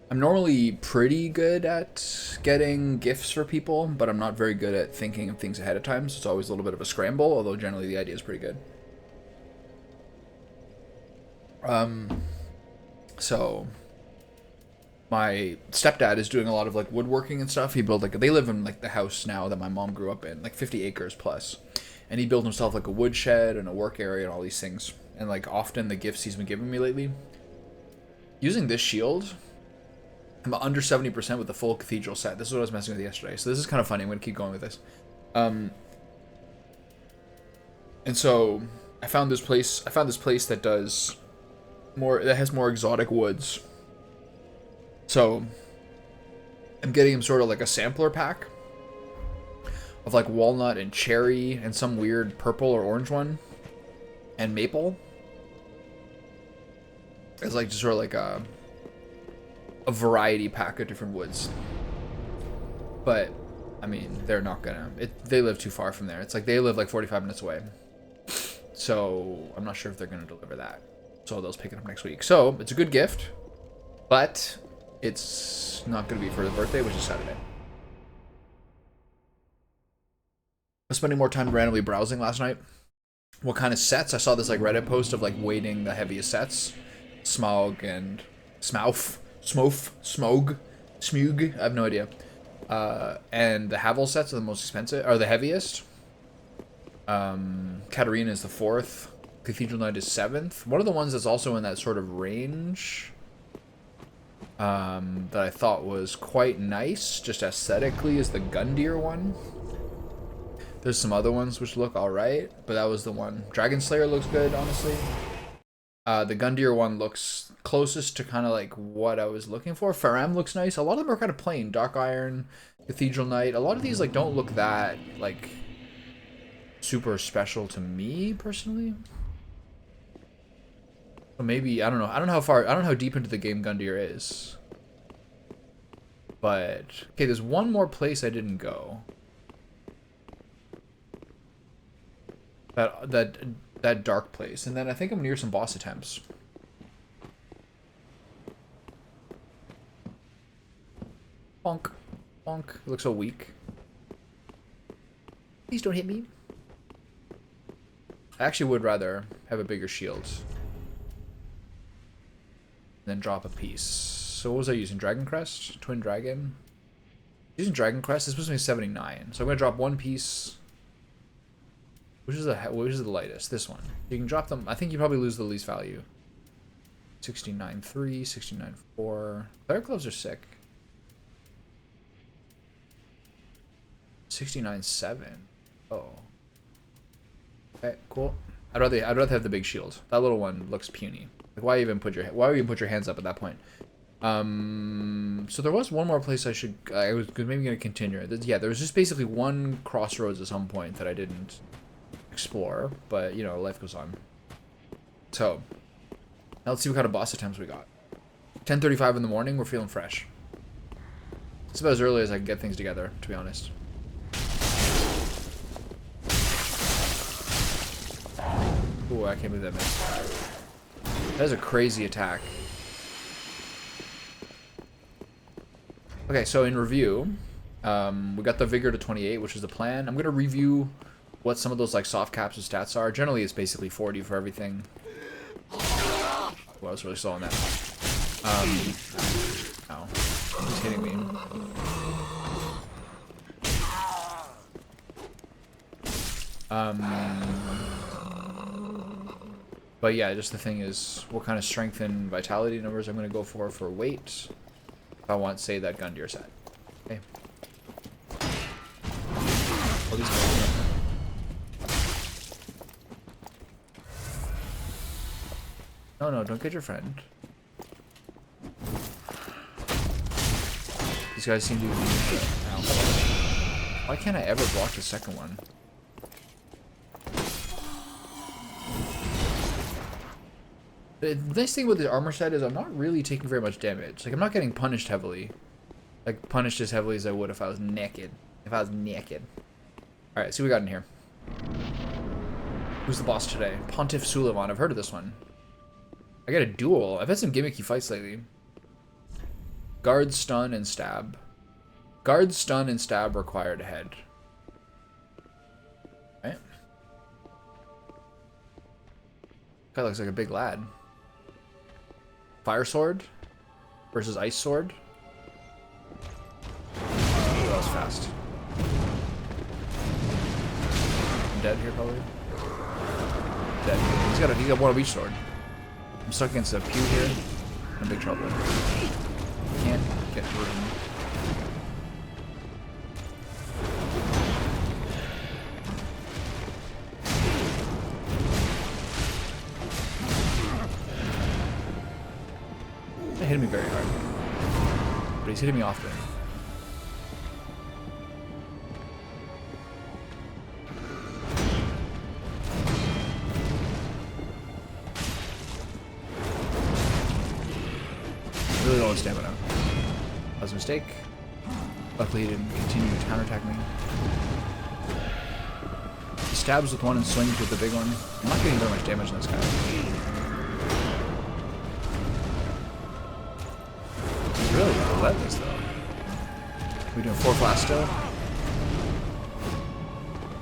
I'm normally pretty good at getting gifts for people, but I'm not very good at thinking of things ahead of time, so it's always a little bit of a scramble, although generally the idea is pretty good. So my stepdad is doing a lot of like woodworking and stuff. He built like they live in like the house now that my mom grew up in, like 50 acres plus. And he built himself like a woodshed and a work area and all these things. And like often the gifts he's been giving me lately, using this shield, I'm under 70% with the full cathedral set. This is what I was messing with yesterday. So this is kind of funny. I'm going to keep going with this. And so I found this place that does more, that has more exotic woods. So I'm getting him sort of like a sampler pack of like walnut and cherry and some weird purple or orange one and maple. It's like just sort of like a variety pack of different woods. But I mean, they're not gonna. They live too far from there. It's like they live like 45 minutes away. So I'm not sure if they're gonna deliver that. So they'll pick it up next week. So it's a good gift, but it's not gonna be for the birthday, which is Saturday. I was spending more time randomly browsing last night. What kind of sets? I saw this like Reddit post of like weighting the heaviest sets. Smaug and Smauf, Smof, Smog, Smug. I have no idea. And the Havel sets are the most expensive, are the heaviest. Katarina is the 4th. Cathedral Knight is 7th. One of the ones that's also in that sort of range that I thought was quite nice, just aesthetically, is the Gundyr one. There's some other ones which look alright, but that was the one. Dragon Slayer looks good, honestly. The Gundyr one looks closest to kind of like what I was looking for. Faram looks nice. A lot of them are kind of plain. Dark Iron, Cathedral Knight. A lot of these like don't look that like super special to me personally. So maybe I don't know. I don't know how deep into the game Gundyr is. But okay, there's one more place I didn't go. That dark place, and then I think I'm near some boss attempts. Bonk, bonk. It looks so weak. Please don't hit me. I actually would rather have a bigger shield than drop a piece. So what was I using? Dragon Crest? Twin Dragon? Using Dragon Crest, it's supposed to be 79. So I'm gonna drop one piece. Which is the lightest? This one. You can drop them. I think you probably lose the least value. 69.3, 69.4. Cleric gloves are sick. 69.7. Oh. Okay, cool. I'd rather have the big shield. That little one looks puny. Like why even put your hands up at that point? So there was one more place I was maybe gonna continue. Yeah, there was just basically one crossroads at some point that I didn't explore, but you know, life goes on. So now let's see what kind of boss attempts we got. 10:35 in the morning. We're feeling fresh. It's about as early as I can get things together, to be honest. Ooh, I can't believe that missed. That is a crazy attack. Okay, so in review, we got the vigor to 28, which is the plan. I'm gonna review what some of those like soft capsule stats are. Generally, it's basically 40 for everything. Well, I was really slow on that. Ow. He's hitting me. But yeah, just the thing is, what kind of strength and vitality numbers I'm going to go for weight. If I want, say, that Gundyr set. Okay. All these guys. No, don't get your friend. These guys seem to be... Ow. Why can't I ever block the second one? The nice thing with the armor set is I'm not really taking very much damage. Like, I'm not getting punished heavily. Like, punished as heavily as I would if I was naked. Alright, see what we got in here. Who's the boss today? Pontiff Sulyvahn. I've heard of this one. I got a duel. I've had some gimmicky fights lately. Guard, stun, and stab. Guard, stun, and stab required head. Right? Guy looks like a big lad. Fire sword versus ice sword. Oh, that was fast. I'm dead here, probably. Dead. He's got one of each sword. I'm stuck against a pew here. I'm in big trouble. Can't get through. He hit me very hard, but he's hitting me often. Really low on stamina. That was a mistake. Luckily he didn't continue to counterattack me. He stabs with one and swings with the big one. I'm not getting very much damage on this guy. He's really relentless though. We doing 4 flasks still?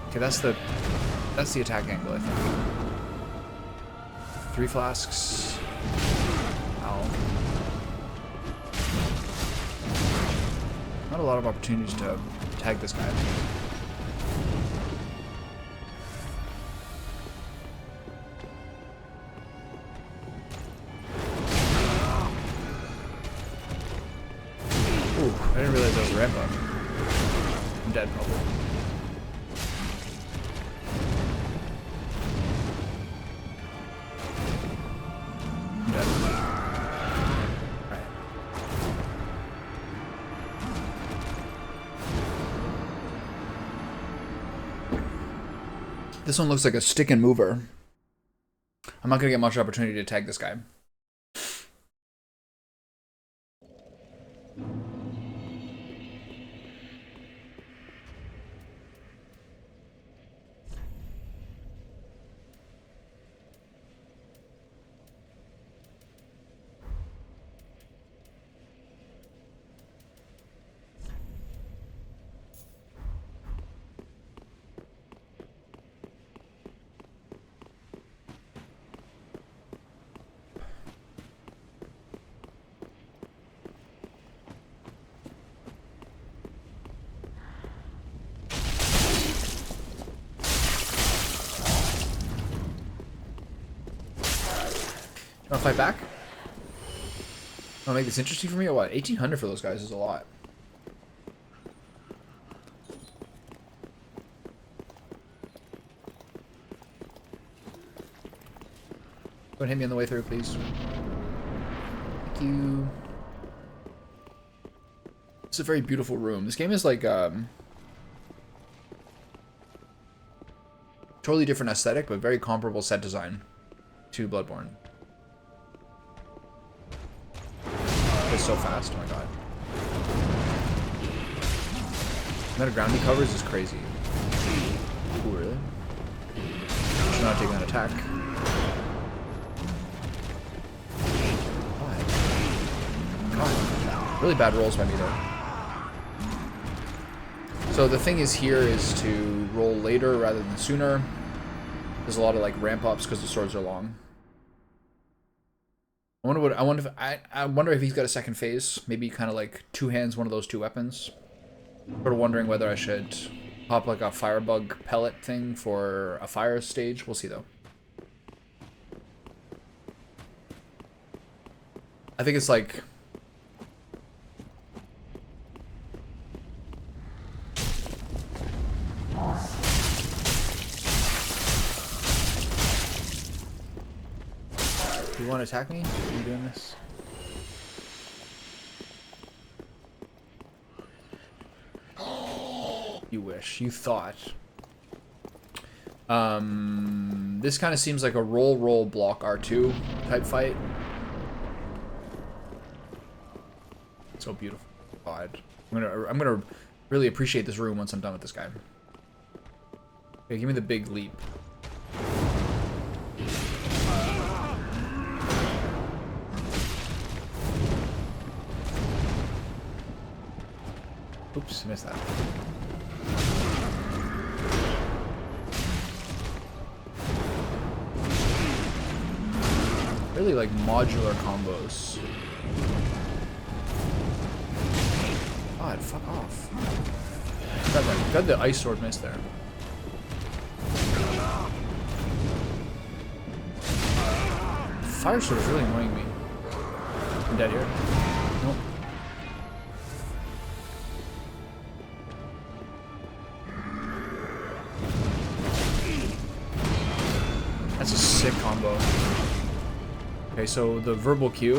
Okay, that's the attack angle, I think. 3 flasks. Ow. Not a lot of opportunities to tag this guy. Ooh, I didn't realize that was a ramp up. I'm dead, probably. I'm dead. Alright. This one looks like a stick and mover. I'm not gonna get much opportunity to tag this guy. Want to fight back? Want to make this interesting for me or what? 1800 for those guys is a lot. Don't hit me on the way through, please. Thank you. It's a very beautiful room. This game is like totally different aesthetic, but very comparable set design to Bloodborne. It's so fast, oh my god. The amount of ground he covers is crazy. Ooh, really? Should not take that attack. Why? God. Really bad rolls by me there. So the thing is here is to roll later rather than sooner. There's a lot of like ramp ups because the swords are long. I wonder if he's got a second phase. Maybe kind of like two hands, one of those two weapons. Sort of wondering whether I should pop like a firebug pellet thing for a fire stage. We'll see though. I think it's like you want to attack me? Are you doing this? You wish. You thought. This kind of seems like a roll block R2 type fight. So beautiful. God. I'm gonna really appreciate this room once I'm done with this guy. Okay, give me the big leap. Oops, missed that. Really like modular combos. God, fuck off. Got the ice sword miss there. Fire sword is really annoying me. I'm dead here. Nope. That's a sick combo. Okay, so the verbal Q.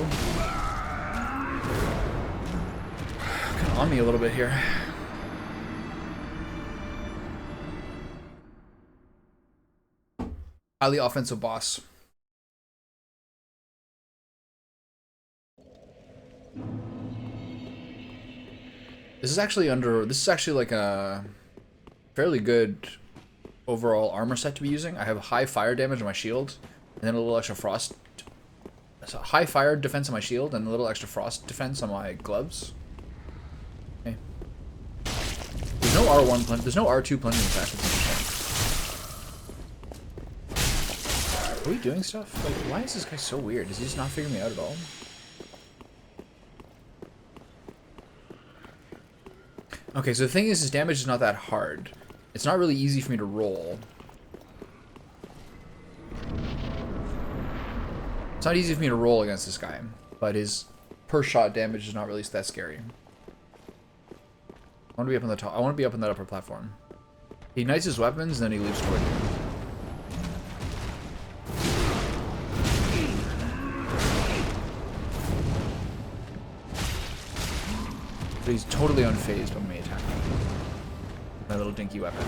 Kind of on me a little bit here. Highly offensive boss. This is actually like a fairly good overall armor set to be using. I have high fire damage on my shield, and then a little extra frost. So high fire defense on my shield, and a little extra frost defense on my gloves. Okay. There's no R1 plunge. There's no R2 plunging attack. Are we doing stuff? Like, why is this guy so weird? Does he just not figure me out at all? Okay, so the thing is, his damage is not that hard. It's not really easy for me to roll. It's not easy for me to roll against this guy, but his per shot damage is not really that scary. I want to be up on the top. I want to be up on that upper platform. He ignites his weapons, and then he leaps toward you. But he's totally unfazed when we attack him. My little dinky weapon.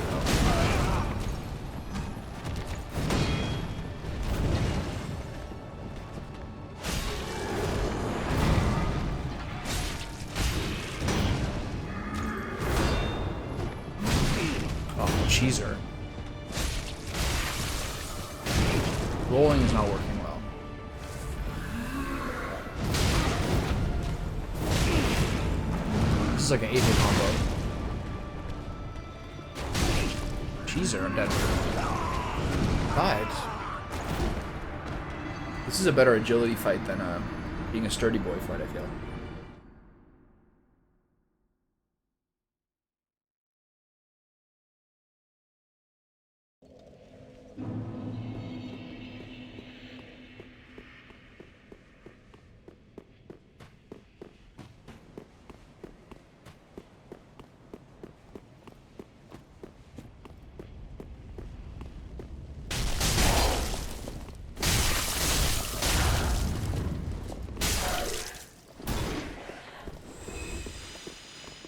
Oh, cheeser. Rolling is not working well. This is like an 8-hit combo. Cheeser, I'm dead. God. This is a better agility fight than being a sturdy boy fight, I feel.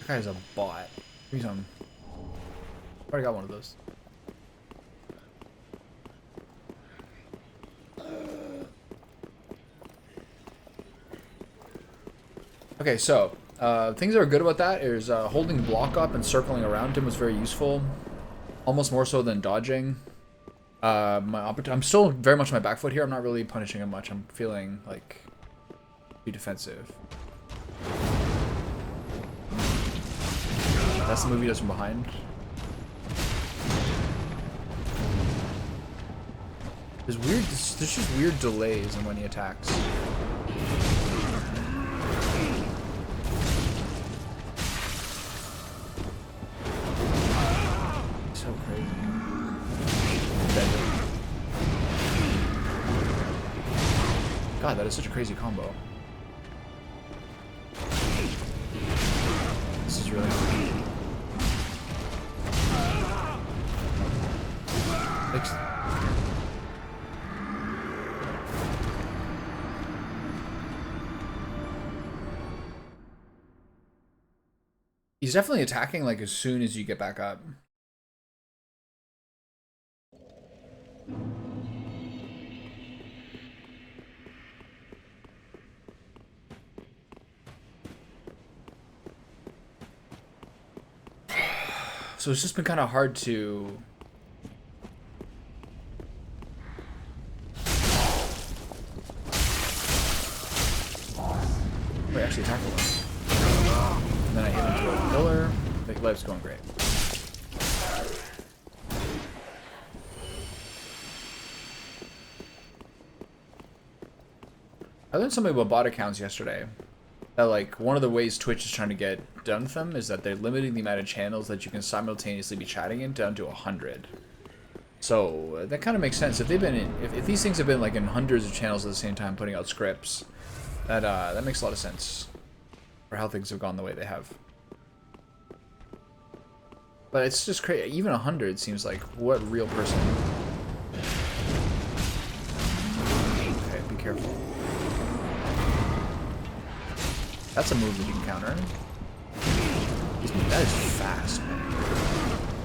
That guy's a bot. He's already got one of those. Okay, so things that are good about that is holding block up and circling around him was very useful, almost more so than dodging. I'm still very much on my back foot here. I'm not really punishing him much. I'm feeling like too defensive. That's the move he does from behind. There's just weird delays in when he attacks. So crazy. God, that is such a crazy combo. This is really cool. He's definitely attacking like as soon as you get back up. So it's just been kind of hard to... Wait, actually attack him. And then I hit him through a pillar. Life's going great. I learned something about bot accounts yesterday. That, like, one of the ways Twitch is trying to get done with them is that they're limiting the amount of channels that you can simultaneously be chatting in down to 100. So that kind of makes sense. If they've been in, if these things have been like in hundreds of channels at the same time putting out scripts, that makes a lot of sense for how things have gone the way they have. But it's just crazy. Even 100 seems like what real person. Okay, be careful. That's a move that you can counter. That is fast, man.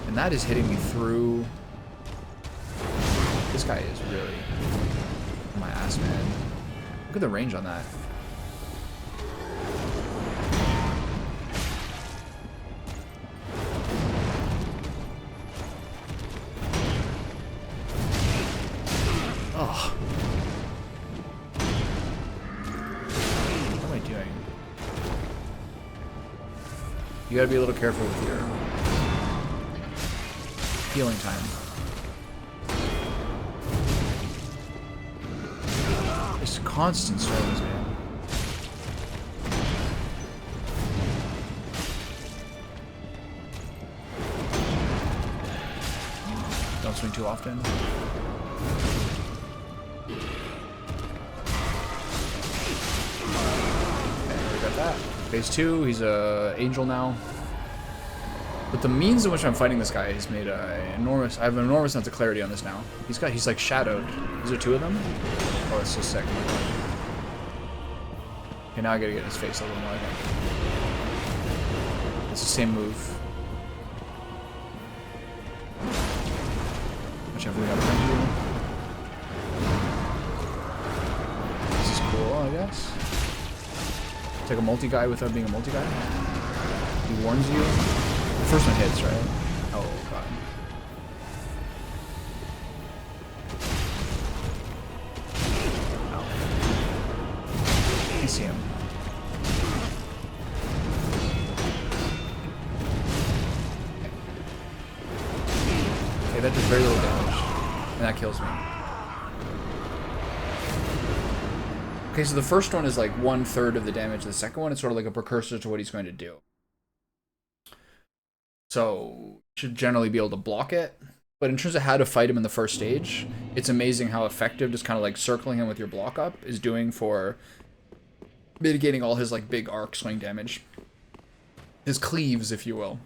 And that is hitting me through. This guy is really my ass, man. Look at the range on that. Oh. What am I doing? You gotta be a little careful with your healing time. Just constant storms, man. Don't swing too often. That. Phase 2, he's a angel now. But the means in which I'm fighting this guy has made enormous. I have an enormous amount of clarity on this now. He's like shadowed. Is there 2 of them? Oh, it's so sick. Okay, now I gotta get in his face a little more, I think. It's the same move. Which I've got behind you. This is cool, I guess. Take a multi-guy without being a multi-guy. He warns you. The first one hits, right? Oh, God. Oh. I see him. Okay, that does very little damage. And that kills me. Okay, so the first one is like 1/3 of the damage. The second one is sort of like a precursor to what he's going to do. So, should generally be able to block it. But in terms of how to fight him in the first stage, it's amazing how effective just kind of like circling him with your block up is doing for mitigating all his like big arc swing damage. His cleaves, if you will.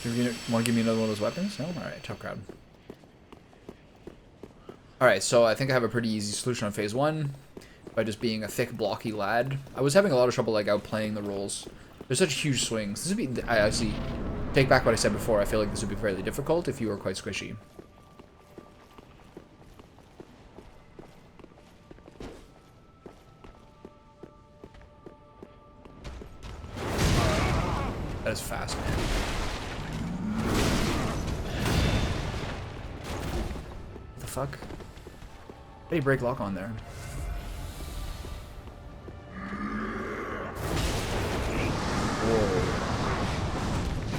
You want to give me another one of those weapons? No? Alright, tough crowd. Alright, so I think I have a pretty easy solution on phase 1 by just being a thick, blocky lad. I was having a lot of trouble like outplaying the rolls. There's such huge swings. This would be, I actually take back what I said before. I feel like this would be fairly difficult if you were quite squishy. That is fast, man. Fuck. How did he break lock on there? Whoa.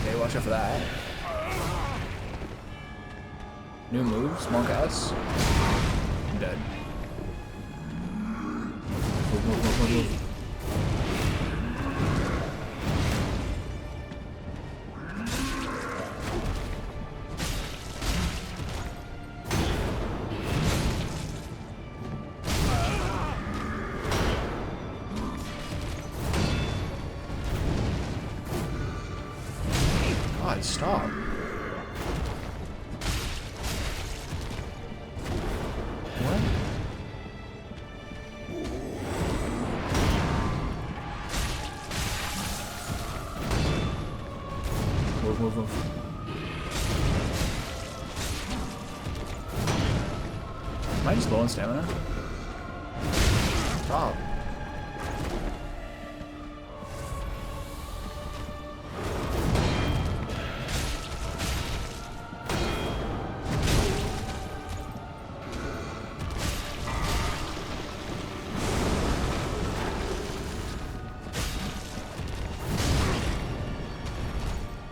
Okay, watch out for that. New moves, monk ass. I'm dead. Move, move, move, move, move. Stop. What? Move, move, move. Am I just low on stamina? Stop.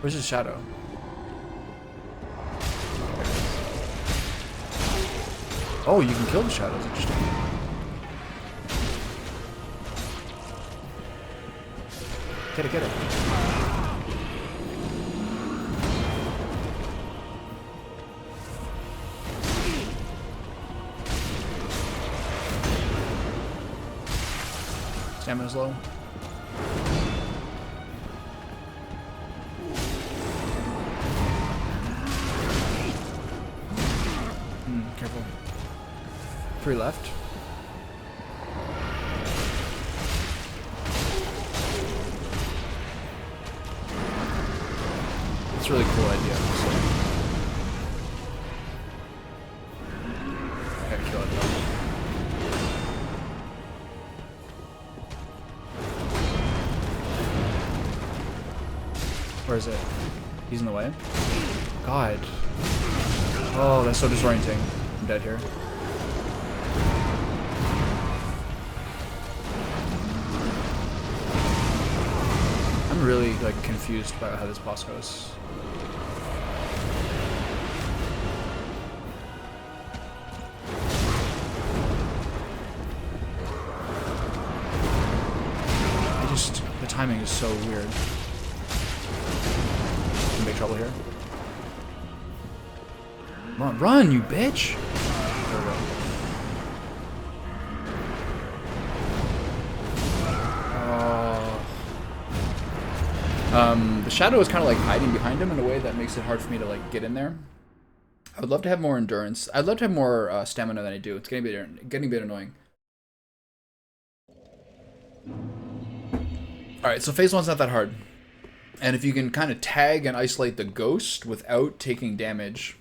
Where's his shadow? Oh, you can kill the shadows. Interesting. Get it, get it. Stamina's low. Careful. 3 left. It's a really cool idea. So. Gotta kill it though. Where is it? He's in the way? God. Oh, that's so disorienting. I'm dead here. I'm really like confused about how this boss goes. The timing is so weird. In big trouble here. Come on, run, you bitch! There we go. The shadow is kind of like hiding behind him in a way that makes it hard for me to like get in there. I would love to have more endurance. I'd love to have more stamina than I do. It's getting a bit annoying. Alright, so phase 1's not that hard. And if you can kind of tag and isolate the ghost without taking damage...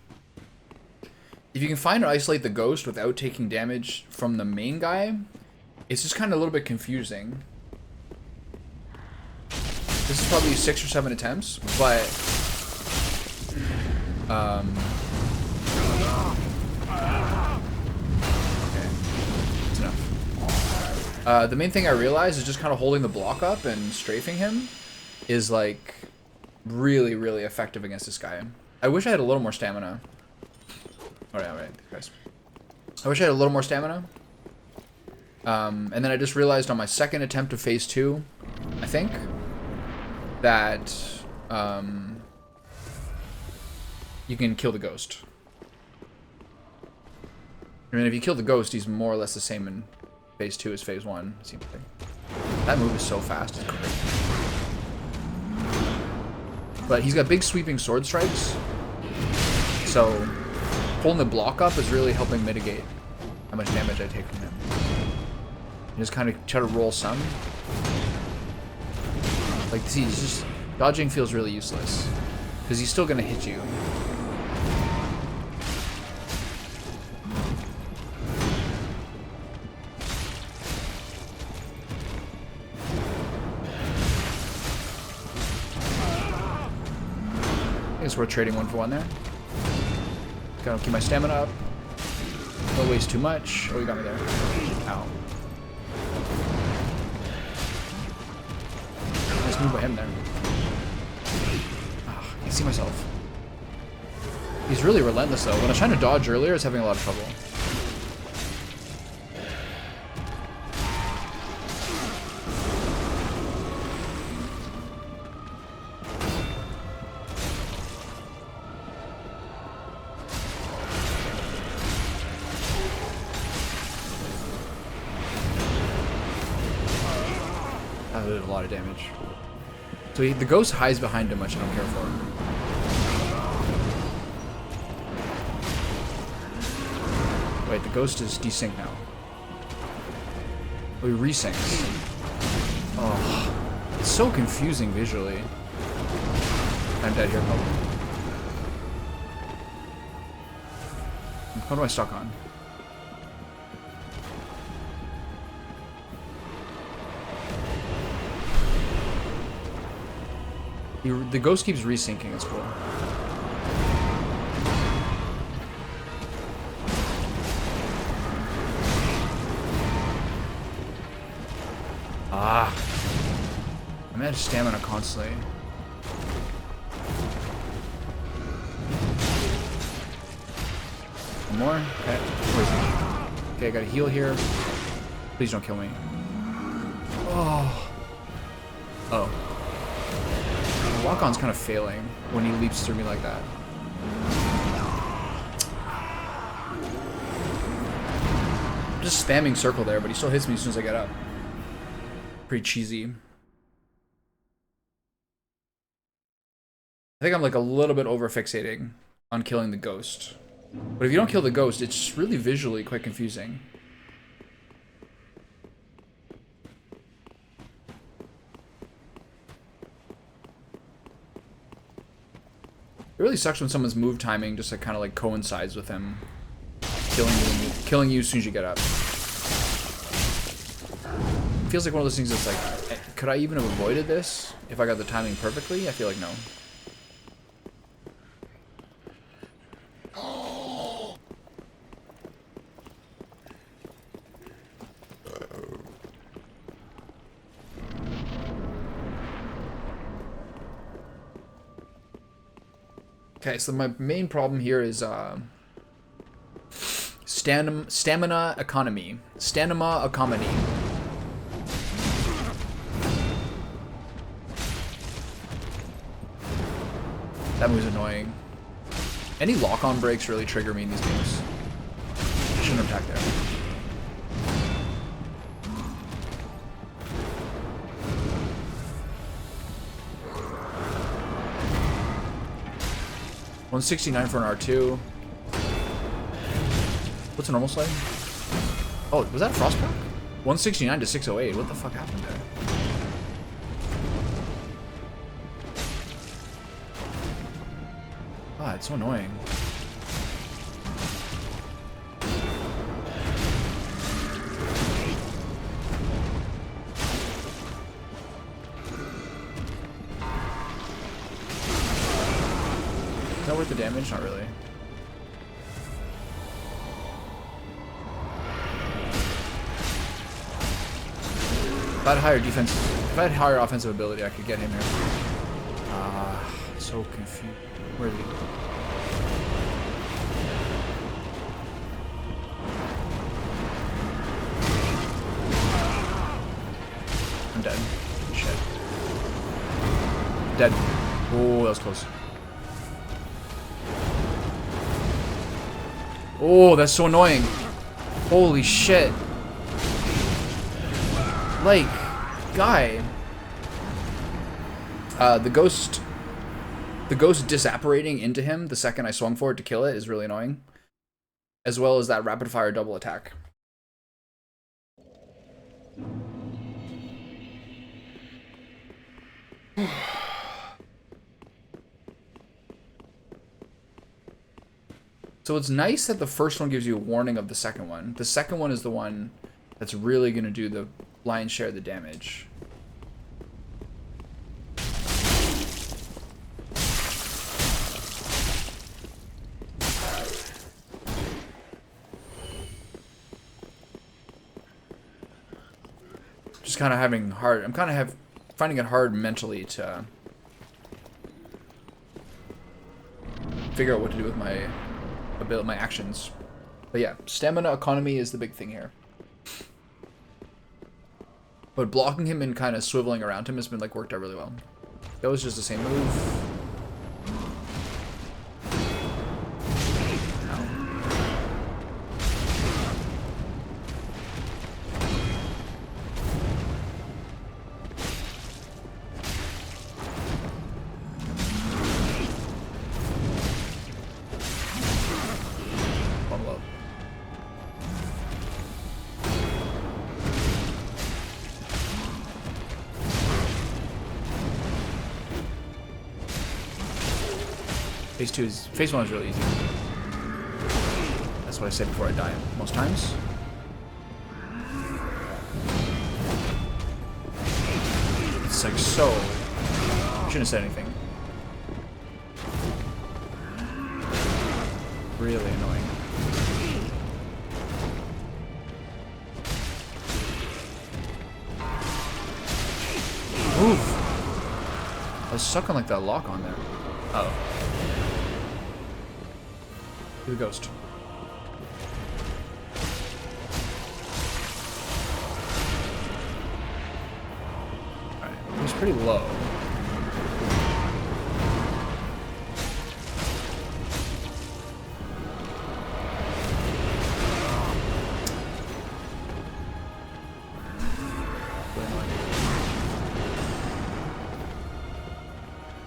If you can find and isolate the ghost without taking damage from the main guy, it's just kind of a little bit confusing. This is probably 6 or 7 attempts, but... Okay, that's enough. The main thing I realized is just kind of holding the block up and strafing him is like really, really effective against this guy. I wish I had a little more stamina. Alright, guys. I wish I had a little more stamina. And then I just realized on my second attempt of phase 2, I think, that you can kill the ghost. I mean, if you kill the ghost, he's more or less the same in phase 2 as phase 1. Seems like. That move is so fast. It's crazy. But he's got big sweeping sword strikes, so pulling the block up is really helping mitigate how much damage I take from him. And just kind of try to roll some. Like, see, it's just dodging feels really useless because he's still gonna hit you. I guess we're trading 1 for 1 there. Gotta keep my stamina up. Don't waste too much. Oh, you got me there. Ow. Nice move by him there. Ah, I can see myself. He's really relentless though. When I was trying to dodge earlier, I was having a lot of trouble. That did a lot of damage. So the ghost hides behind him, which I don't care for. Wait, the ghost is desync now. Oh, he resyncs. Oh, it's so confusing visually. I'm dead here, probably. What am I stuck on? The ghost keeps resyncing, it's cool. Ah. I'm out of stamina constantly. One more. Okay. Where is he? Okay, I gotta heal here. Please don't kill me. Oh. Oh. The lock-on's kind of failing when he leaps through me like that. I'm just spamming circle there, but he still hits me as soon as I get up. Pretty cheesy. I think I'm like a little bit over fixating on killing the ghost. But if you don't kill the ghost, it's really visually quite confusing. It really sucks when someone's move timing just like kind of like coincides with him killing you as soon as you get up. It feels like one of those things that's like, could I even have avoided this if I got the timing perfectly? I feel like no. Okay, so my main problem here is stamina economy. Stamina economy. That move's annoying. Any lock-on breaks really trigger me in these games. I shouldn't have attacked there. $169 for an R2. What's a normal slide? Oh, was that Frostbrook? 169 to 608. What the fuck happened there? Ah, it's so annoying. Is that worth the damage? Not really. If I had higher defense, if I had higher offensive ability, I could get him here. So confused. Where is he? I'm dead. Shit. Dead. Oh, that was close. Oh, that's so annoying. Holy shit. Like, guy. The ghost disapparating into him the second I swung for it to kill it is really annoying. As well as that rapid fire double attack. So it's nice that the first one gives you a warning of the second one. The second one is the one that's really going to do the lion's share of the damage. Just kind of having hard, I'm kind of finding it hard mentally to figure out what to do with my actions. But yeah, stamina economy is the big thing here. But blocking him and kind of swiveling around him has been like worked out really well. That was just the same move. Phase 1 is really easy. That's what I said before I die most times. It's like so... I shouldn't have said anything. Really annoying. Oof! I was sucking like that lock on there. Uh oh. The ghost. He's pretty low.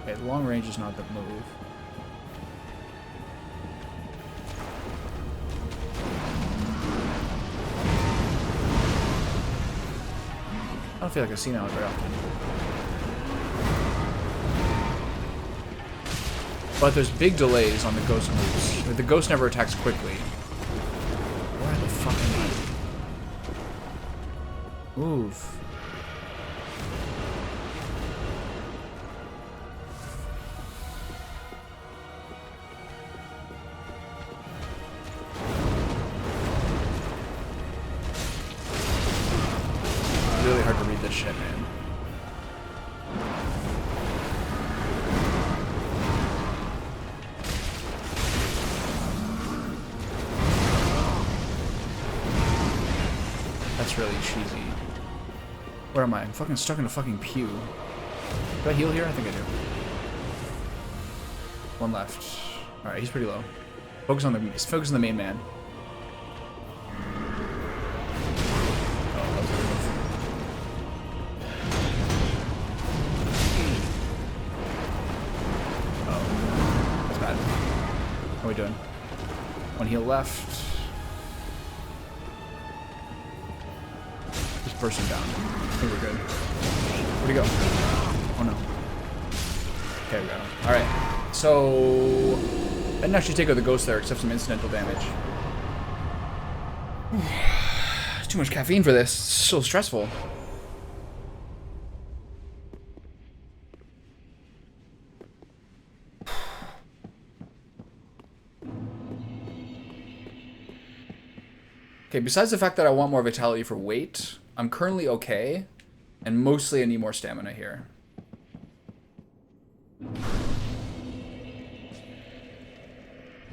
Okay, the long range is not the move. I don't feel like I've seen that one very often. But there's big delays on the ghost moves. Like, the ghost never attacks quickly. Where the fuck am I? Move. Really hard to read this shit, man. That's really cheesy. Where am I? I'm fucking stuck in a fucking pew. Do I heal here? I think I do. One left. Alright, he's pretty low. Focus on the main man. How are we doing? One heal left. Just bursting down. I think we're good. Where'd he go? Oh no. Okay, we got him. Alright. So I didn't actually take out the ghost there except some incidental damage. Too much caffeine for this. It's so stressful. Okay, besides the fact that I want more vitality for weight, I'm currently okay, and mostly I need more stamina here.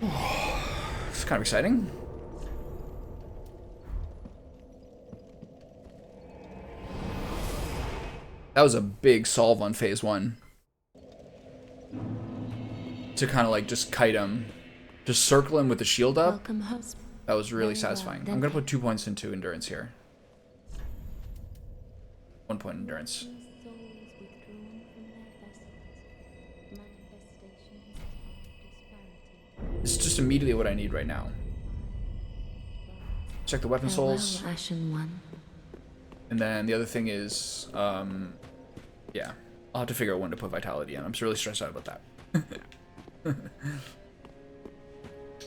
It's kind of exciting. That was a big solve on phase 1. To kind of like just kite him. Just circle him with the shield up. Welcome, husband. That was really satisfying. I'm gonna put 2 points into endurance here. 1 point endurance. This is just immediately what I need right now. Check the weapon souls. And then the other thing is, yeah, I'll have to figure out when to put vitality in. I'm just really stressed out about that.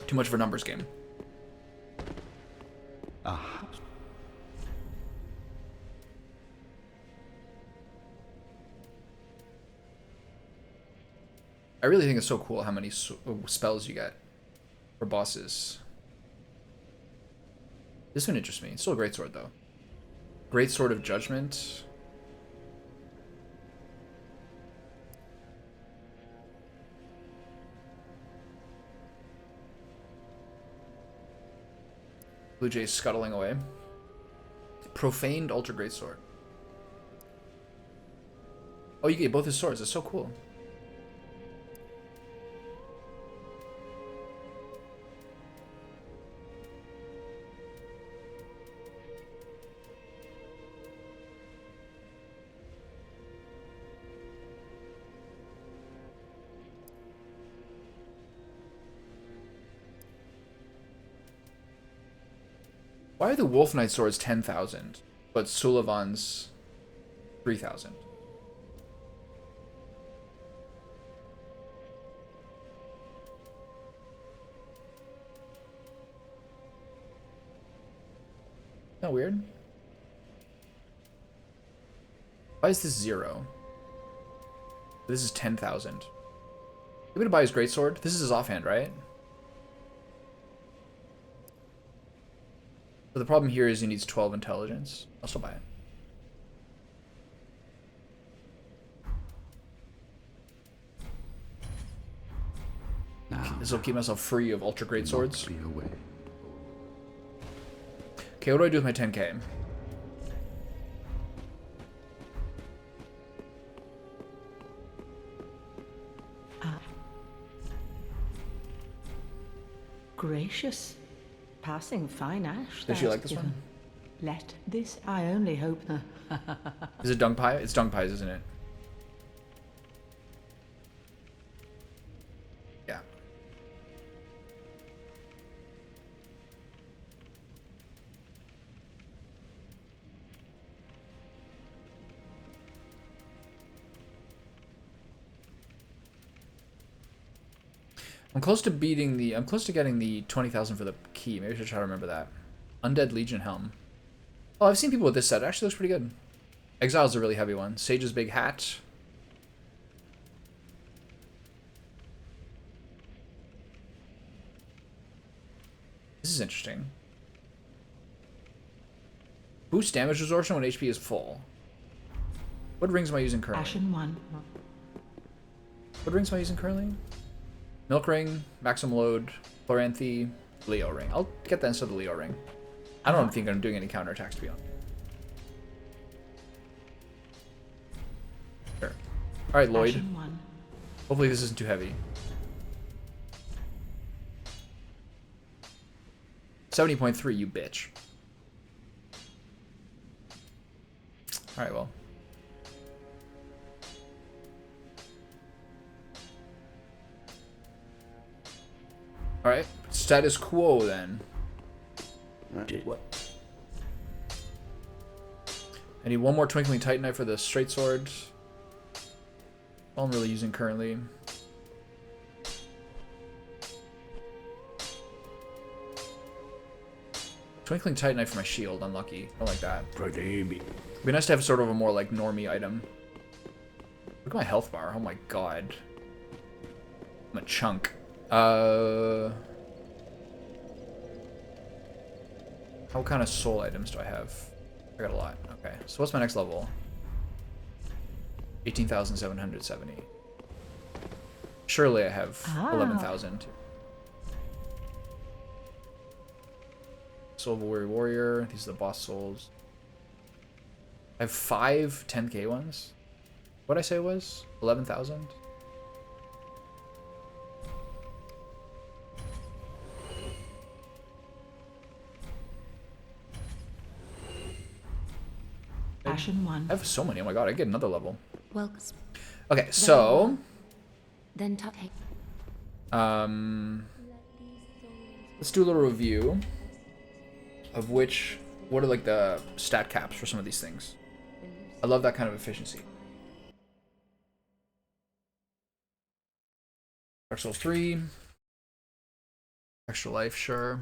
Too much of a numbers game. Ah. I really think it's so cool how many spells you get for bosses. This one interests me. It's still a great sword, though. Great Sword of Judgment. Blue Jay's scuttling away. Profaned Ultra Greatsword. Oh, you get both his swords. That's so cool. Why are the Wolf Knight swords 10,000, but Sulyvahn's 3,000? Isn't that weird? Why is this 0? This is 10,000. You want to buy his greatsword? This is his offhand, right? But the problem here is he needs 12 intelligence. I'll still buy it. This will keep myself free of ultra great swords. Okay, what do I do with my 10k? gracious. Passing fine ash. Does she like this one? Let this, I only hope. Is it dung pie? It's dung pies, isn't it? Yeah. I'm close to getting the 20,000 for the key. Maybe I should try to remember that. Undead Legion Helm. Oh, I've seen people with this set. It actually looks pretty good. Exile's a really heavy one. Sage's big hat. This is interesting. Boost damage absorption when HP is full. What rings am I using currently? Ashen one. What rings am I using currently? Milk ring, maximum load, Chloranthe, Leo ring. I'll get that instead of the Leo ring. I don't think I'm doing any counterattacks, to be honest. Sure. Alright, Lloyd. Hopefully this isn't too heavy. 70.3, you bitch. Alright, well. Alright, status quo then. What? I need one more Twinkling Titanite for the straight sword. All I'm really using currently. Twinkling Titanite for my shield, unlucky. I don't like that. It'd be nice to have sort of a more like normie item. Look at my health bar. Oh my god. I'm a chunk. What kind of soul items do I have? I got a lot. Okay, so what's my next level? 18,770. Surely I have 11,000. Soul of a Weary Warrior. These are the boss souls. I have 5 10k ones. What'd I say it was? 11,000? Ashen one. I have so many. Oh my god, I get another level. Welcome. Okay, so Then let's do a little review of what are like the stat caps for some of these things. I love that kind of efficiency. Dark Souls 3. Extra life, sure.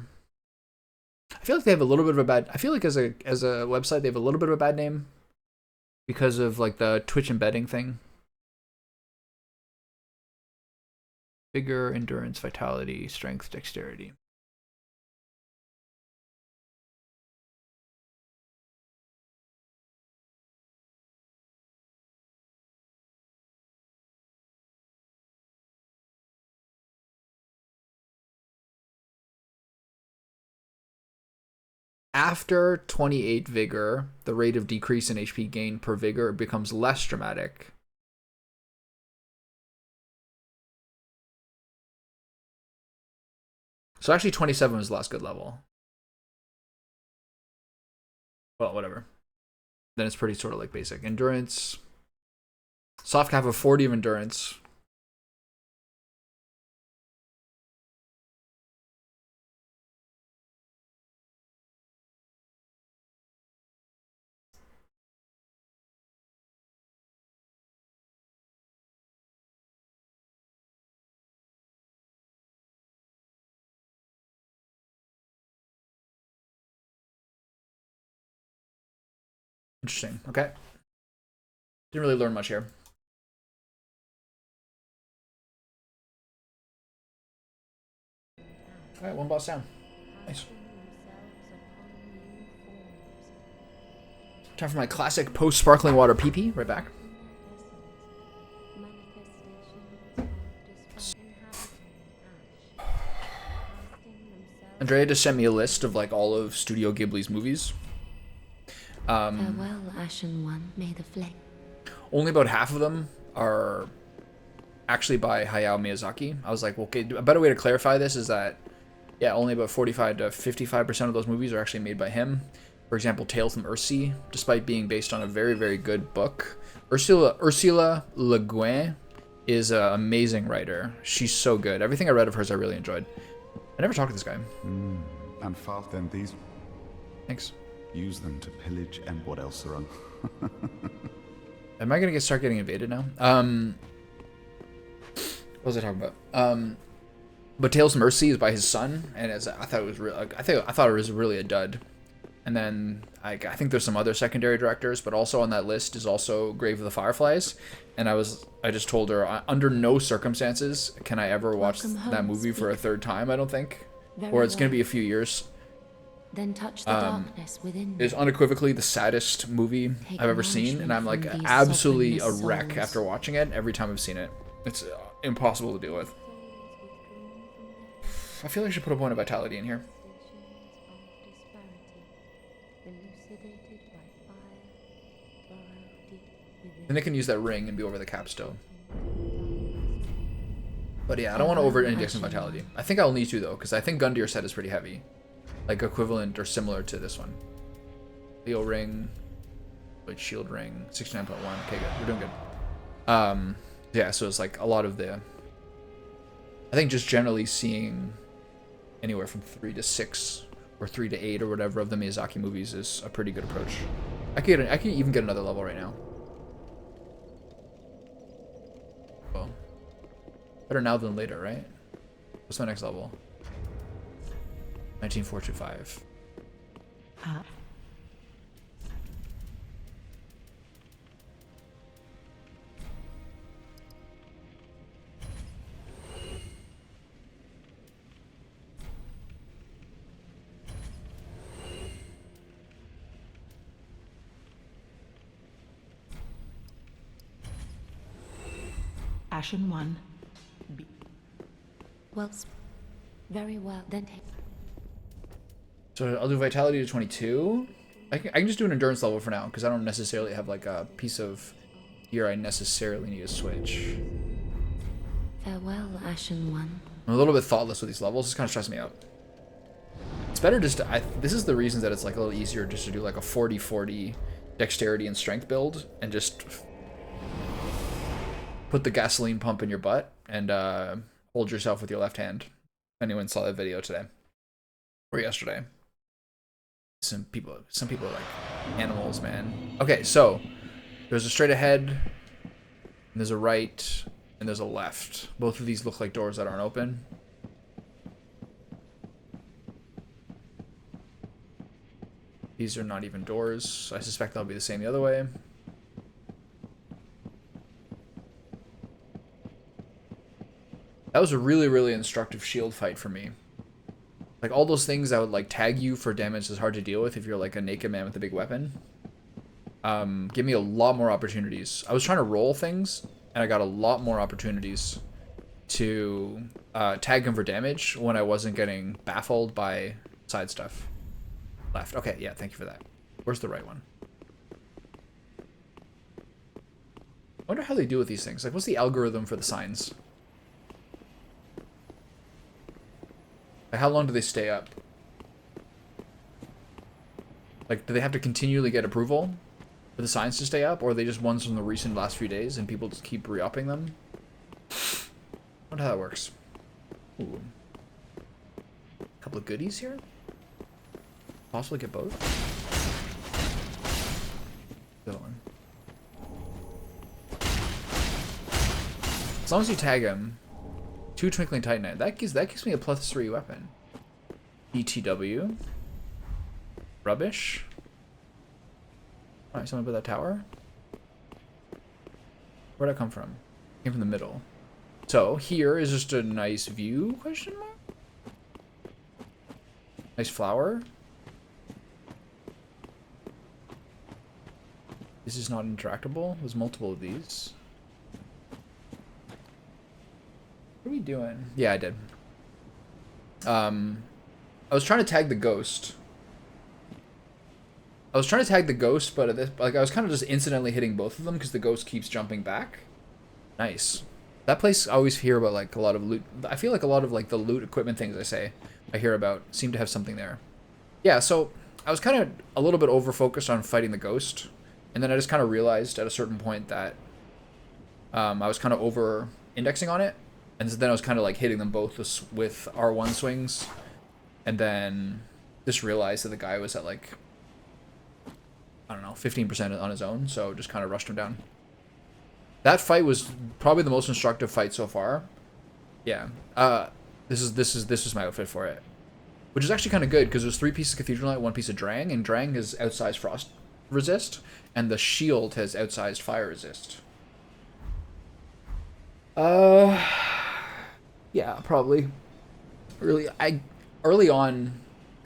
I feel like they have a little bit of a bad. I feel like as a website they have a little bit of a bad name because of like the Twitch embedding thing. Vigor, endurance, vitality, strength, dexterity. After 28 vigor, the rate of decrease in HP gain per vigor becomes less dramatic. So actually 27 was the last good level. Well, whatever. Then it's pretty sort of like basic. Endurance. Soft cap of 40 of endurance. Interesting. Okay. Didn't really learn much here. Alright, one boss down. Nice. Time for my classic post-sparkling water PP. Right back. Andrea just sent me a list of like all of Studio Ghibli's movies. farewell, Ashen One. May the flame. Only about half of them are actually by Hayao Miyazaki. I was like, well, okay, a better way to clarify this is that Yeah, only about 45 to 55% of those movies are actually made by him. For example, Tales from Earthsea, despite being based on a very, very good book. Ursula Le Guin is an amazing writer. She's so good. Everything I read of hers I really enjoyed. I never talked to this guy. And fought them these. Thanks. Use them to pillage and what else are on. Am I gonna start getting invaded now? What was I talking about? But Tales from Earthsea is by his son, and I thought it was I thought it was really a dud. And then I think there's some other secondary directors, but also on that list is also Grave of the Fireflies. And I just told her, under no circumstances can I ever watch that movie for a third time, I don't think. Or it's going to be a few years. Then touch the darkness within. It's unequivocally the saddest movie I've ever seen, and I'm like absolutely a wreck after watching it every time I've seen it. It's impossible to deal with. I feel like I should put a point of vitality in here. Then they can use that ring and be over the capstone. But yeah, I don't want to over-index in vitality. I think I'll need to though, because I think Gundyr set is pretty heavy. Like equivalent or similar to this one. Leo ring, like shield ring, 69.1. Okay, good. We're doing good. Yeah, so it's like a lot of the. I think just generally seeing anywhere from 3 to 6 or 3 to 8 or whatever of the Miyazaki movies is a pretty good approach. I could even get another level right now. Well, better now than later, right? What's my next level? 19425. Ashen 1. Well, very well. Then take. So I'll do vitality to 22. I can just do an endurance level for now because I don't necessarily have like a piece of gear I necessarily need to switch. Farewell, Ashen One. I'm a little bit thoughtless with these levels. It's kind of stressing me out. It's better just to, this is the reason that it's like a little easier just to do like a 40-40 dexterity and strength build and just put the gasoline pump in your butt and hold yourself with your left hand. If anyone saw that video today or yesterday. Some people are like animals, man. Okay, so there's a straight ahead, and there's a right, and there's a left. Both of these look like doors that aren't open. These are not even doors. I suspect they'll be the same the other way. That was a really, really instructive shield fight for me. Like, all those things that would, like, tag you for damage is hard to deal with if you're, like, a naked man with a big weapon. Give me a lot more opportunities. I was trying to roll things, and I got a lot more opportunities to tag him for damage when I wasn't getting baffled by side stuff. Left. Okay, yeah, thank you for that. Where's the right one? I wonder how they do with these things. Like, what's the algorithm for the signs? Like, how long do they stay up? Like, do they have to continually get approval for the signs to stay up? Or are they just ones from the recent last few days and people just keep re-upping them? I wonder how that works. Ooh. A couple of goodies here? Possibly get both? The other one. As long as you tag him. 2 Twinkling Titanite. That gives me a +3 weapon. ETW. Rubbish. Alright, someone put that tower. Where'd that come from? Came from the middle. So here is just a nice view, question mark? Nice flower. This is not interactable. There's multiple of these. What are we doing? Yeah, I did. I was trying to tag the ghost. But I was kind of just incidentally hitting both of them because the ghost keeps jumping back. Nice. That place, I always hear about like a lot of loot. I feel like a lot of like the loot equipment things I say I hear about seem to have something there. Yeah, so I was kind of a little bit over focused on fighting the ghost, and then I just kind of realized at a certain point that I was kind of over indexing on it, and then I was kind of like hitting them both with R1 swings, and then just realized that the guy was at like, I don't know, 15% on his own, so just kind of rushed him down. That fight was probably the most instructive fight so far. Yeah. This is my outfit for it, which is actually kind of good because there's 3 pieces of Cathedral Knight, 1 piece of Drang, and Drang is outsized frost resist, and the shield has outsized fire resist. Yeah, probably. Early on,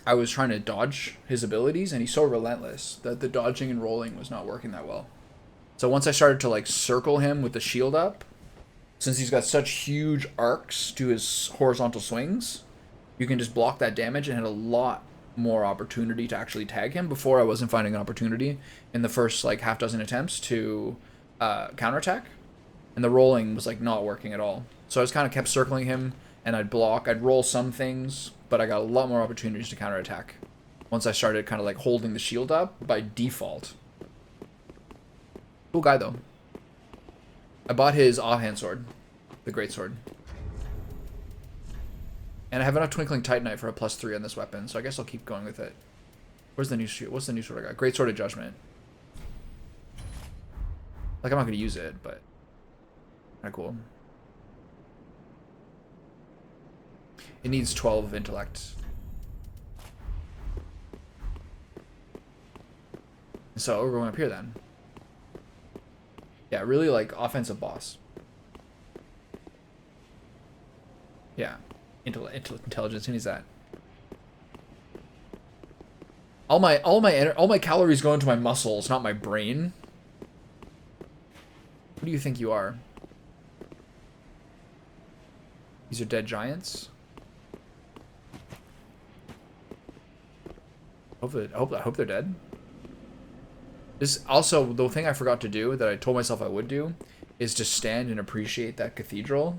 I was trying to dodge his abilities, and he's so relentless that the dodging and rolling was not working that well. So once I started to like circle him with the shield up, since he's got such huge arcs to his horizontal swings, you can just block that damage and had a lot more opportunity to actually tag him. Before, I wasn't finding an opportunity in the first like half dozen attempts to counterattack, and the rolling was like not working at all. So I just kind of kept circling him, and I'd block, I'd roll some things, but I got a lot more opportunities to counterattack once I started kind of like holding the shield up by default. Cool guy though. I bought his offhand sword, the great sword. And I have enough Twinkling Titanite for a +3 on this weapon, so I guess I'll keep going with it. Where's the new shield? What's the new sword I got? Great Sword of Judgment. Like, I'm not going to use it, but kind of cool. It needs 12 intellect. So we're going up here then. Yeah, really like offensive boss. Yeah. Intelligence, who needs that? All my calories go into my muscles, not my brain. Who do you think you are? These are dead giants. I hope they're dead. This also, the thing I forgot to do that I told myself I would do is to stand and appreciate that cathedral.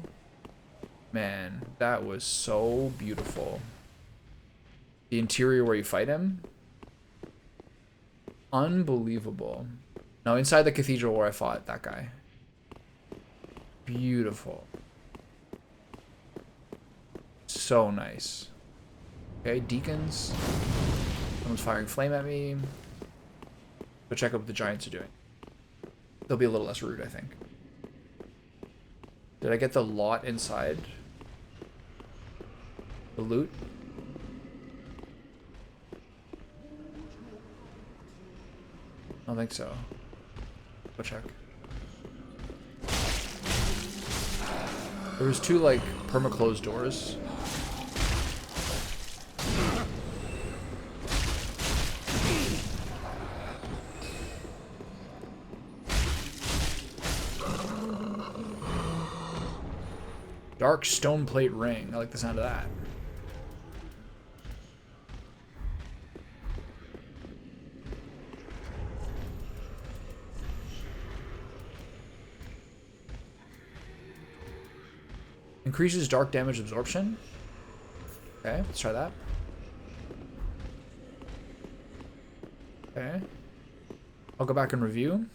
Man, that was so beautiful. The interior where you fight him. Unbelievable. Now inside the cathedral where I fought that guy. Beautiful. So nice. Okay, deacons. Someone's firing flame at me. Go check out what the giants are doing. They'll be a little less rude, I think. Did I get the lot inside? The loot? I don't think so. Go check. There was 2 like perma-closed doors. Dark stone plate ring. I like the sound of that. Increases dark damage absorption. Okay, let's try that. Okay. I'll go back and review.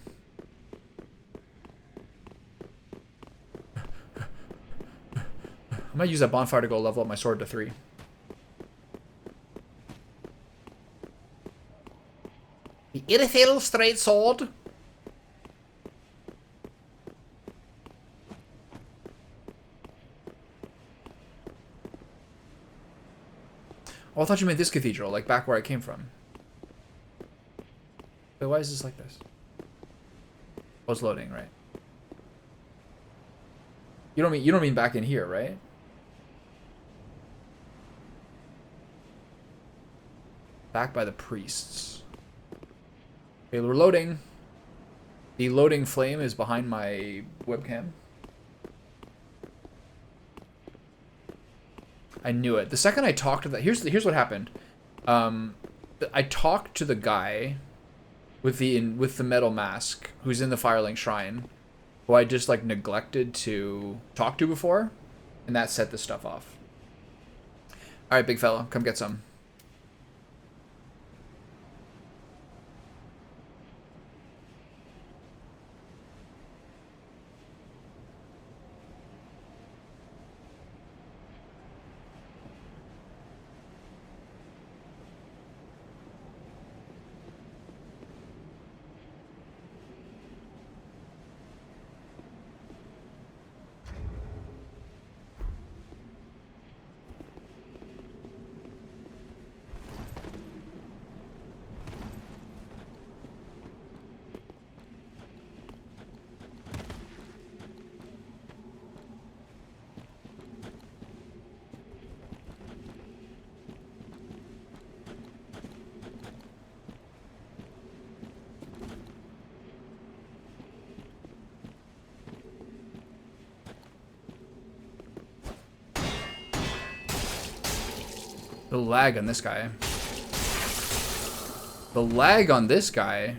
I might use that bonfire to go level up my sword to 3. The Irithyll straight sword. Oh, I thought you meant this cathedral, like back where I came from. Wait, why is this like this? Oh, it's loading, right? You don't mean back in here, right? Back by the priests. Okay, we're loading. The loading flame is behind my webcam. I knew it. The second I talked to that, here's what happened. I talked to the guy with the metal mask who's in the Firelink Shrine, who I just like neglected to talk to before, and that set this stuff off. All right, big fella, come get some. The lag on this guy. The lag on this guy.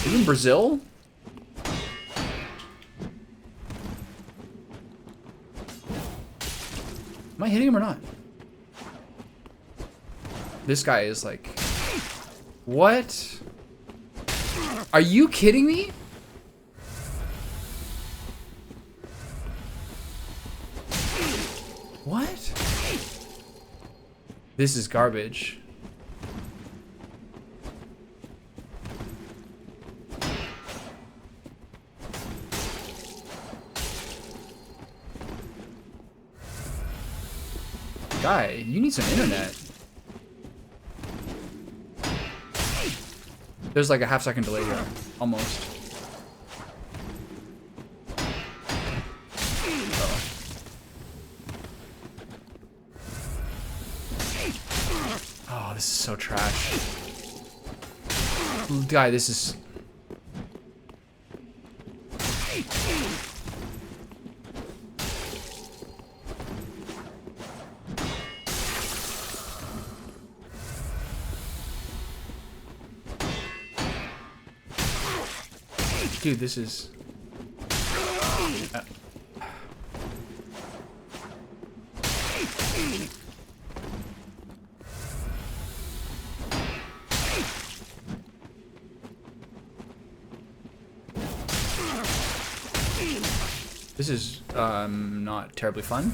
Even Brazil? Am I hitting him or not? This guy is like... What? Are you kidding me? What? This is garbage. Guy, you need some internet. There's like a half-second delay here, almost. Oh, this is so trash. Guy, this is... Dude, this is... This is not terribly fun.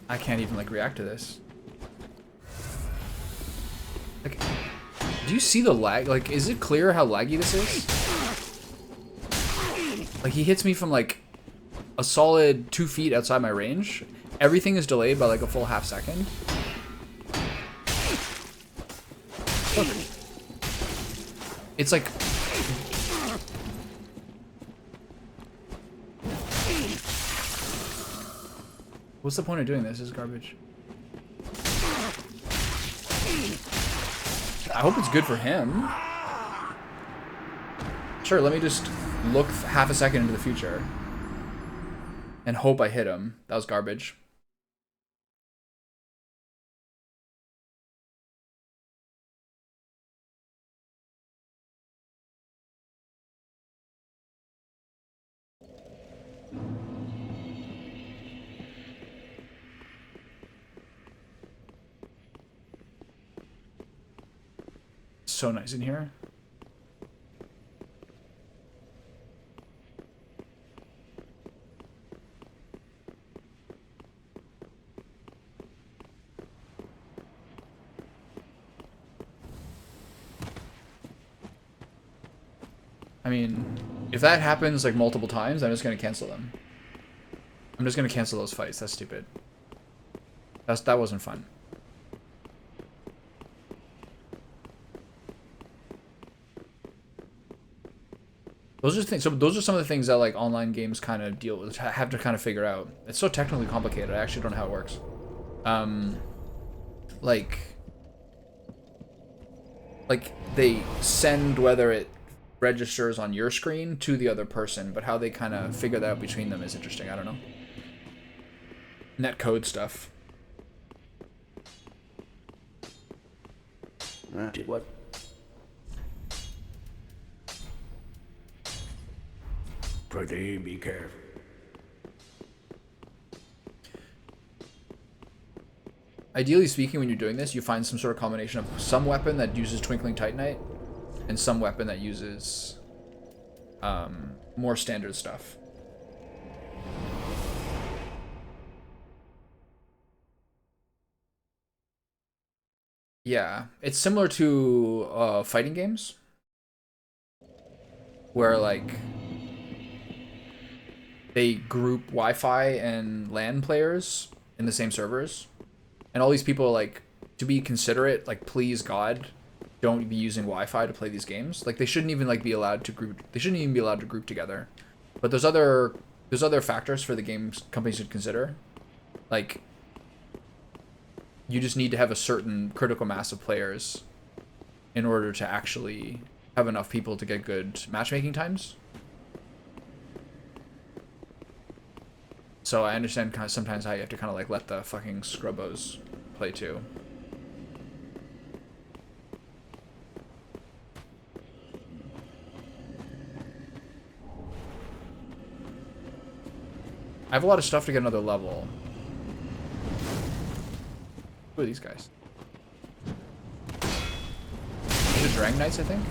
I can't even like react to this. Like, do you see the lag? Like, is it clear how laggy this is? Like, he hits me from like a solid 2 feet outside my range. Everything is delayed by like a full half second. Look. It's like... What's the point of doing this? This is garbage. I hope it's good for him. Sure, let me just look half a second into the future and hope I hit him. That was garbage. So nice in here. I mean, if that happens like multiple times, I'm just gonna cancel them. I'm just gonna cancel those fights. That's stupid. That wasn't fun. Those are things. So those are some of the things that like online games kind of deal with, have to kind of figure out. It's so technically complicated. I actually don't know how it works. Like they send whether it registers on your screen to the other person, but how they kind of figure that out between them is interesting. I don't know. net code stuff. Did what? Pretty be careful. Ideally speaking, when you're doing this, you find some sort of combination of some weapon that uses Twinkling Titanite and some weapon that uses more standard stuff. Yeah, it's similar to fighting games where like they group Wi-Fi and LAN players in the same servers, and all these people like, to be considerate, like please God, don't be using Wi-Fi to play these games. Like they shouldn't even like be allowed to group. They shouldn't even be allowed to group together. But there's other factors for the games companies should consider, like you just need to have a certain critical mass of players in order to actually have enough people to get good matchmaking times. So I understand kind of sometimes how you have to kind of like let the fucking scrubbos play too. I have a lot of stuff to get another level. Who are these guys? These are Drang Knights, I think?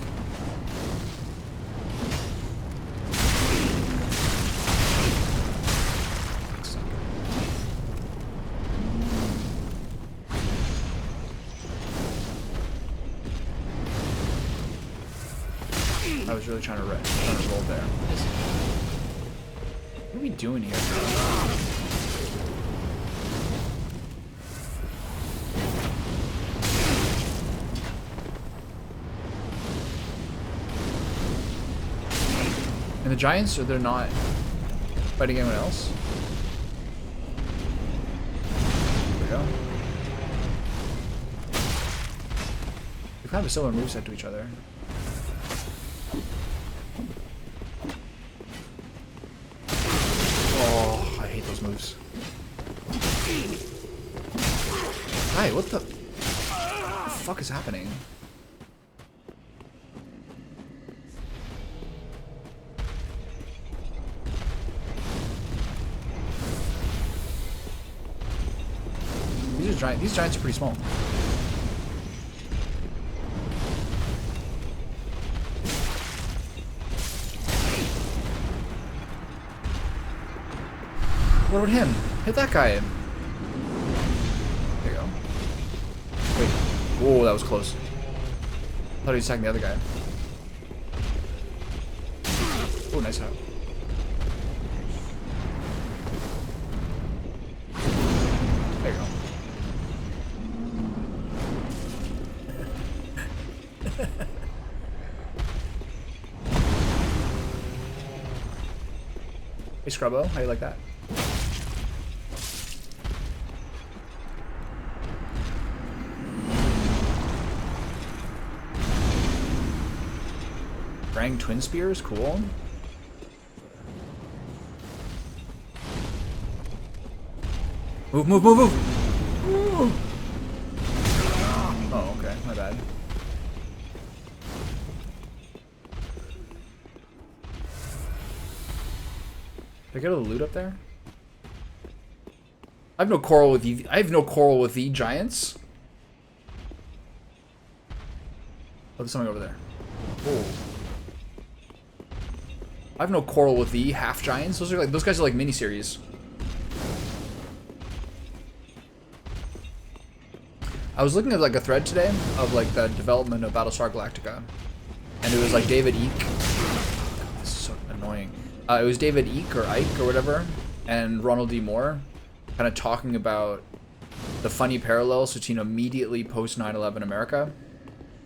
I was really trying to roll there. What are we doing here, bro? And the Giants, or they're not fighting anyone else? There we go. They kind of have a similar moveset to each other. Oh, I hate those moves. Hi, what the fuck is happening? These giants are pretty small. What about him? Hit that guy. There you go. Wait. Whoa, that was close. I thought he was attacking the other guy. Oh, nice shot. There you go. Hey Scrubbo, how you like that? Drang Twin Spears, cool. Move, move, move, move! Ooh. Oh, okay, my bad. Did I get all the loot up there? I have no quarrel with the giants. Oh, there's something over there. Oh. I have no quarrel with the half giants. Those guys are like miniseries. I was looking at like a thread today of like the development of Battlestar Galactica, and it was like David Icke. This is so annoying. It was David Icke or Ike or whatever, and Ronald D. Moore, kind of talking about the funny parallels between immediately post 9/11 America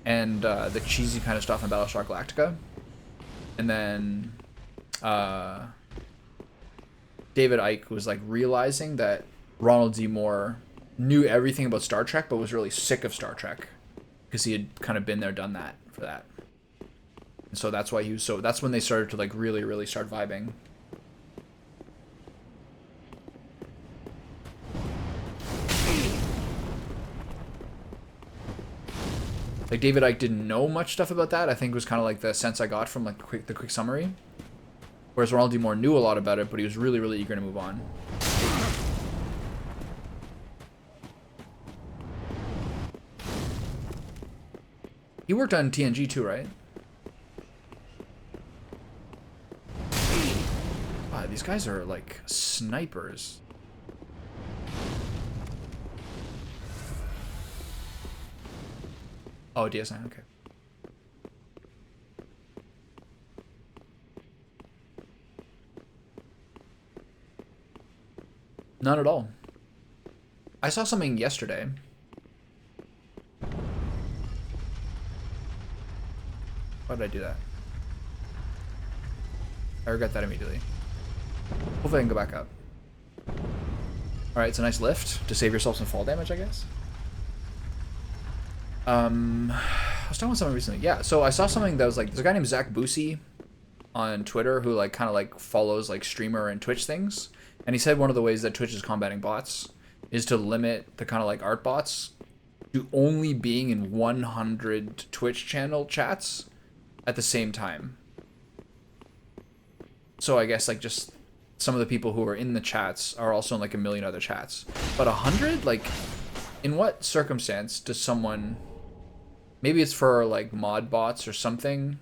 and the cheesy kind of stuff in Battlestar Galactica, and then David Icke was like realizing that Ronald D. Moore knew everything about Star Trek, but was really sick of Star Trek because he had kind of been there, done that for that. And so that's why he was so. That's when they started to like really start vibing. Like David Icke didn't know much stuff about that. I think it was kind of like the sense I got from like the quick summary. Whereas Ronald D. Moore knew a lot about it, but he was really, really eager to move on. He worked on TNG too, right? Wow, these guys are like snipers. Oh, DS9, okay. Not at all. I saw something yesterday. Why did I do that? I regret that immediately. Hopefully I can go back up. Alright, it's a nice lift to save yourself some fall damage, I guess. I was talking about something recently. Yeah, so I saw something that was like, there's a guy named Zach Boosie on Twitter who like kind of like follows like streamer and Twitch things. And he said one of the ways that Twitch is combating bots is to limit the kind of like art bots to only being in 100 Twitch channel chats at the same time. So I guess like just some of the people who are in the chats are also in like a million other chats. But 100? Like, in what circumstance does someone... Maybe it's for like mod bots or something,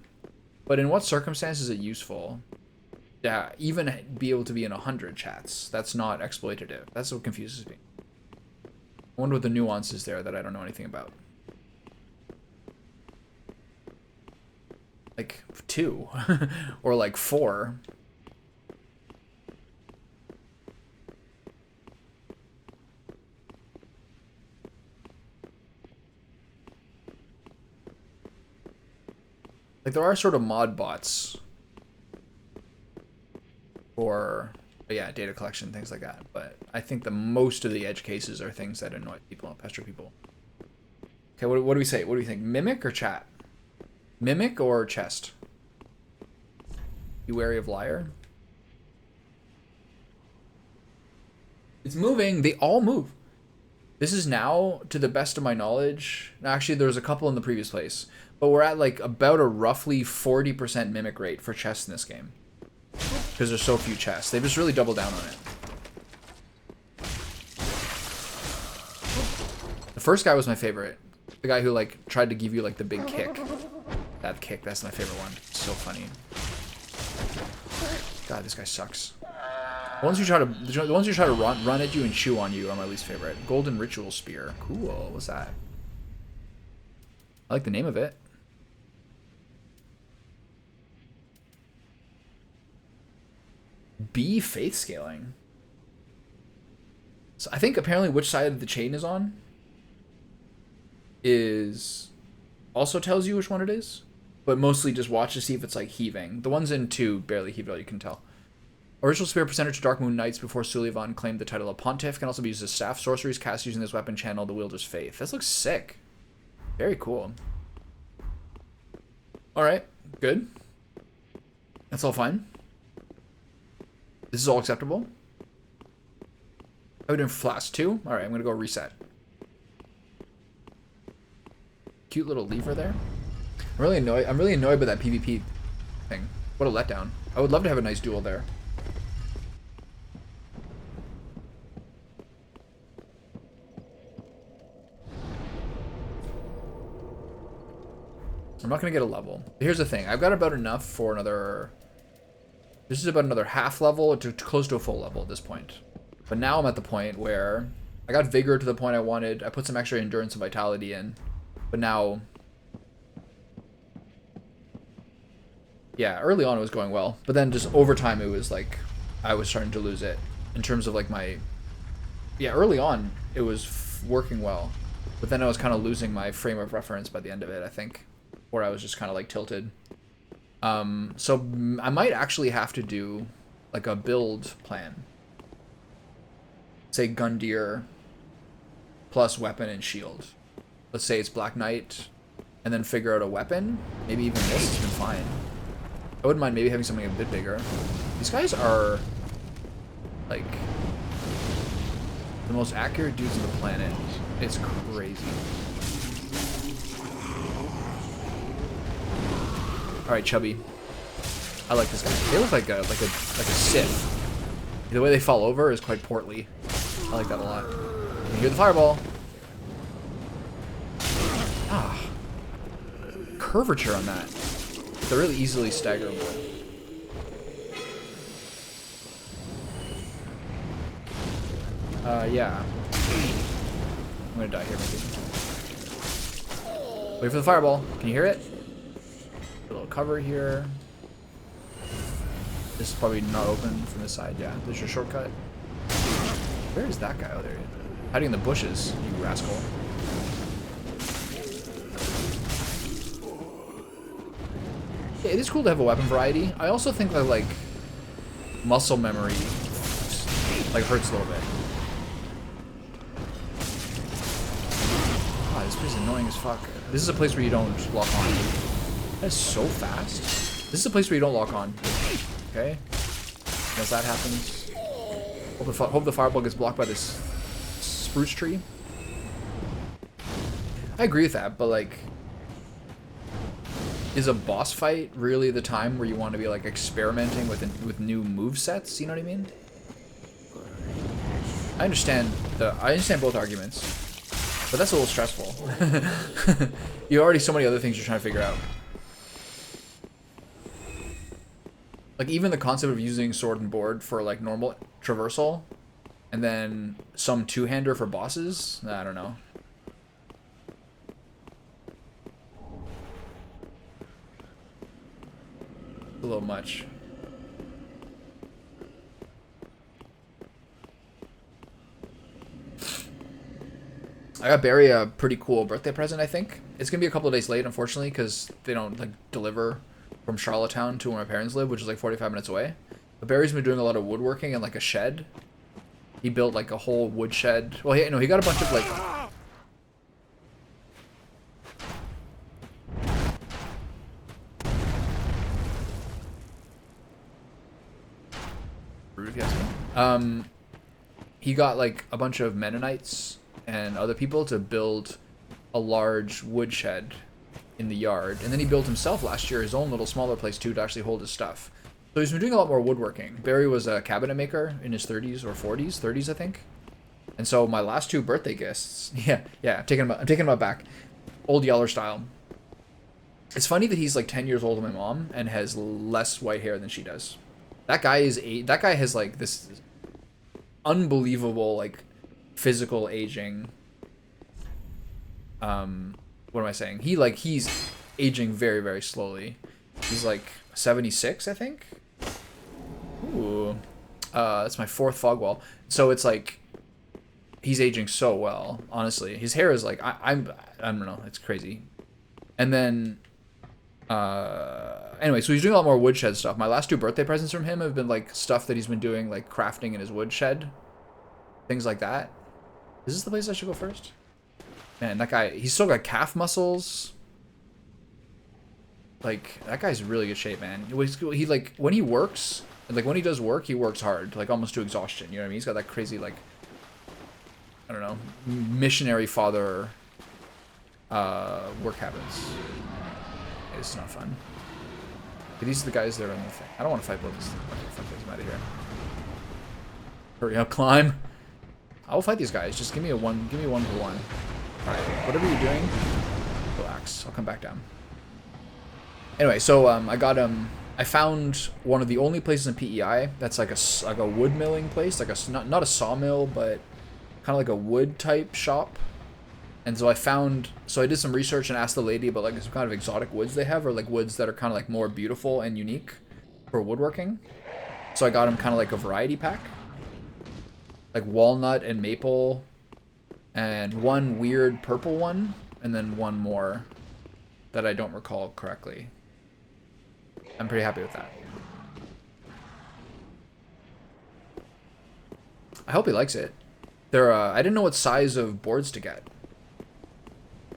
but in what circumstance is it useful? Yeah, even be able to be in 100 chats. That's not exploitative. That's what confuses me. I wonder what the nuance is there that I don't know anything about. Like 2 or like 4. Like there are sort of mod bots for, yeah, data collection, things like that. But I think the most of the edge cases are things that annoy people and pester people. Okay, what do we say? What do you think? Mimic or chat? Mimic or chest? Be wary of liar. It's moving. They all move. This is now, to the best of my knowledge, actually there was a couple in the previous place, but we're at like about a roughly 40% mimic rate for chests in this game. Because there's so few chests. They've just really doubled down on it. The first guy was my favorite. The guy who like tried to give you like the big kick. That kick, that's my favorite one. It's so funny. God, this guy sucks. The ones who try to run at you and chew on you are my least favorite. Golden Ritual Spear. Cool. What's that? I like the name of it. B faith scaling. So I think apparently which side of the chain is on is also tells you which one it is, but mostly just watch to see if it's like heaving. The ones in 2 barely heave at all, you can tell. Original spear percentage to Dark Moon Knights before Sulyvahn claimed the title of Pontiff. Can also be used as staff. Sorceries cast using this weapon channel the wielder's faith. This looks sick. Very cool. Alright, good. That's all fine. This is all acceptable. How are we doing for flask 2? Alright, I'm gonna go reset. Cute little lever there. I'm really annoyed by that PvP thing. What a letdown. I would love to have a nice duel there. I'm not gonna get a level. Here's the thing. I've got about enough for another... This is about another half level to close to a full level at this point. But now I'm at the point where I got vigor to the point I wanted. I put some extra endurance and vitality in. But now... Yeah, early on it was going well. But then just over time it was like... I was starting to lose it. In terms of like my... Yeah, early on it was working well. But then I was kind of losing my frame of reference by the end of it, I think. Where I was just kind of like tilted. So I might actually have to do like a build plan. Say Gundyr plus weapon and shield. Let's say it's Black Knight and then figure out a weapon. Maybe even this has been fine. I wouldn't mind maybe having something a bit bigger. These guys are like the most accurate dudes on the planet. It's crazy. All right, Chubby. I like this guy. They look like a Sith. The way they fall over is quite portly. I like that a lot. You hear the fireball. Ah. Curvature on that. They're really easily staggerable. Yeah. I'm gonna die here, maybe. Wait for the fireball. Can you hear it? A little cover here. This is probably not open from this side. Yeah, there's your shortcut. Where is that guy? Oh, there he is. Hiding in the bushes, you rascal. Yeah, it is cool to have a weapon variety. I also think that, like, muscle memory, like, hurts a little bit. Ah, this place is annoying as fuck. This is a place where you don't lock on. That is so fast. This is a place where you don't lock on. Okay. As that happens, hope the fireball gets blocked by this spruce tree. I agree with that, but like, is a boss fight really the time where you want to be like experimenting with new move sets? You know what I mean? I understand both arguments, but that's a little stressful. You already so many other things you're trying to figure out. Like, even the concept of using sword and board for, like, normal traversal, and then some two-hander for bosses? I don't know. A little much. I got Barry a pretty cool birthday present, I think. It's going to be a couple of days late, unfortunately, because they don't, like, deliver from Charlottetown to where my parents live, which is like 45 minutes away. But Barry's been doing a lot of woodworking in like a shed. He built like a whole wood shed. Well, he got a bunch of like... Rude, if you ask me. He got like a bunch of Mennonites and other people to build a large wood shed in the yard, and then he built himself last year his own little smaller place too to actually hold his stuff. So he's been doing a lot more woodworking. Barry was a cabinet maker in his 30s or 40s, 30s I think. And so my last two birthday gifts, yeah, I'm taking him back, old Yeller style. It's funny that he's like 10 years older than my mom and has less white hair than she does. That guy has like this unbelievable like physical aging. What am I saying? He's aging very, very slowly. He's like 76, I think. Ooh. That's my fourth fog wall. So it's like, he's aging so well, honestly. His hair is like, I don't know, it's crazy. And then, anyway, so he's doing a lot more woodshed stuff. My last two birthday presents from him have been like stuff that he's been doing, like crafting in his woodshed. Things like that. Is this the place I should go first? Man, that guy, he's still got calf muscles. Like, that guy's in really good shape, man. He like, when he works, like when he does work, he works hard, like almost to exhaustion. You know what I mean? He's got that crazy, like, I don't know, missionary father work habits. Okay, this is not fun. Okay, these are the guys that are in the thing. I don't want to fight both these things. Okay, fuck this, I'm out of here. Hurry up, climb. I will fight these guys. Just give me one for one. Alright, whatever you're doing, relax. I'll come back down. Anyway, so I found one of the only places in PEI that's like a wood milling place, like not a sawmill, but kind of like a wood type shop. And so I did some research and asked the lady about like some kind of exotic woods they have, or like woods that are kind of like more beautiful and unique for woodworking. So I got him kind of like a variety pack, like walnut and maple, and one weird purple one, and then one more that I don't recall correctly. I'm pretty happy with that. I hope he likes it. I didn't know what size of boards to get.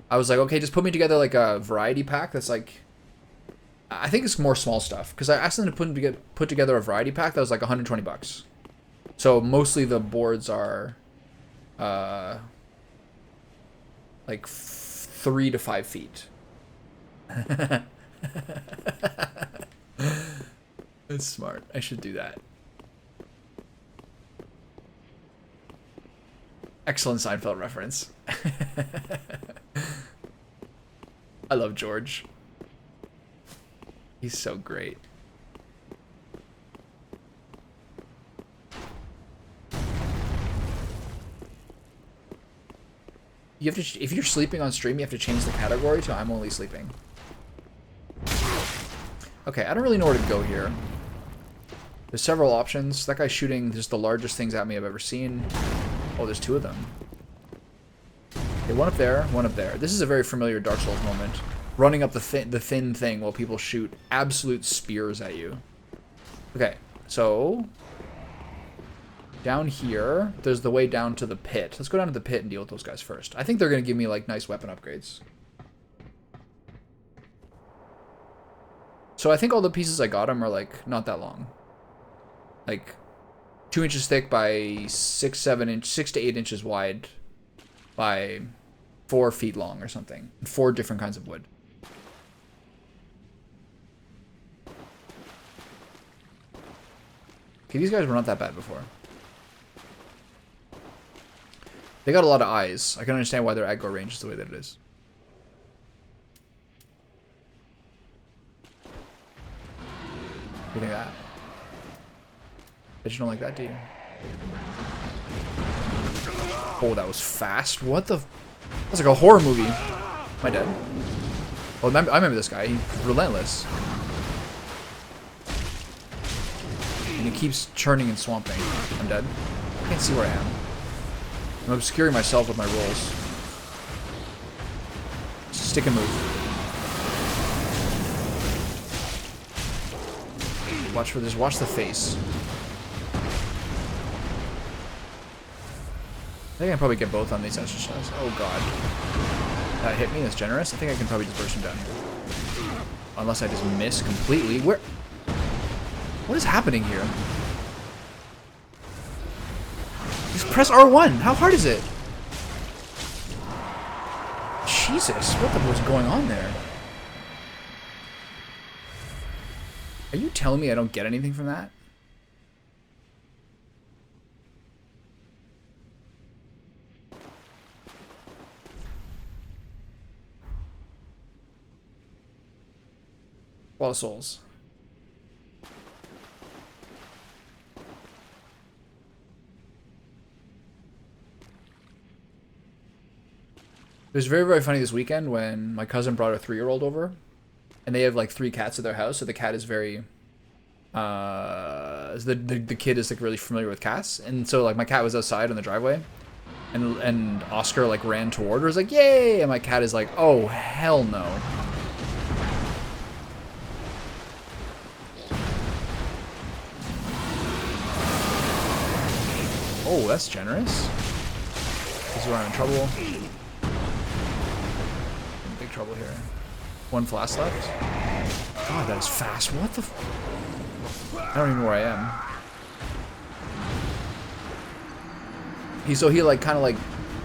I was like, okay, just put me together like a variety pack that's like, I think it's more small stuff, because I asked them to put together a variety pack that was like 120 bucks. So mostly the boards are like 3 to 5 feet. That's smart. I should do that. Excellent Seinfeld reference. I love George. He's so great. You have to, if you're sleeping on stream, you have to change the category to I'm only sleeping. Okay, I don't really know where to go here. There's several options. That guy's shooting just the largest things at me I've ever seen. Oh, there's two of them. Okay, one up there, one up there. This is a very familiar Dark Souls moment. Running up the thin thing while people shoot absolute spears at you. Okay, so down here, there's the way down to the pit. Let's go down to the pit and deal with those guys first. I think they're going to give me, like, nice weapon upgrades. So I think all the pieces I got them are, like, not that long. Like, 2 inches thick by 6 to 8 inches wide by 4 feet long or something. 4 different kinds of wood. Okay, these guys were not that bad before. They got a lot of eyes. I can understand why their aggro range is the way that it is. What do you think of that? Bet you don't like that, do you? Oh, that was fast. What the? That's like a horror movie. Am I dead? Oh, I remember this guy. He's relentless. And he keeps churning and swamping. I'm dead. I can't see where I am. I'm obscuring myself with my rolls. Stick and move. Watch for this. Watch the face. I think I can probably get both on these exercises. Oh god. That hit me. That's generous. I think I can probably just burst him down here. Unless I just miss completely. Where? What is happening here? Just press R1. How hard is it? Jesus, what the was going on there? Are you telling me I don't get anything from that? Wall of Souls. It was very, very funny this weekend when my cousin brought a 3-year-old over, and they have like 3 cats at their house. So the cat is very, the kid is like really familiar with cats, and so like my cat was outside in the driveway, and Oscar like ran toward her, was like yay, and my cat is like, oh hell no. Oh, that's generous. This is where I'm in trouble. Big trouble here. 1 flask left. God, that is fast. What the I don't even know where I am. He like kind of like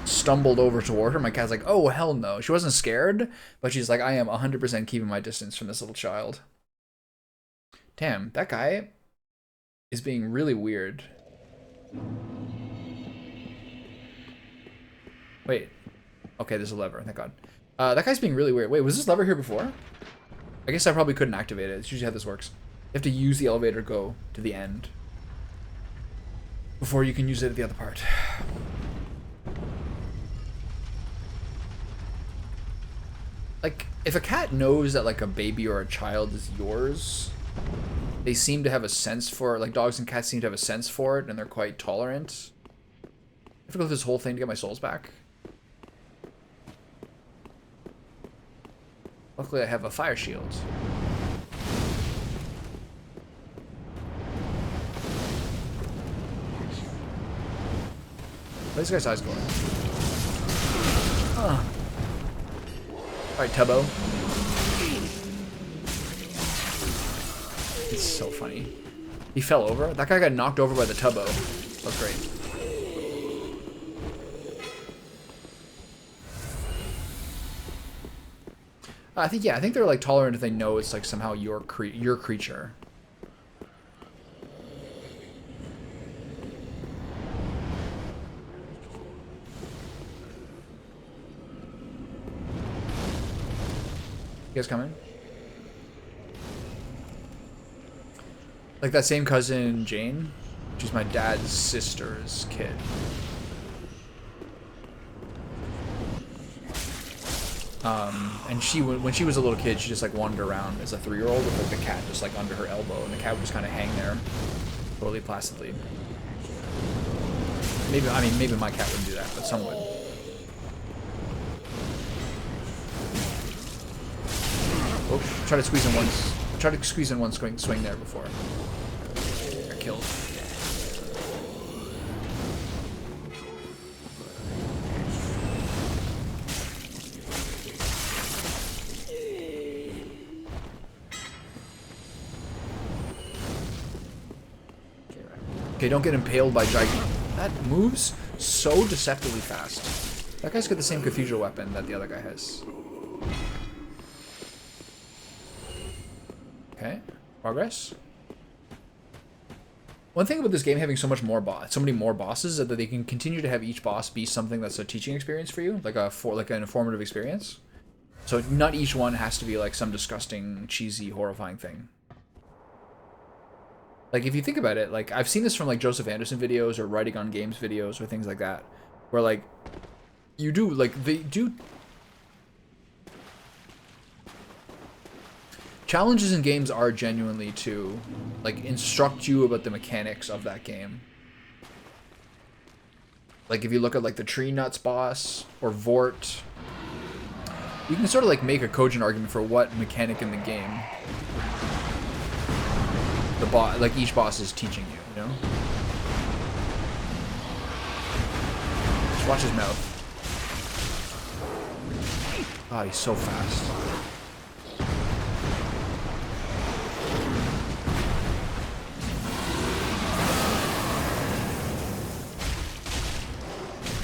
stumbled over toward her. My cat's like, oh hell no. She wasn't scared, but she's like, I am 100% keeping my distance from this little child. Damn, that guy is being really weird. Wait. Okay, there's a lever, thank god. That guy's being really weird. Wait, was this lever here before? I guess I probably couldn't activate it. It's usually how this works. You have to use the elevator to go to the end before you can use it at the other part. Like, if a cat knows that like a baby or a child is yours, they seem to have a sense for it. Like dogs and cats seem to have a sense for it, and they're quite tolerant. I have to go through this whole thing to get my souls back. Luckily, I have a fire shield. Where's this guy's eyes going? Huh. Alright, Tubbo. It's so funny. He fell over. That guy got knocked over by the Tubbo. That's great. I think, yeah, I think they're like tolerant if they know it's like somehow your creature. You guys coming? Like that same cousin Jane, she's my dad's sister's kid. And she, when she was a little kid, she just like wandered around as a 3-year-old with like the cat just like under her elbow, and the cat would just kind of hang there, totally placidly. Maybe, I mean, maybe my cat wouldn't do that, but some would. Oh, try to squeeze in once. Try to squeeze in one swing there before. Got killed. Okay, don't get impaled by giant. That moves so deceptively fast. That guy's got the same cathedral weapon that the other guy has. Okay, progress. One thing about this game having so many more bosses, is that they can continue to have each boss be something that's a teaching experience for you, like an informative experience. So not each one has to be like some disgusting, cheesy, horrifying thing. Like, if you think about it, like, I've seen this from, like, Joseph Anderson videos or Writing on Games videos or things like that, where, like, you do, like, they do... Challenges in games are genuinely to, like, instruct you about the mechanics of that game. Like, if you look at, like, the Tree Nuts boss or Vort, you can sort of, like, make a cogent argument for what mechanic in the game like each boss is teaching you, you know? Just watch his mouth. Oh, he's so fast.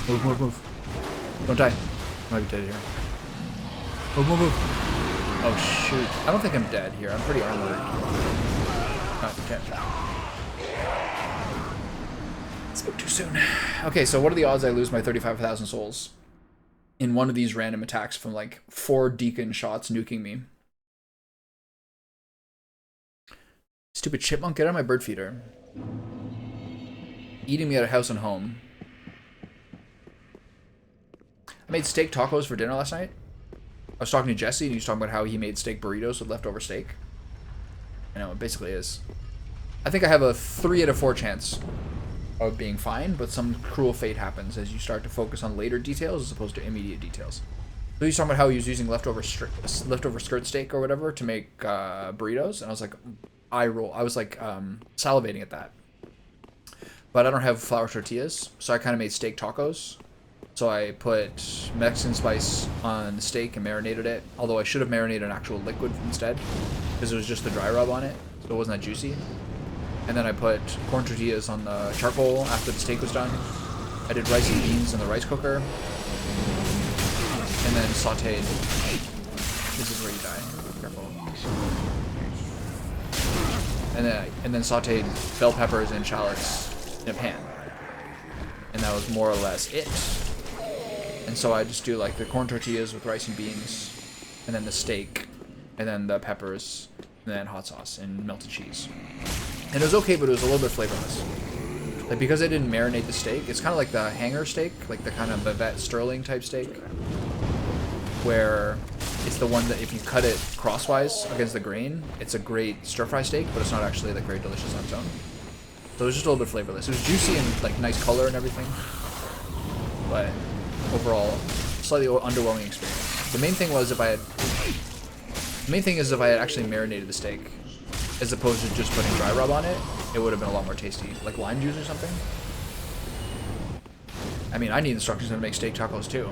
Move, move, move. Don't die. I might be dead here. Move, move, move. Oh, shoot. I don't think I'm dead here. I'm pretty armored. Oh, okay. Spoke too soon. Okay, so what are the odds I lose my 35,000 souls in one of these random attacks from like 4 deacon shots nuking me? Stupid chipmunk, get out of my bird feeder. Eating me at a house and home. I made steak tacos for dinner last night. I was talking to Jesse and he was talking about how he made steak burritos with leftover steak. I know, it basically is. I think I have a 3 out of 4 chance of being fine, but some cruel fate happens as you start to focus on later details as opposed to immediate details. So he's talking about how he was using leftover skirt steak or whatever to make burritos, and I was like, I was like salivating at that. But I don't have flour tortillas, so I kind of made steak tacos. So I put Mexican spice on the steak and marinated it, although I should have marinated an actual liquid instead, because it was just the dry rub on it, so it wasn't that juicy. And then I put corn tortillas on the charcoal after the steak was done. I did rice and beans in the rice cooker. And then sauteed. This is where you die. Careful. And then sauteed bell peppers and shallots in a pan. And that was more or less it. And so I just do like the corn tortillas with rice and beans, and then the steak, and then the peppers, and then hot sauce and melted cheese. And it was okay, but it was a little bit flavorless. Like, because I didn't marinate the steak, it's kind of like the hanger steak, like the kind of Bavette Sterling type steak, where it's the one that if you cut it crosswise against the grain, it's a great stir-fry steak, but it's not actually like very delicious on its own. So it was just a little bit flavorless. It was juicy and like nice color and everything, but overall, slightly underwhelming experience. The main thing was if I had actually marinated the steak, as opposed to just putting dry rub on it, it would have been a lot more tasty, like lime juice or something. I mean, I need instructions on how to make steak tacos too.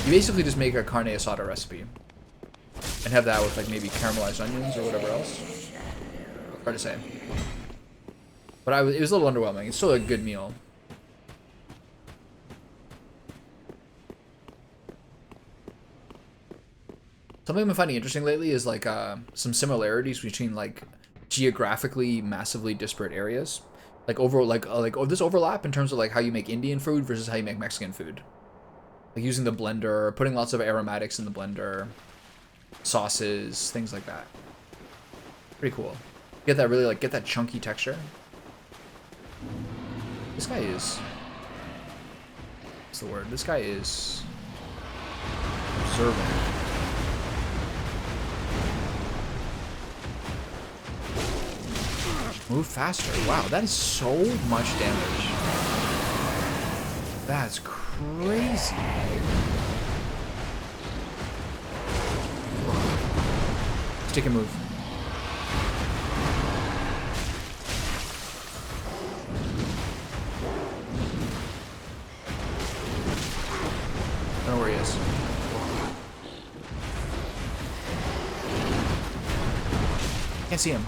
You basically just make a carne asada recipe, and have that with like maybe caramelized onions or whatever else. Hard to say. But it was a little underwhelming. It's still a good meal. Something I've been finding interesting lately is like some similarities between like geographically massively disparate areas. Like this overlap in terms of like how you make Indian food versus how you make Mexican food. Like using the blender, putting lots of aromatics in the blender, sauces, things like that. Pretty cool. Get that really like get that chunky texture. This guy is. What's the word? This guy is observant. Move faster. Wow, that is so much damage. That's crazy. Stick and move. I don't know where he is. Can't see him.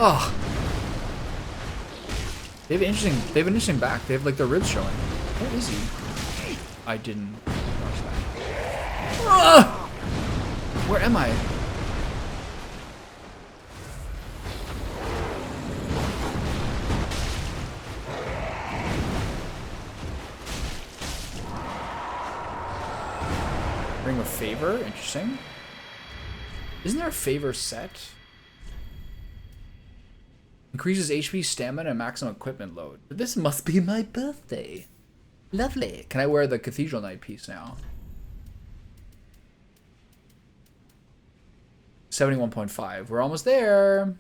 Oh. They have an interesting back. They have like their ribs showing. Where is he? I didn't watch that. Ah! Where am I? Ring of Favor? Interesting. Isn't there a favor set? Increases HP, stamina, and maximum equipment load. This must be my birthday. Lovely. Can I wear the Cathedral Knight piece now? 71.5. We're almost there.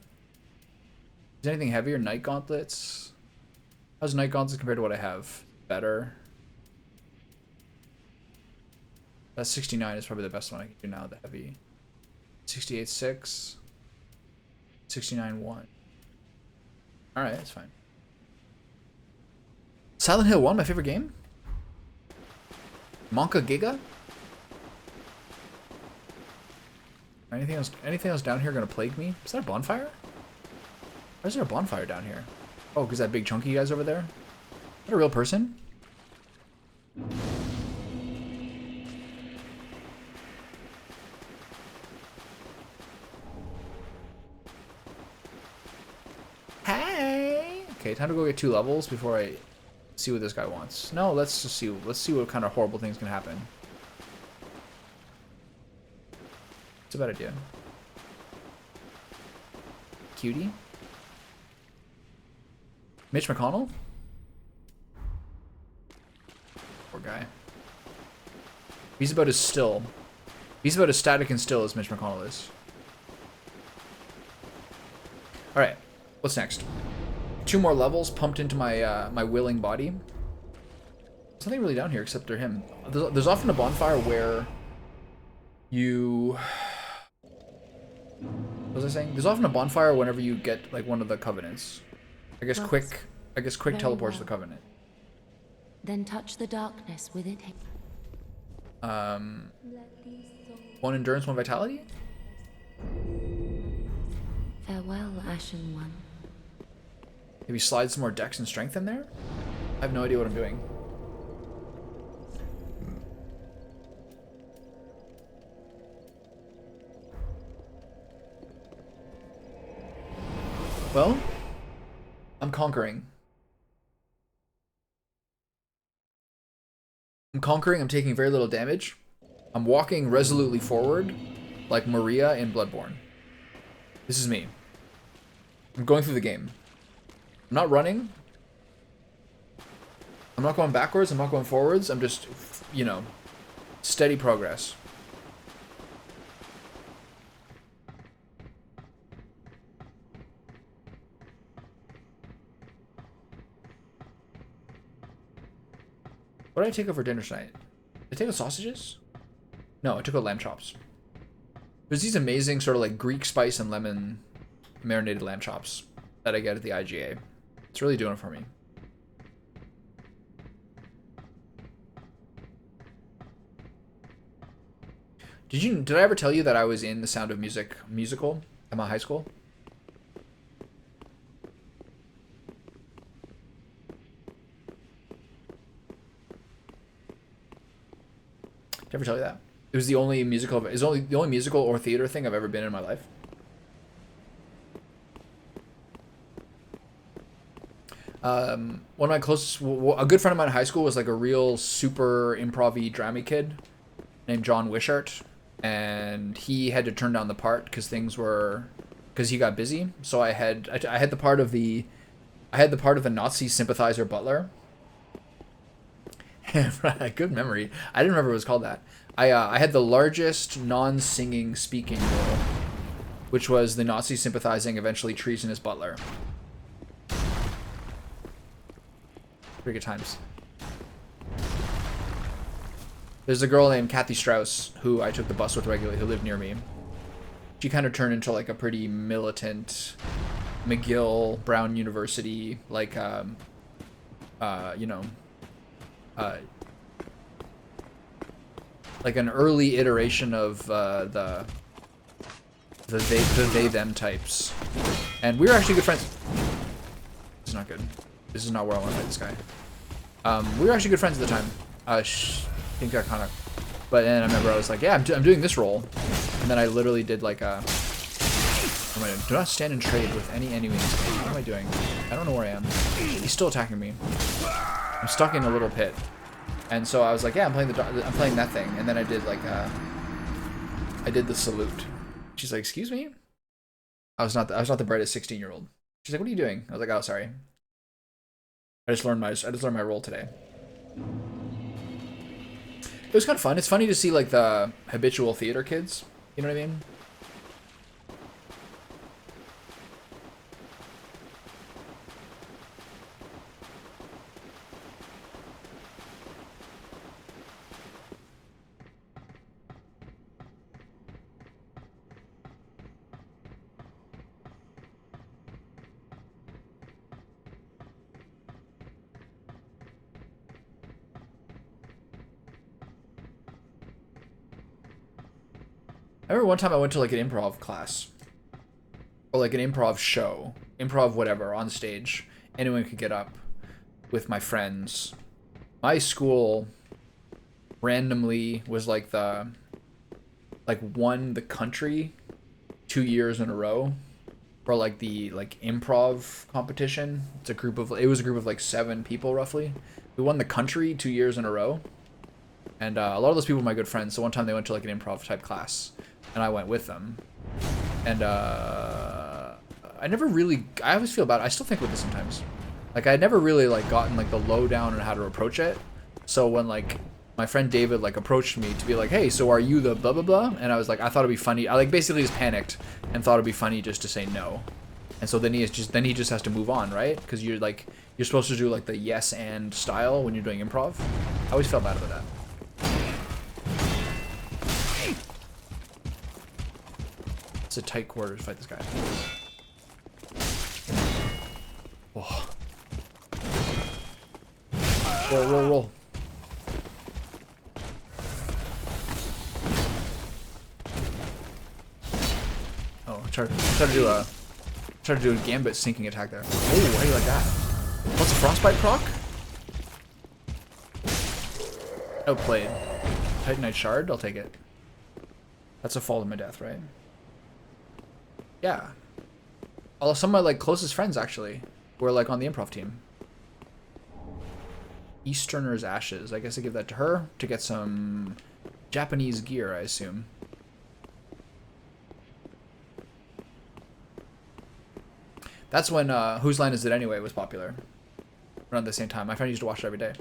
Is anything heavier? Knight Gauntlets. How's Knight Gauntlets compared to what I have? Better. That 69 is probably the best one I can do now, the heavy. 68.6. 69.1. Alright, that's fine. Silent Hill 1, my favorite game? Monka Giga? Anything else down here gonna plague me? Is that a bonfire? Why is there a bonfire down here? Oh, because that big chunky guy's over there? Is that a real person? Hey! Okay, time to go get 2 levels before I see what this guy wants. No, let's just see. Let's see what kind of horrible things can happen. It's a bad idea. Cutie. Mitch McConnell? Poor guy. He's about as still. He's about as static and still as Mitch McConnell is. Alright, what's next? 2 more levels pumped into my my willing body. There's nothing really down here except for him. There's often a bonfire where you... What was I saying? There's often a bonfire whenever you get like one of the covenants. I guess quick teleports the covenant. Then touch the darkness with it. 1 endurance, 1 vitality? Farewell, Ashen One. Maybe slide some more dex and strength in there? I have no idea what I'm doing. Well, I'm conquering. I'm taking very little damage. I'm walking resolutely forward, like Maria in Bloodborne. This is me. I'm going through the game. I'm not running. I'm not going backwards. I'm not going forwards. I'm just, you know, steady progress. What did I take over dinner tonight? Did I take the sausages? No, I took out lamb chops. There's these amazing sort of like Greek spice and lemon marinated lamb chops that I get at the IGA. It's really doing it for me. Did I ever tell you that I was in the Sound of Music musical at my high school? Did I ever tell you that? It was the only musical. It's only the only musical or theater thing I've ever been in my life. One of my closest, a good friend of mine in high school was like a real super improv-y drama kid named John Wishart, and he had to turn down the part because he got busy. So I had the part of the Nazi sympathizer butler. Good memory. I didn't remember it was called that. I had the largest non-singing speaking role, which was the Nazi sympathizing, eventually treasonous butler. Pretty good times. There's a girl named Kathy Strauss who I took the bus with regularly, who lived near me. She kind of turned into like a pretty militant McGill, Brown University, like, like an early iteration of the they them types. And we were actually good friends. This is not good. This is not where I want to fight this guy. We were actually good friends at the time. I think I kind of, but then I remember I was like, yeah, I'm doing this role, and then I literally did like a. What am I doing? Do not stand and trade with any enemies. What am I doing? I don't know where I am. He's still attacking me. I'm stuck in a little pit, and so I was like, yeah, I'm playing that thing, and then I did like I did the salute. She's like, excuse me. I was not the brightest 16-year-old. She's like, what are you doing? I was like, oh, sorry. I just learned my role today. It was kind of fun. It's funny to see like the habitual theater kids. You know what I mean? I remember one time I went to like an improv class or like an improv show, improv whatever, on stage. Anyone could get up with my friends. My school randomly was like won the country 2 years in a row for like the improv competition. It was a group of like 7 people roughly. We won the country 2 years in a row. And a lot of those people were my good friends. So one time they went to like an improv type class, and I went with them. And I always feel bad. I still think with this sometimes. Like I never really like gotten like the lowdown on how to approach it. So when like my friend David like approached me to be like, hey, so are you the blah blah blah? And I was like, I thought it'd be funny. I like basically just panicked and thought it'd be funny just to say no. And so then he just has to move on, right? Because you're supposed to do like the yes and style when you're doing improv. I always felt bad about that. It's a tight quarter to fight this guy. Oh. Roll. Oh, try to do a gambit sinking attack there. Oh, how do you like that? What's a frostbite proc? Outplayed. Titanite shard, I'll take it. That's a fall to my death, right? Yeah. Although some of my like closest friends actually were like on the improv team. Easterner's Ashes. I guess I give that to her to get some Japanese gear, I assume. That's when Whose Line Is It Anyway was popular. Around the same time. My friend used to watch it every day.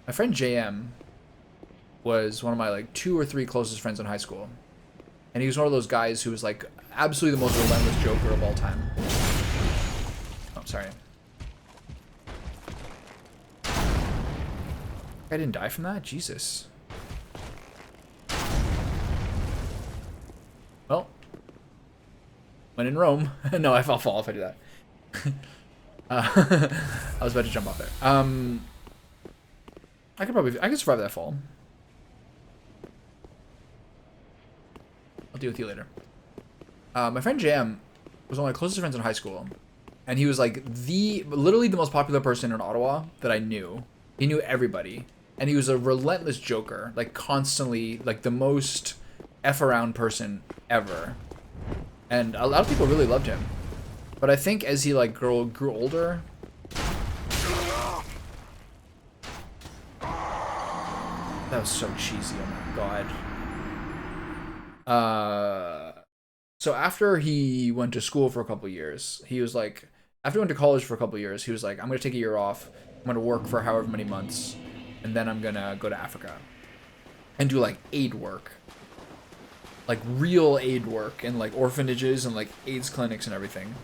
My friend JM was one of my like 2 or 3 closest friends in high school. And he was one of those guys who was like absolutely the most relentless joker of all time. Oh, sorry. I didn't die from that? Jesus. Well, when in Rome. No, I'll fall if I do that. I was about to jump off there. I could survive that fall. I'll deal with you later. My friend Jam was one of my closest friends in high school, and he was like literally the most popular person in Ottawa that I knew. He knew everybody. And he was a relentless joker. Like, constantly, like, the most F-around person ever. And a lot of people really loved him. But I think as he, like, grew older... That was so cheesy, oh my god. So after he went to school for a couple years, he was like... After he went to college for a couple years, he was like, I'm going to take a year off. I'm going to work for however many months. And then I'm going to go to Africa. And do, like, aid work. Like, real aid work. In, like, orphanages and, like, AIDS clinics and everything.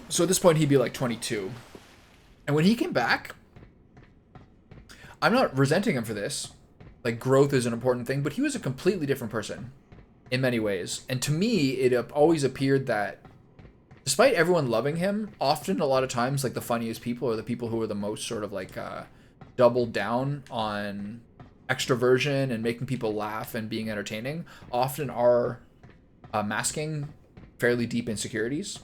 So at this point, he'd be, like, 22. And when he came back... I'm not resenting him for this. Like, growth is an important thing. But he was a completely different person. In many ways. And to me, it always appeared that... Despite everyone loving him, often, a lot of times, like, the funniest people are the people who are the most sort of, like, doubled down on extroversion and making people laugh and being entertaining, often are masking fairly deep insecurities.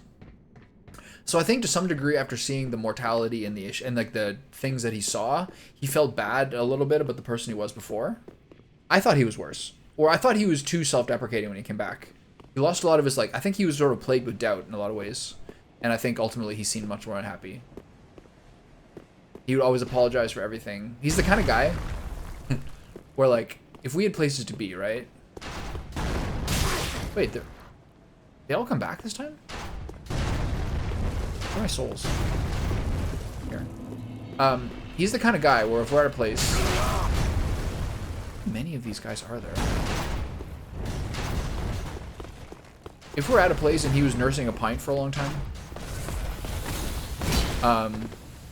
So I think to some degree, after seeing the mortality and the issue and, like, the things that he saw, he felt bad a little bit about the person he was before. I thought he was worse. Or I thought he was too self-deprecating when he came back. He lost a lot of his, like, I think he was sort of plagued with doubt in a lot of ways. And I think ultimately he seemed much more unhappy. He would always apologize for everything. He's the kind of guy where, like, if we had places to be, right? Wait, they all come back this time? Where are my souls? Here. He's the kind of guy where if we're at a place... How many of these guys are there? If we're at a place and he was nursing a pint for a long time,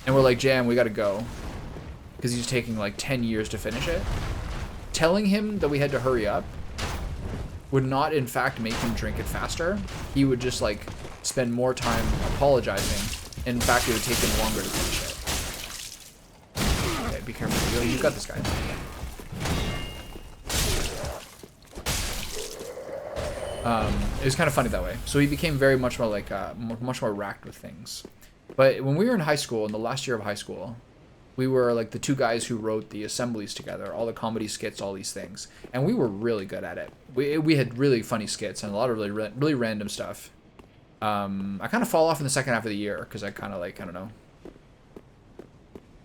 and we're like, Jam, we gotta go, because he's taking like 10 years to finish it, telling him that we had to hurry up would not in fact make him drink it faster. He would just like spend more time apologizing. In fact, it would take him longer to finish it. Okay, be careful. You've got this guy. It was kind of funny that way. So he became very much more like, much more racked with things. But when we were in high school, in the last year of high school, we were like the two guys who wrote the assemblies together, all the comedy skits, all these things. And we were really good at it. We had really funny skits and a lot of really random stuff. I kind of fall off in the second half of the year because I kind of like, I don't know,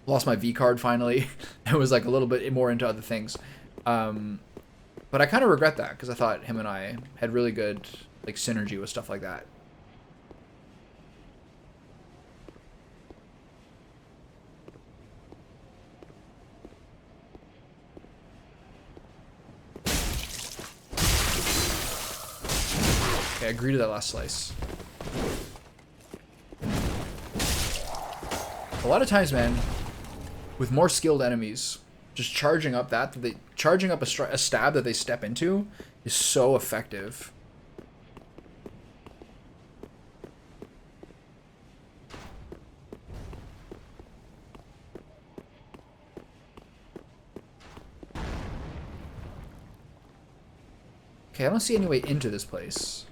lost my V card finally. It was like a little bit more into other things. But I kind of regret that because I thought him and I had really good like synergy with stuff like that. Okay, I agree to that last slice. A lot of times, man, with more skilled enemies, just charging up a stab that they step into is so effective. Okay, I don't see any way into this place.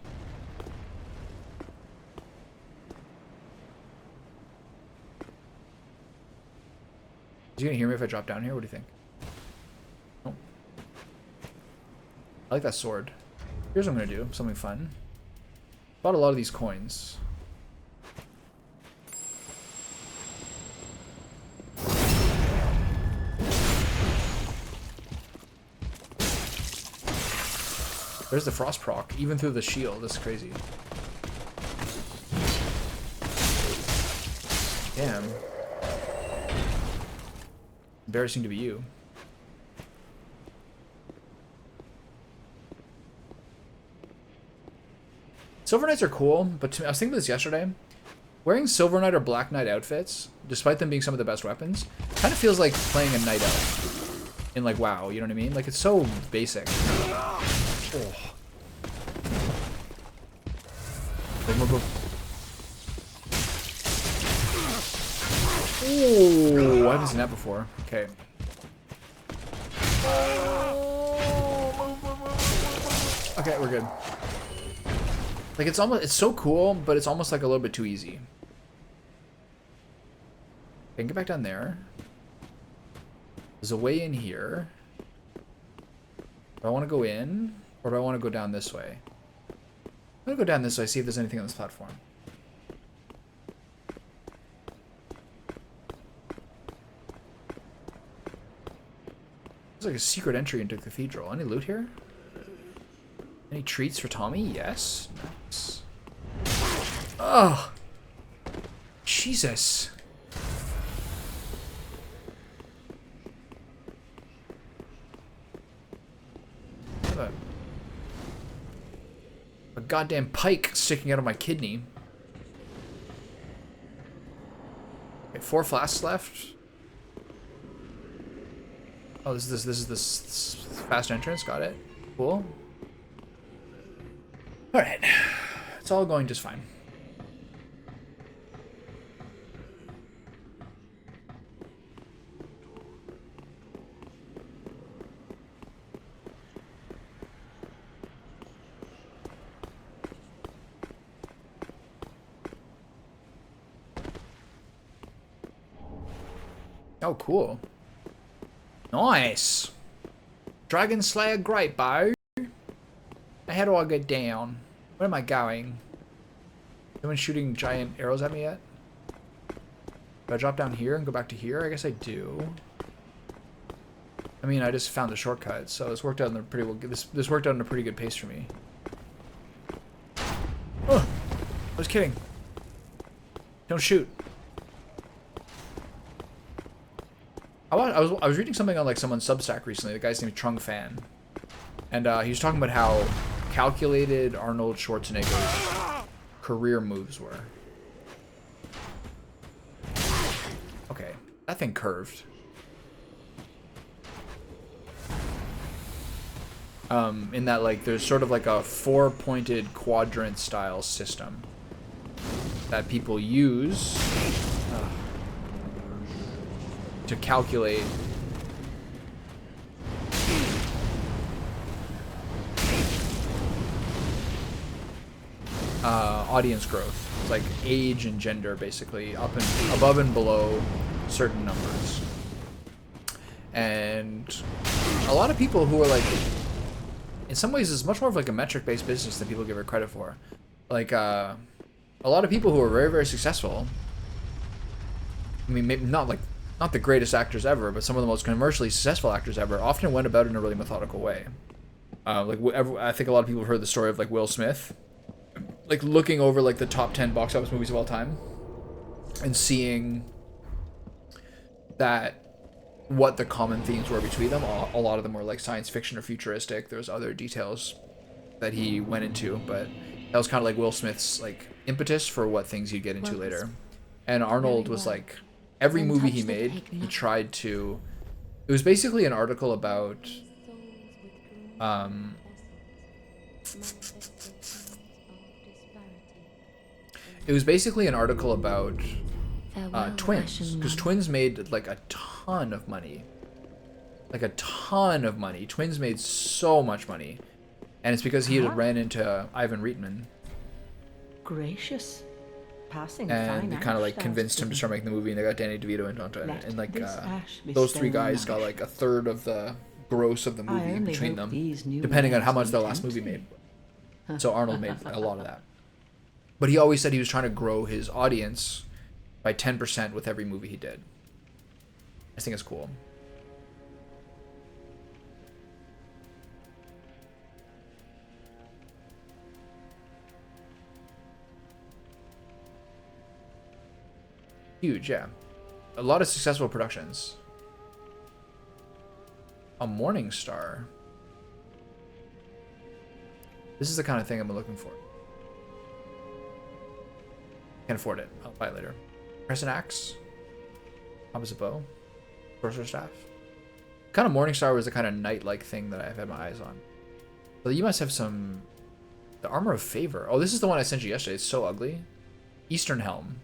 Is he gonna hear me if I drop down here? What do you think? Oh. I like that sword. Here's what I'm gonna do. Something fun. Bought a lot of these coins. There's the frost proc, even through the shield. That's crazy. Damn. Embarrassing to be you. Silver Knights are cool, but to me, I was thinking about this yesterday. Wearing Silver Knight or Black Knight outfits, despite them being some of the best weapons, kind of feels like playing a Night Elf in like WoW, you know what I mean? Like it's so basic. Oh. Oh, I haven't seen that before. Okay. Okay, we're good. Like it's so cool, but it's almost like a little bit too easy. Okay, get back down there. There's a way in here. Do I want to go in, or do I want to go down this way? I'm gonna go down this way, see if there's anything on this platform. There's like a secret entry into the cathedral. Any loot here? Any treats for Tommy? Yes. Nice. Oh! Jesus. A goddamn pike sticking out of my kidney. Okay, 4 flasks left. Oh, this is this fast entrance. Got it. Cool. All right, it's all going just fine. Oh, cool. Nice. Dragon Slayer great bow. How do I get down? Where am I going? Anyone shooting giant arrows at me yet? Do I drop down here and go back to here? I guess I do. I mean, I just found the shortcut, so this worked out in a pretty well. This worked out in a pretty good pace for me. Oh, I was kidding. Don't shoot. I was reading something on like someone's Substack recently. The guy's name is Trung Fan, and he was talking about how calculated Arnold Schwarzenegger's career moves were. Okay, that thing curved. In that like there's sort of like a 4-pointed quadrant style system that people use to calculate audience growth. It's like age and gender, basically, up and above and below certain numbers. And a lot of people who are like, in some ways, it's much more of like a metric-based business than people give it credit for. Like a lot of people who are very, very successful. I mean, maybe not the greatest actors ever, but some of the most commercially successful actors ever often went about it in a really methodical way. I think a lot of people have heard the story of like Will Smith, like looking over like the top 10 box office movies of all time and seeing that what the common themes were between them. A lot of them were like science fiction or futuristic. There's other details that he went into, but that was kind of like Will Smith's like impetus for what things he'd get into later. And Arnold was like, every movie he made, he tried to... It was basically an article about... It was basically an article about twins. Because twins made like a ton of money. Like a ton of money. Twins made so much money. And it's because he had ran into Ivan Reitman. Gracious. Passing And fine kind of like ash convinced him to start making the movie, and they got Danny DeVito into it, and like those 3 guys got like a third of the gross of the movie between them, depending on how much their last movie made. So Arnold made a lot of that, but he always said he was trying to grow his audience by 10% with every movie he did. I think it's cool. Huge, yeah. A lot of successful productions. A Morning Star. This is the kind of thing I'm looking for. Can't afford it. I'll buy it later. Crescent Axe. Opposite Bow. Sorcerer's Staff. Kind of Morning Star was the kind of knight-like thing that I've had my eyes on. So you must have some... The Armor of Favor. Oh, this is the one I sent you yesterday. It's so ugly. Eastern Helm.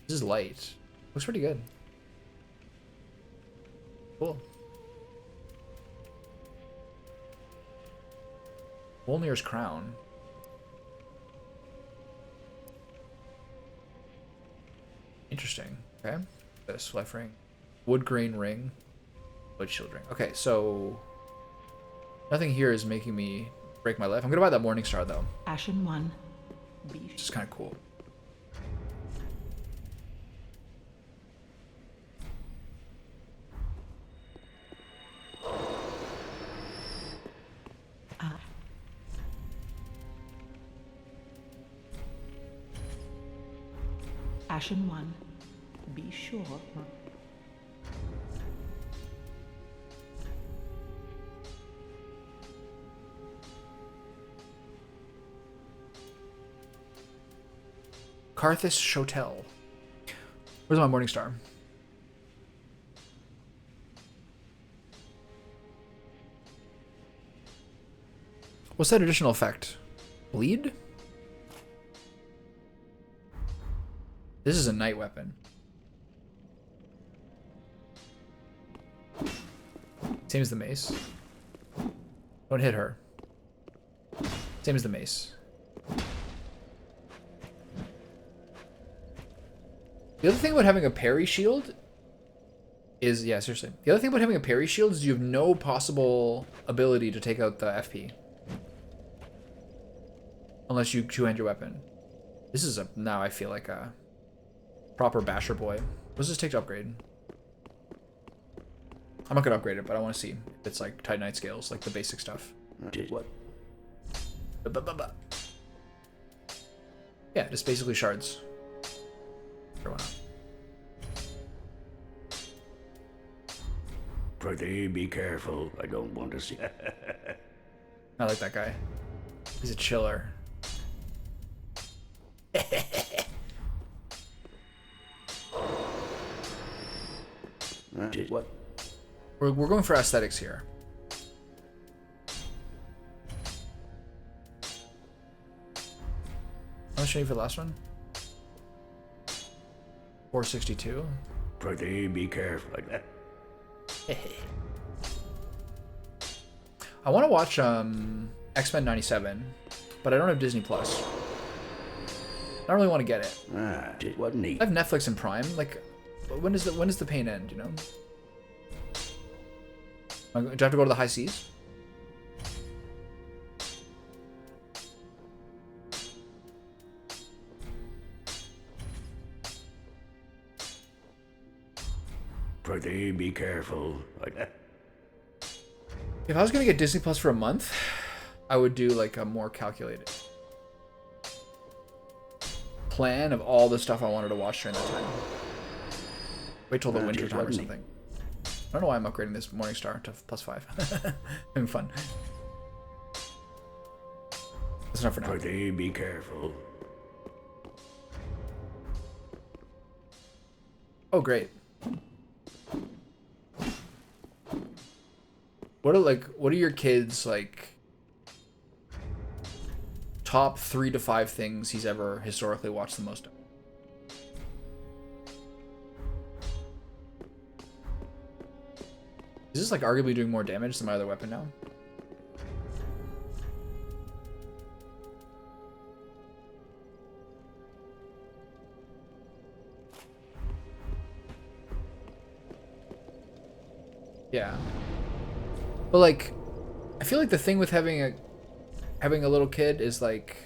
This is light. Looks pretty good. Cool. Wolnir's Crown. Interesting. Okay. This life ring. Wood grain ring. Wood shield ring. Okay, so nothing here is making me break my life. I'm gonna buy that Morning Star though. Ashen one. Be Which is kind of cool. Ashen one. Be sure. Karthus Shotel. Where's my Morning Star? What's that additional effect? Bleed? This is a night weapon. Same as the mace. Don't hit her. Same as the mace. The other thing about having a parry shield is, yeah, seriously. The other thing about having a parry shield is you have no possible ability to take out the FP. Unless you two-hand your weapon. This is a, now I feel like a proper basher boy. What does this take to upgrade? I'm not gonna upgrade it, but I want to see if it's like Titanite scales, like the basic stuff. What? Yeah, just basically shards. Sure, why not? Prithee, be careful. I don't want to see. I like that guy. He's a chiller. What? We're going for aesthetics here. How much do you need for the last one? 462. Prithee, be careful. Like that. I want to watch X-Men 97, but I don't have Disney Plus. I don't really want to get it. It wasn't neat. I have Netflix and Prime. Like, when does the pain end? You know? Do I have to go to the high seas? Prithee, be careful. Like that. If I was gonna get Disney Plus for a month, I would do like a more calculated plan of all the stuff I wanted to watch during that time. Wait till the winter time or something. I don't know why I'm upgrading this Morning Star to +5. Having fun. That's enough for now. Prithee, be careful. Oh, great. What are your kids like top 3 to 5 things he's ever historically watched the most of? Is this like arguably doing more damage than my other weapon now? Yeah. But like, I feel like the thing with having a little kid is like,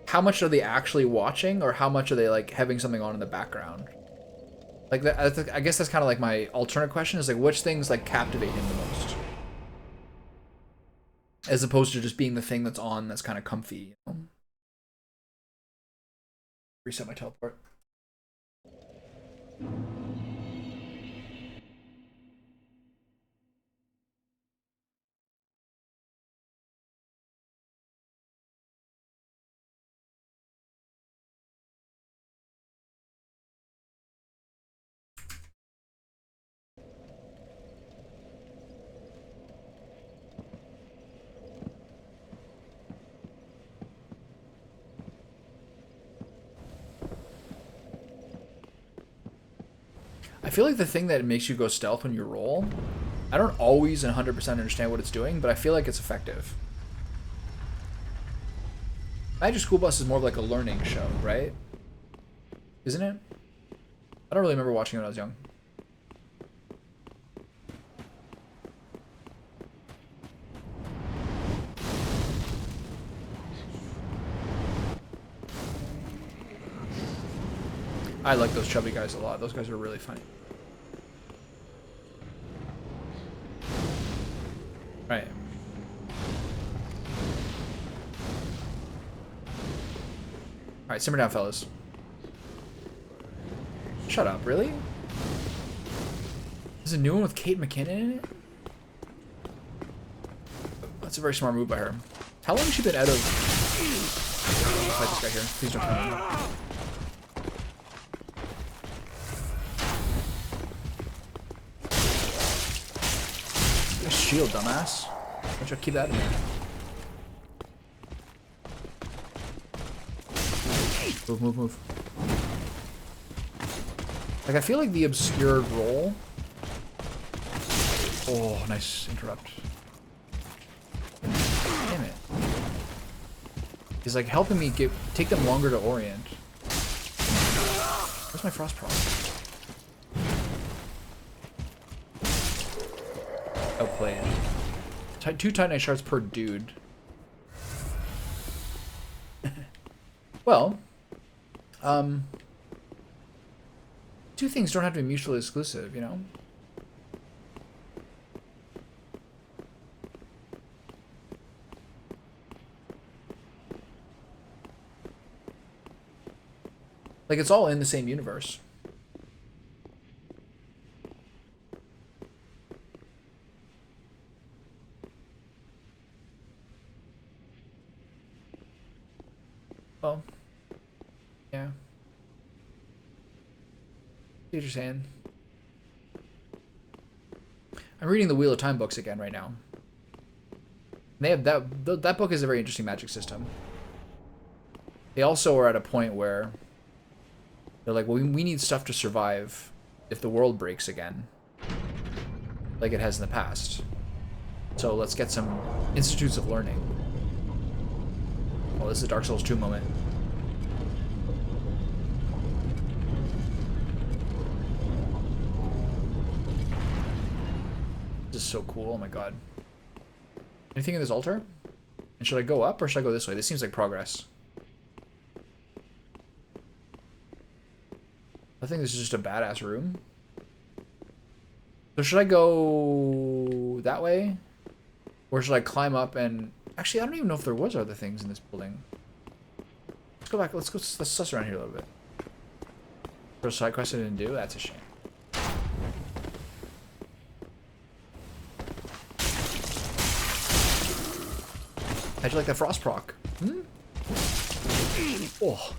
how much are they actually watching, or how much are they like having something on in the background? Like that, I guess that's kind of like my alternate question is like, which things like captivate him the most, as opposed to just being the thing that's on that's kind of comfy. You know? Reset my teleport. I feel like the thing that makes you go stealth when you roll, I don't always 100% understand what it's doing, but I feel like it's effective. Magic School Bus is more of like a learning show, right? Isn't it? I don't really remember watching it when I was young. I like those chubby guys a lot. Those guys are really funny. Alright. Alright, simmer down, fellas. Shut up, really? There's a new one with Kate McKinnon in it? That's a very smart move by her. How long has she been out of... Fight this guy here. Please don't kill me. Shield, dumbass. Why don't you keep that in there? Move, move, move. Like, I feel like the obscured roll. Oh, nice interrupt. Damn it. He's like helping me take them longer to orient. Where's my frost proc? Outplay it. 2 Titanite shards per dude. Well, 2 things don't have to be mutually exclusive, you know? Like, it's all in the same universe. Well, yeah. See what you're saying. I'm reading the Wheel of Time books again right now. They have that book is a very interesting magic system. They also are at a point where they're like, well, we need stuff to survive if the world breaks again, like it has in the past. So let's get some institutes of learning. Oh, this is a Dark Souls 2 moment. This is so cool. Oh my god. Anything in this altar? And should I go up or should I go this way? This seems like progress. I think this is just a badass room. So should I go that way? Or should I climb up and... Actually, I don't even know if there was other things in this building. Let's go back. Let's suss around here a little bit. First side quest I didn't do? That's a shame. How'd you like that frost proc? Hmm? Oh.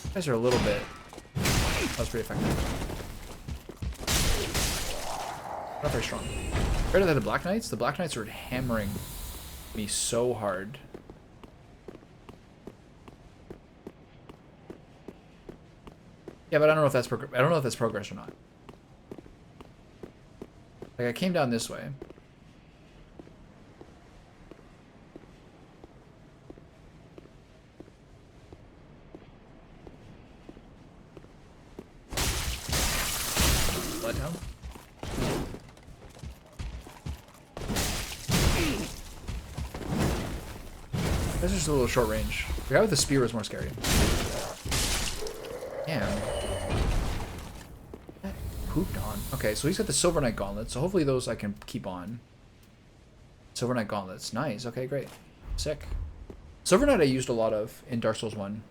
You guys are a little bit... That was pretty effective. Not very strong. Better than the Black Knights? The Black Knights are hammering me so hard. Yeah, but I don't know if that's progress or not. Like, I came down this way. Bloodhound? This is just a little short range. The guy with the spear is more scary. Damn. That pooped on. Okay, so he's got the Silver Knight gauntlets, so hopefully those I can keep on. Silver Knight gauntlets. Nice. Okay, great. Sick. Silver Knight I used a lot of in Dark Souls 1.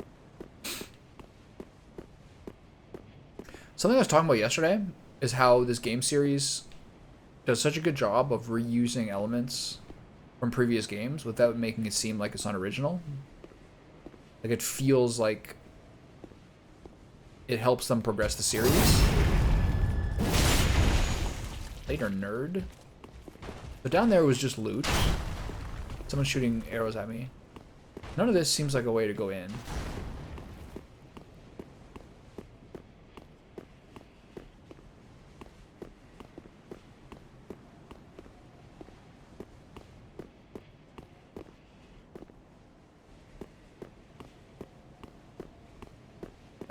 Something I was talking about yesterday is how this game series does such a good job of reusing elements from previous games without making it seem like it's not original. Like, it feels like it helps them progress the series. Later, nerd. But down there was just loot. Someone's shooting arrows at me. None of this seems like a way to go in.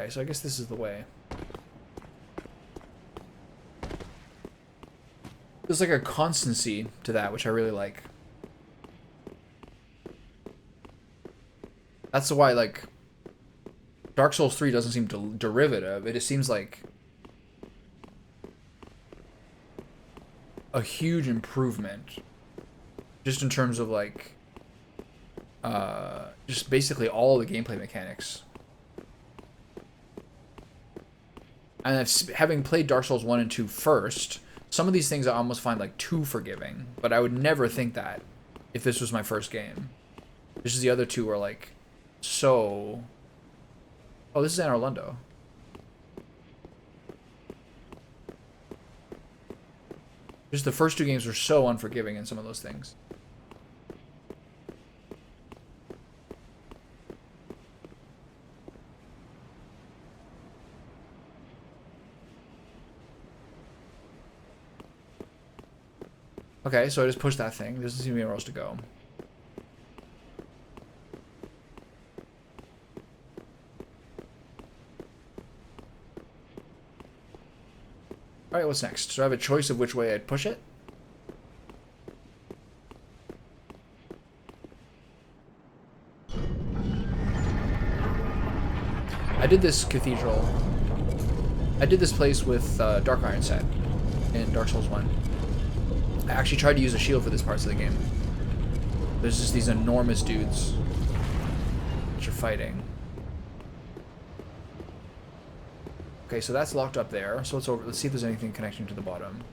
Okay, so I guess this is the way. There's like a constancy to that, which I really like. That's why, like, Dark Souls 3 doesn't seem derivative. It just seems like a huge improvement. Just in terms of, like, just basically all the gameplay mechanics. And having played Dark Souls 1 and 2 first, some of these things I almost find, like, too forgiving. But I would never think that if this was my first game. This is the other two are, like, so... Oh, this is Anor Londo. Just the first two games were so unforgiving in some of those things. Okay, so I just pushed that thing. There doesn't seem to be anywhere else to go. Alright, what's next? So I have a choice of which way I'd push it. I did this cathedral. I did this place with Dark Iron set in Dark Souls 1. I actually tried to use a shield for this part of the game. There's just these enormous dudes which are fighting. Okay, so that's locked up there. So let's see if there's anything connecting to the bottom.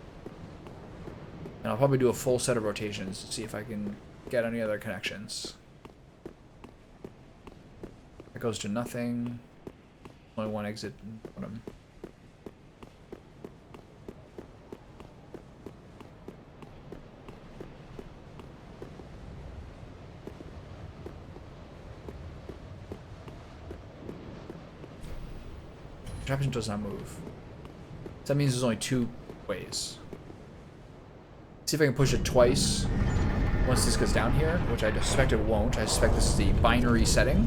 And I'll probably do a full set of rotations to see if I can get any other connections. That goes to nothing. Only one exit in the bottom. Contraption does not move. So that means there's only two ways. See if I can push it twice once this goes down here, which I suspect it won't. I suspect this is the binary setting.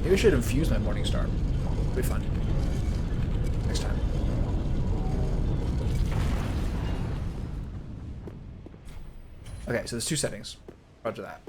Maybe I should infuse my Morning Star. It'll be fun. Next time. Okay, so there's two settings. Roger that.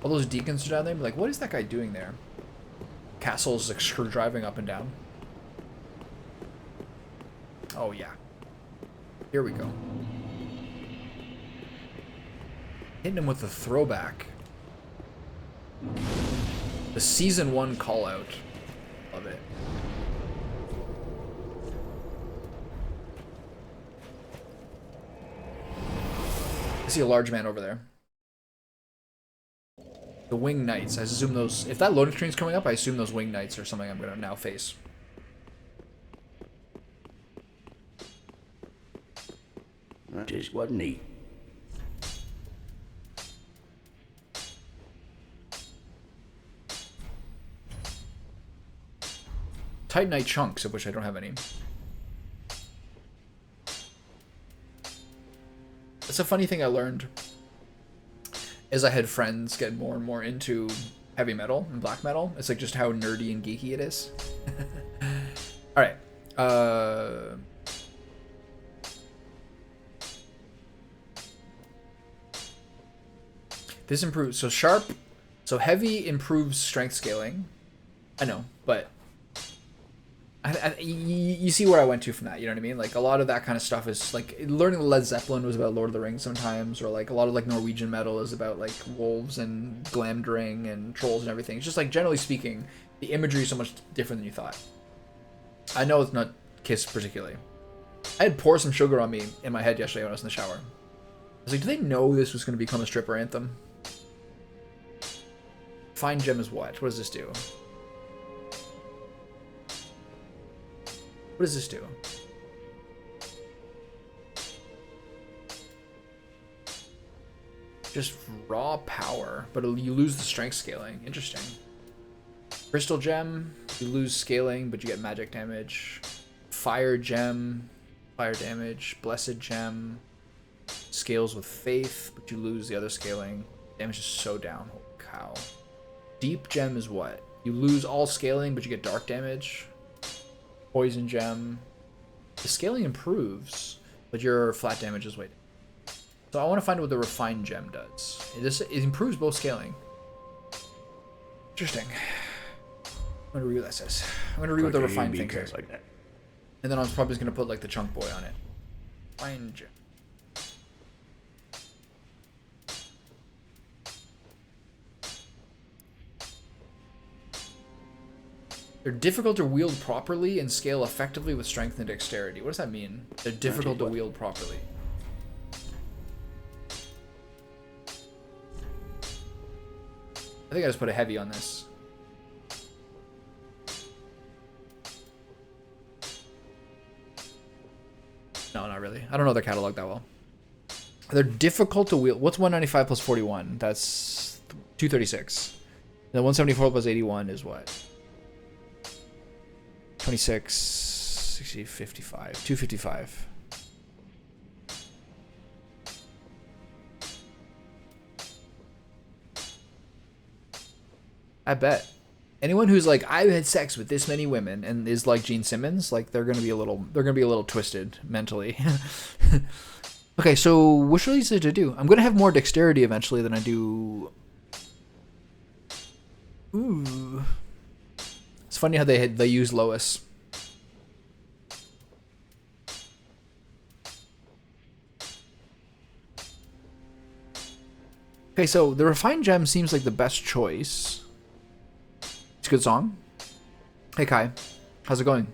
All those deacons are down there, like, what is that guy doing there? Castle's like screwdriving up and down. Oh yeah. Here we go. Hitting him with the throwback. The season 1 call out. Love it. I see a large man over there. The Wing Knights. I assume those... If that loading screen's coming up, I assume those Wing Knights are something I'm going to now face. Just wasn't neat. Titanite chunks, of which I don't have any. That's a funny thing I learned as I had friends get more and more into heavy metal and black metal. It's like just how nerdy and geeky it is. All right. This improves. So sharp. So heavy improves strength scaling. I know, but you see where I went to from that, you know what I mean? Like, a lot of that kind of stuff is, like, learning Led Zeppelin was about Lord of the Rings sometimes, or, like, a lot of, like, Norwegian metal is about, like, wolves and glamdring and trolls and everything. It's just, like, generally speaking, the imagery is so much different than you thought. I know it's not Kiss particularly. I had Pour Some Sugar on Me in my head yesterday when I was in the shower. I was like, do they know this was going to become a stripper anthem? Fine Gem is what? What does this do? What does this do? Just raw power, but you lose the strength scaling. Interesting. Crystal gem, you lose scaling, but you get magic damage. Fire gem, fire damage. Blessed gem, scales with faith, but you lose the other scaling. Damage is so down. Holy cow. Deep gem is what? You lose all scaling, but you get dark damage. Poison gem. The scaling improves, but your flat damage is way down. So I want to find out what the refined gem does. It improves both scaling. Interesting. I'm gonna read what that says. I'm gonna read what the refined thing says. Like that. And then I'm probably just gonna put like the chunk boy on it. Refined gem. They're difficult to wield properly and scale effectively with strength and dexterity. What does that mean? They're difficult to wield properly. I think I just put a heavy on this. No, not really. I don't know their catalog that well. They're difficult to wield. What's 195 plus 41? That's 236. Then 174 plus 81 is what? 26, 60, 55. 255. I bet. Anyone who's like, I had sex with this many women and is like Gene Simmons, like they're gonna be a little twisted mentally. Okay, so what should I do? I'm gonna have more dexterity eventually than I do. Ooh. It's funny how they use Lois. Okay, so the refined gem seems like the best choice. It's a good song. Hey Kai, how's it going?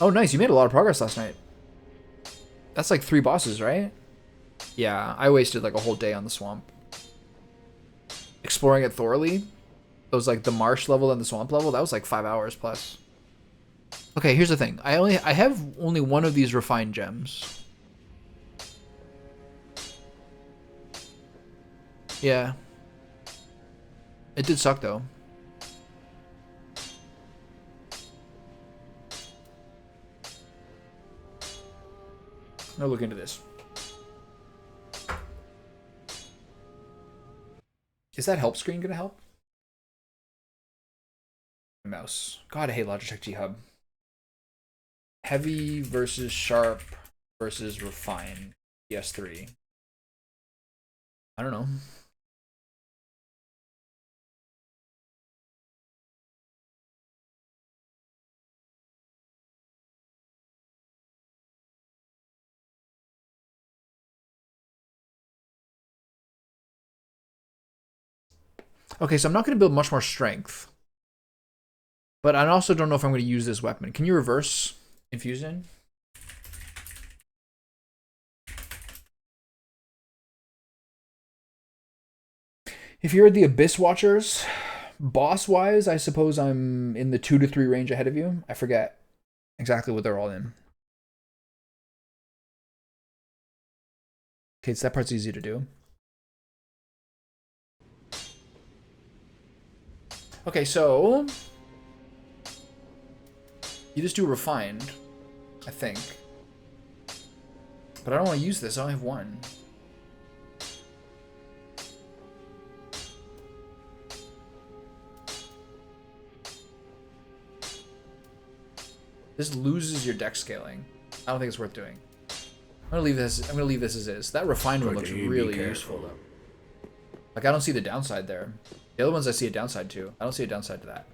Oh nice, you made a lot of progress last night. That's like 3 bosses, right? Yeah, I wasted like a whole day on the swamp. Exploring it thoroughly. It was like the marsh level and the swamp level. That was like 5 hours plus. Okay, here's the thing. I have only one of these refined gems. Yeah. It did suck though. I'll look into this. Is that help screen gonna help? Mouse. God, I hate Logitech G Hub. Heavy versus sharp versus refine. PS3. I don't know. Okay, so I'm not going to build much more strength. But I also don't know if I'm going to use this weapon. Can you reverse Infusion? If you're the Abyss Watchers, boss-wise, I suppose I'm in the 2 to 3 range ahead of you. I forget exactly what they're all in. Okay, so that part's easy to do. Okay, so you just do refined, I think. But I don't want to use this. I only have one. This loses your dex scaling. I don't think it's worth doing. I'm gonna leave this as is. That refined one looks really useful though. Like I don't see the downside there. The other ones I see a downside to. I don't see a downside to that.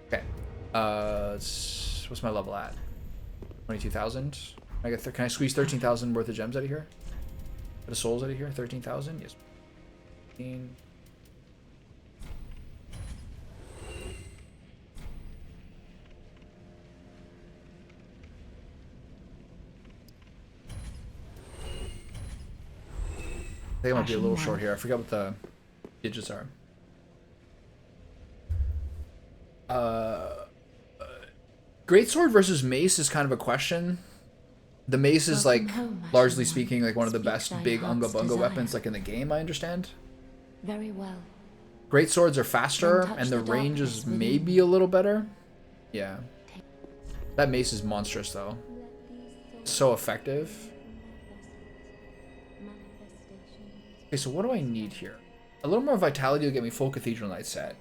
Okay. What's my level at? 22,000. Can I squeeze 13,000 worth of gems out of here? Out of souls out of here? 13,000? Yes. 15. I think I might be a little short here. I forgot what the digits are. Greatsword versus mace is kind of a question. The mace is like, Welcome home, largely Ashen speaking, like one of the Speaks best thy big unga heart's bunga desire. weapons like in the game, I understand. Very well. Great swords are faster, touch and the the range darkness is within maybe you. a little better. Yeah. That mace is monstrous, though. So effective. Okay, so what do I need here? A little more vitality will get me full Cathedral Knight set.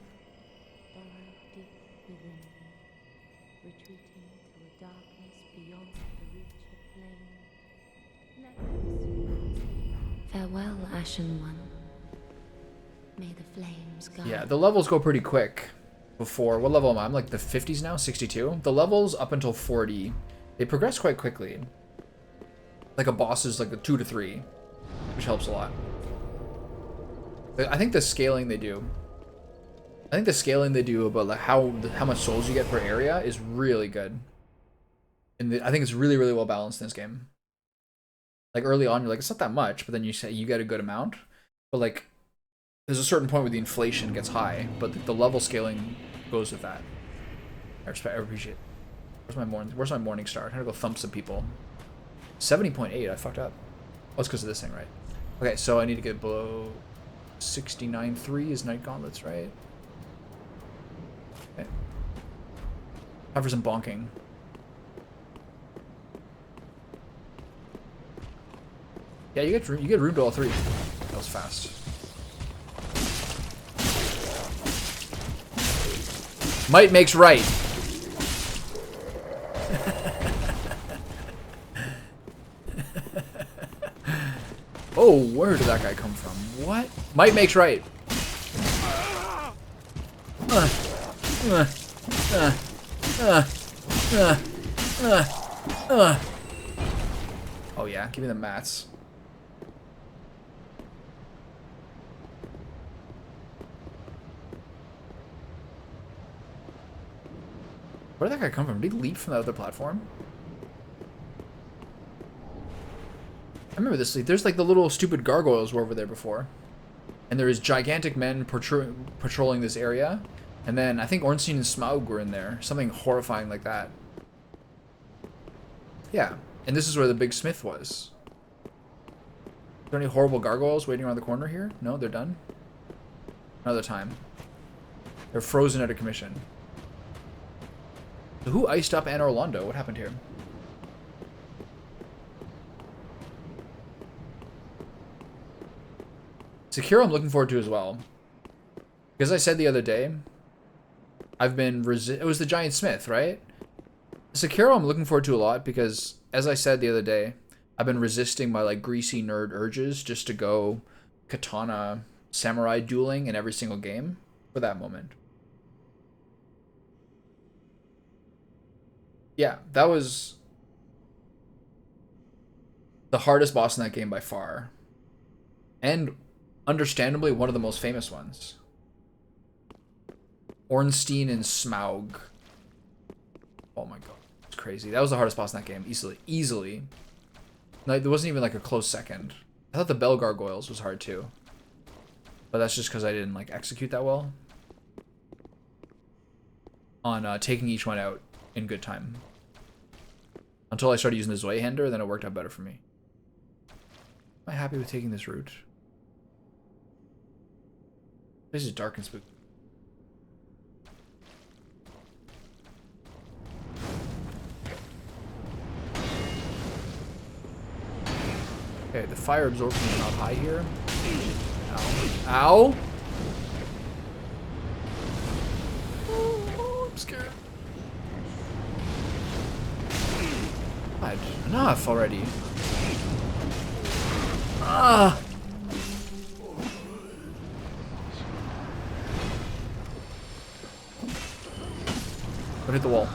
Farewell, Ashen One. May the flames guide. Yeah, the levels go pretty quick. Before, what level am I? I'm like the 50s now, 62. The levels up until 40, they progress quite quickly. Like a boss is like a 2 to 3, which helps a lot. But I think the scaling they do. I think the scaling they do about like how much souls you get per area is really good. And I think it's really, really well balanced in this game. Like early on, you're like, it's not that much, but then you say you get a good amount. But like, there's a certain point where the inflation gets high, but the level scaling goes with that. I appreciate it. Where's my morning star? I'm gonna go thump some people. 70.8, I fucked up. Oh, it's because of this thing, right? Okay, so I need to get below 69.3 is Night Gauntlets, right? Okay. Time for some bonking. Yeah, you get room to all three. That was fast. Might makes right. Oh, where did that guy come from? What? Might makes right. Oh yeah, give me the mats. Where did that guy come from? Did he leap from the other platform? I remember this. There's like the little stupid gargoyles were over there before. And there is gigantic men patrolling this area. And then I think Ornstein and Smaug were in there. Something horrifying like that. Yeah. And this is where the big smith was. Are there any horrible gargoyles waiting around the corner here? No, they're done. Another time. They're frozen out of commission. So who iced up Anor Londo? What happened here? Sekiro I'm looking forward to as well. Because I said the other day, I've been it was the Giant Smith, right? Sekiro I'm looking forward to a lot because, as I said the other day, I've been resisting my like greasy nerd urges just to go katana samurai dueling in every single game for that moment. Yeah, that was the hardest boss in that game by far. And understandably, one of the most famous ones. Ornstein and Smaug. Oh my god. It's crazy. That was the hardest boss in that game. Easily. Like, there wasn't even like a close second. I thought the Bell Gargoyles was hard too. But that's just because I didn't like execute that well. On taking each one out in good time. Until I started using the Zweihander, then it worked out better for me. Am I happy with taking this route? This is dark and spooky. Okay, the fire absorption is not high here. Ow. Ow! Oh, I'm scared. God, enough already. Ah! Don't hit the wall.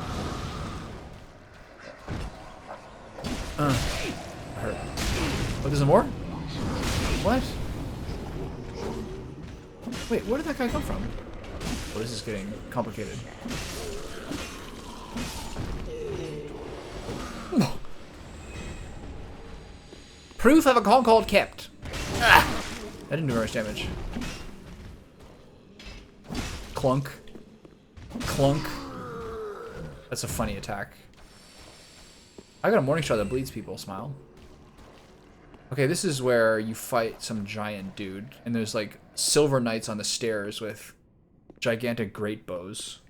That hurt. Oh, there's more? What? Wait, where did that guy come from? Oh, this is getting complicated. Proof of a concord kept. Ah! That didn't do very much damage. Clunk. Clunk. That's a funny attack. I got a morning star that bleeds people. Smile. Okay, this is where you fight some giant dude, and there's like silver knights on the stairs with gigantic great bows.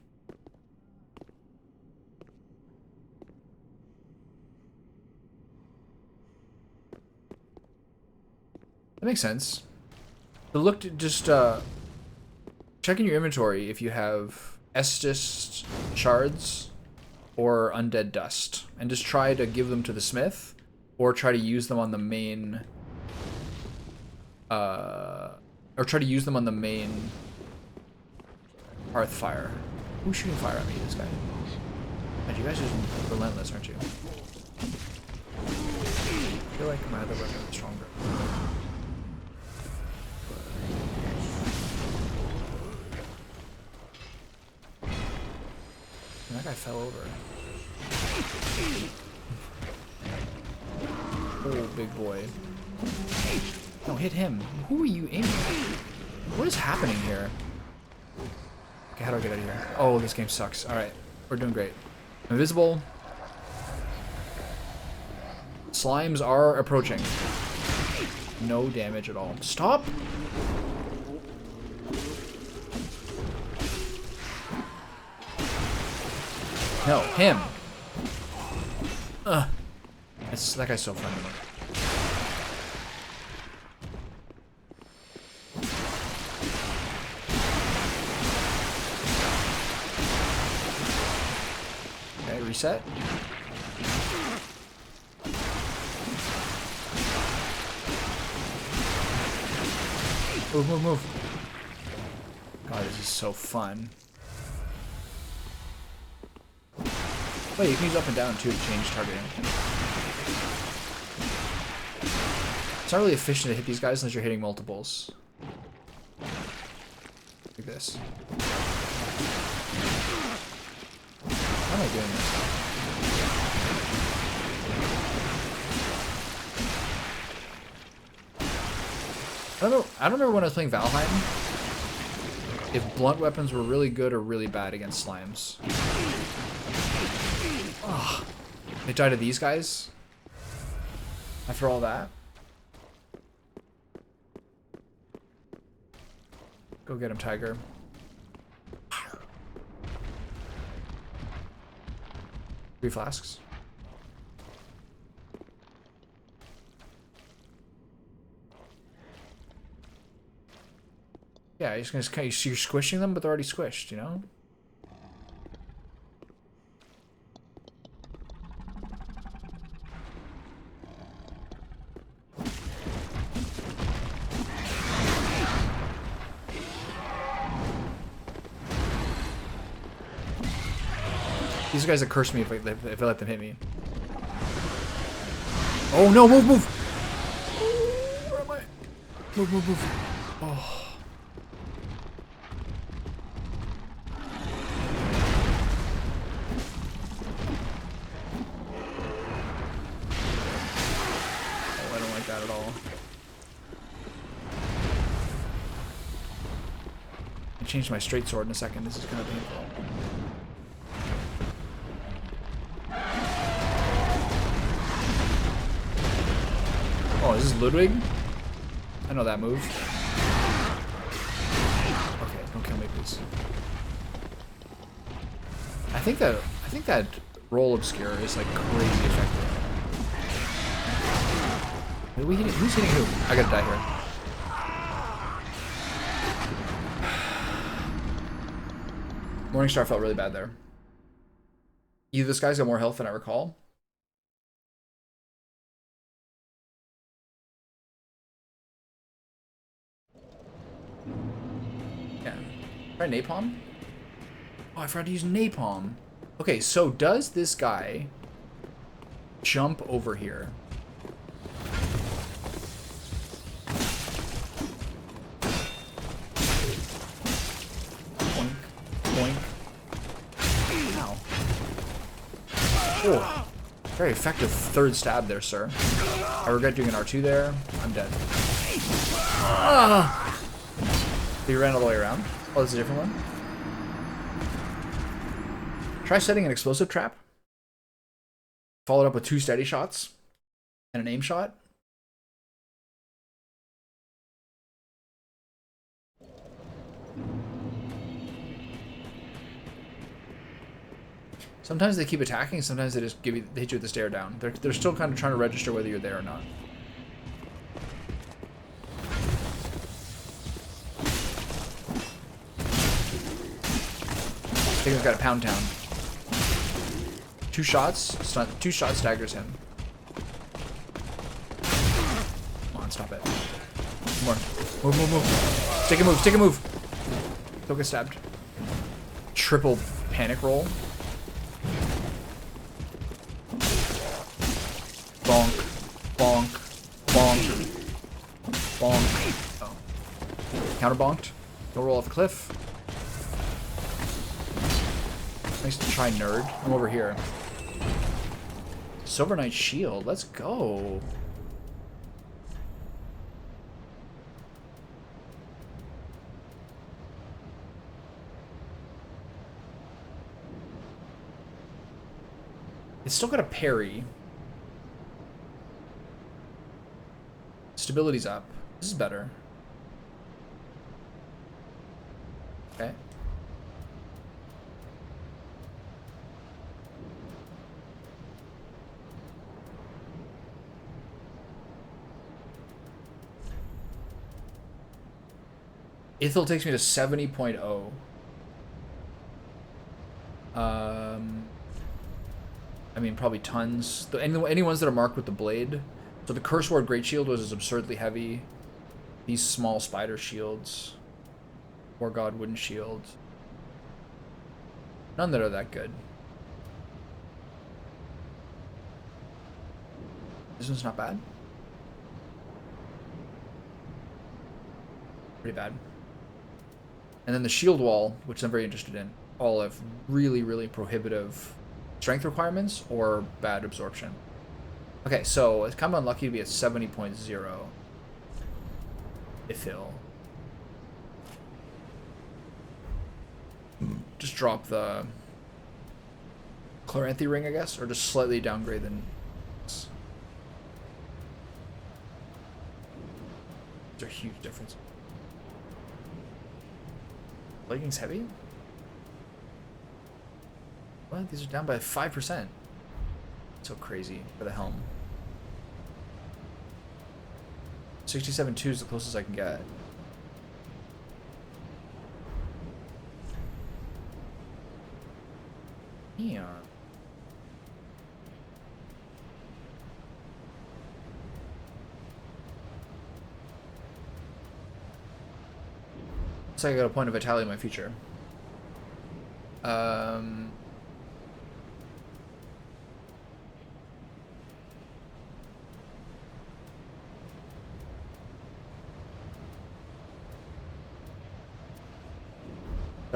That makes sense. But look, just check in your inventory if you have Estus shards or undead dust, and just try to give them to the smith, or try to use them on the main, hearth fire. Who's shooting fire at me? This guy. And you guys are just relentless, aren't you? I feel like my other weapon is stronger. And that guy fell over. Oh, big boy. No, hit him. Who are you aiming at? What is happening here? Okay, how do I get out of here? Oh, this game sucks. Alright, we're doing great. Invisible. Slimes are approaching. No damage at all. Stop! No, him. Ugh. That guy's so funny. Okay, reset. Move, move, move. God, this is so fun. Wait, you can use up and down too to change targeting. It's not really efficient to hit these guys unless you're hitting multiples. Like this. How am I doing this? I don't remember when I was playing Valheim if blunt weapons were really good or really bad against slimes. Oh, they died to these guys after all that. Go get him, Tiger. 3 flasks. Yeah, you're just gonna, you're squishing them, but they're already squished, you know? These guys that curse me if I let them hit me. Oh no, move, move! Where am I? Move, move, move. Oh. Oh, I don't like that at all. I changed my straight sword in a second. This is kind of painful. Oh, is this Ludwig? I know that move. Okay, don't kill me, please. I think that roll obscure is like crazy effective. Who's hitting who? I gotta die here. Morningstar felt really bad there. Either this guy's got more health than I recall. Yeah. Try napalm? Oh, I forgot to use napalm. Okay, so does this guy jump over here? Boink. Boink. Ow. Oh. Very effective third stab there, sir. I regret doing an R2 there. I'm dead. Ah! So you ran all the way around? Oh, this is a different one? Try setting an explosive trap. Followed up with 2 steady shots and an aim shot. Sometimes they keep attacking, sometimes they just they hit you with the stare down. They're still kind of trying to register whether you're there or not. I think I've got a pound town. 2 shots, 2 shots staggers him. Come on, stop it. Come on. Move. Take a move. Don't get stabbed. Triple panic roll. Bonk. Oh. Counter bonked. Don't roll off the cliff. Nice to try, nerd. I'm over here. Silver Knight shield. Let's go. It's still got a parry. Stability's up. This is better. Okay. Ithil takes me to 70.0. I mean, probably tons. Any ones that are marked with the blade. So the Curse Ward Great Shield was absurdly heavy. These small spider shields. War God Wooden Shield. None that are that good. This one's not bad. Pretty bad. And then the shield wall, which I'm very interested in, all have really, really prohibitive strength requirements or bad absorption. Okay, so it's kind of unlucky to be at 70.0. Ithil. Just drop the Chloranthy ring, I guess, or just slightly downgrade the. They're a huge difference. Leggings heavy? What? These are down by 5%. So crazy for the helm. 67.2 is the closest I can get. Yeah. Looks like I got a point of vitality in my future. Gotta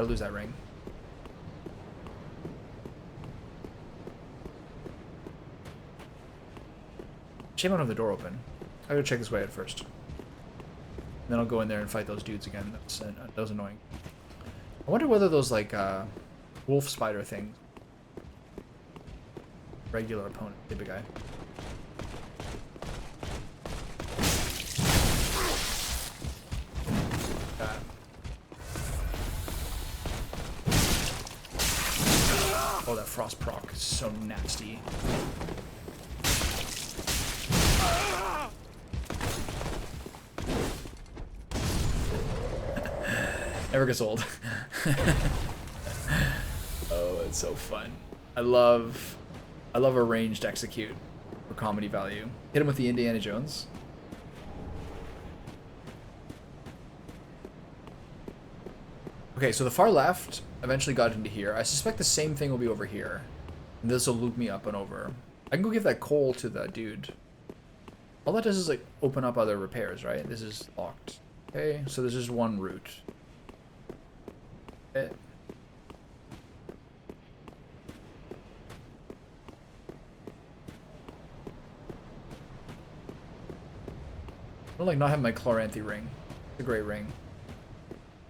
lose that ring. Shame I don't have the door open. I gotta check this way out first. And then I'll go in there and fight those dudes again. That was annoying. I wonder whether those like wolf spider things. Regular opponent, the big guy. Oh, that frost proc is so nasty. Never gets old. Oh, it's so fun. I love a ranged execute for comedy value. Hit him with the Indiana Jones. Okay, so the far left eventually got into here. I suspect the same thing will be over here. And this will loop me up and over. I can go give that coal to the dude. All that does is like open up other repairs, right? This is locked. Okay, so there's just one route. Okay. I don't like not having my Chloranthy ring. It's a great ring.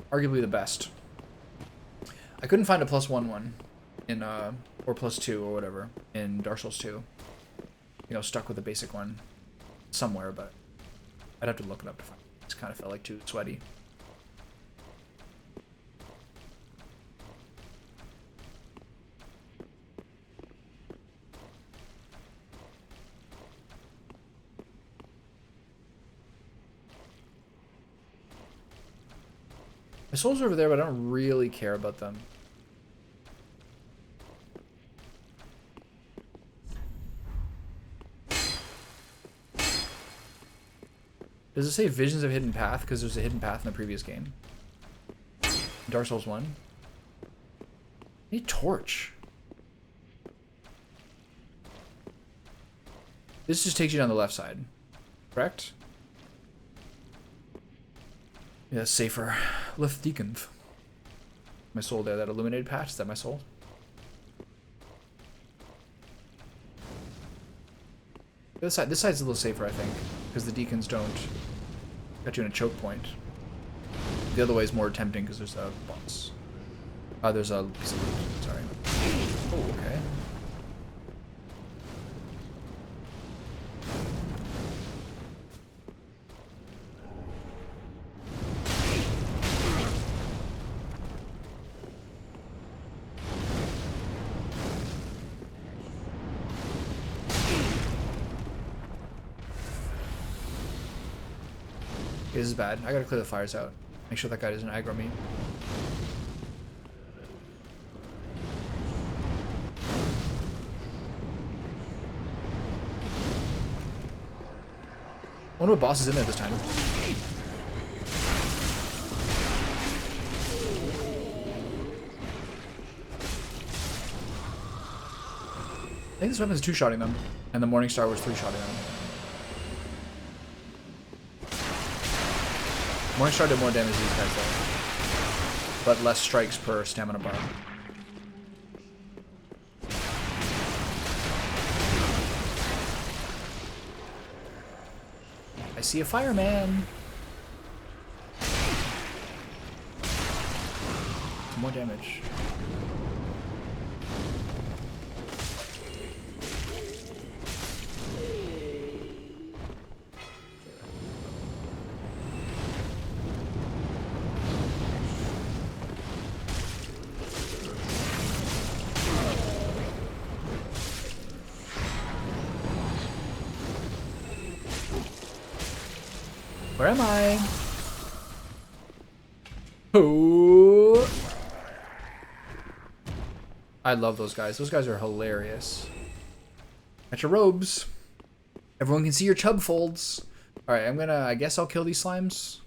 Arguably the best. I couldn't find a +1 one in or +2 or whatever in Dark Souls 2. you know, stuck with a basic one somewhere, but I'd have to look it up to find it. Just kind of felt like too sweaty. My souls are over there, but I don't really care about them. Does it say Visions of Hidden Path? Because there's a hidden path in the previous game. Dark Souls 1. I need torch. This just takes you down the left side. Correct? Yeah, that's safer. Left Deacon. My soul there, that illuminated patch, is that my soul? This side's a little safer, I think, because the deacons don't got you in a choke point. The other way is more tempting because there's a boss. There's a piece of loot. Sorry. Oh, okay. This is bad. I gotta clear the fires out. Make sure that guy doesn't aggro me. I wonder what boss is in there this time. I think this weapon is 2-shotting them, and the Morning Star was 3-shotting them. Morning Star did more damage to these guys though, but less strikes per stamina bar. I see a fireman. More damage. Where am I? Oh! I love those guys. Those guys are hilarious. Got your robes. Everyone can see your chub folds. Alright, I guess I'll kill these slimes.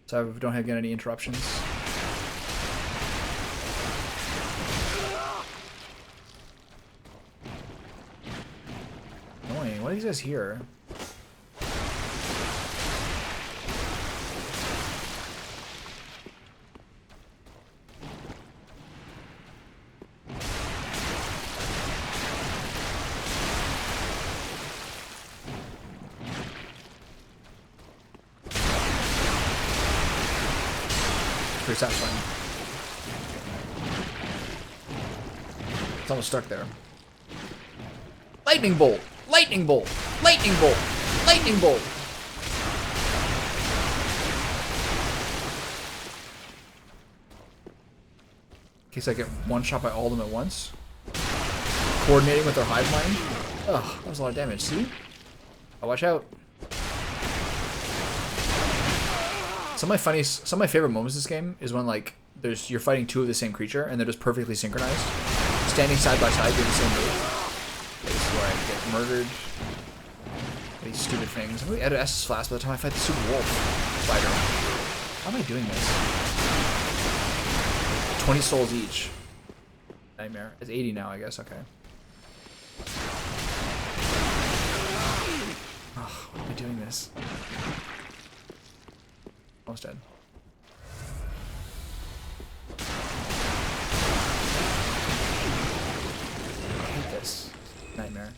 So I don't get any interruptions. Annoying. What are these guys here? Pretty satisfying. It's almost stuck there. Lightning bolt! Lightning bolt! Lightning bolt! Lightning bolt! In case I get one shot by all of them at once. Coordinating with their hive mind. Ugh, that was a lot of damage. See? Oh, watch out. Some of my favorite moments in this game is when like you're fighting two of the same creature and they're just perfectly synchronized, standing side by side doing the same move. This is where I get murdered. These stupid things. I'm really out of Estus Flask by the time I fight the super wolf spider. How am I doing this? 20 souls each. Nightmare. It's 80 now, I guess. Okay. Oh, why am I doing this? Almost dead. I hate this. Nightmare.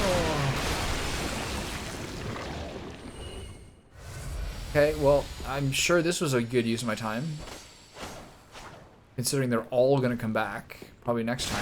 Oh. Okay, well, I'm sure this was a good use of my time. Considering they're all gonna come back probably next time.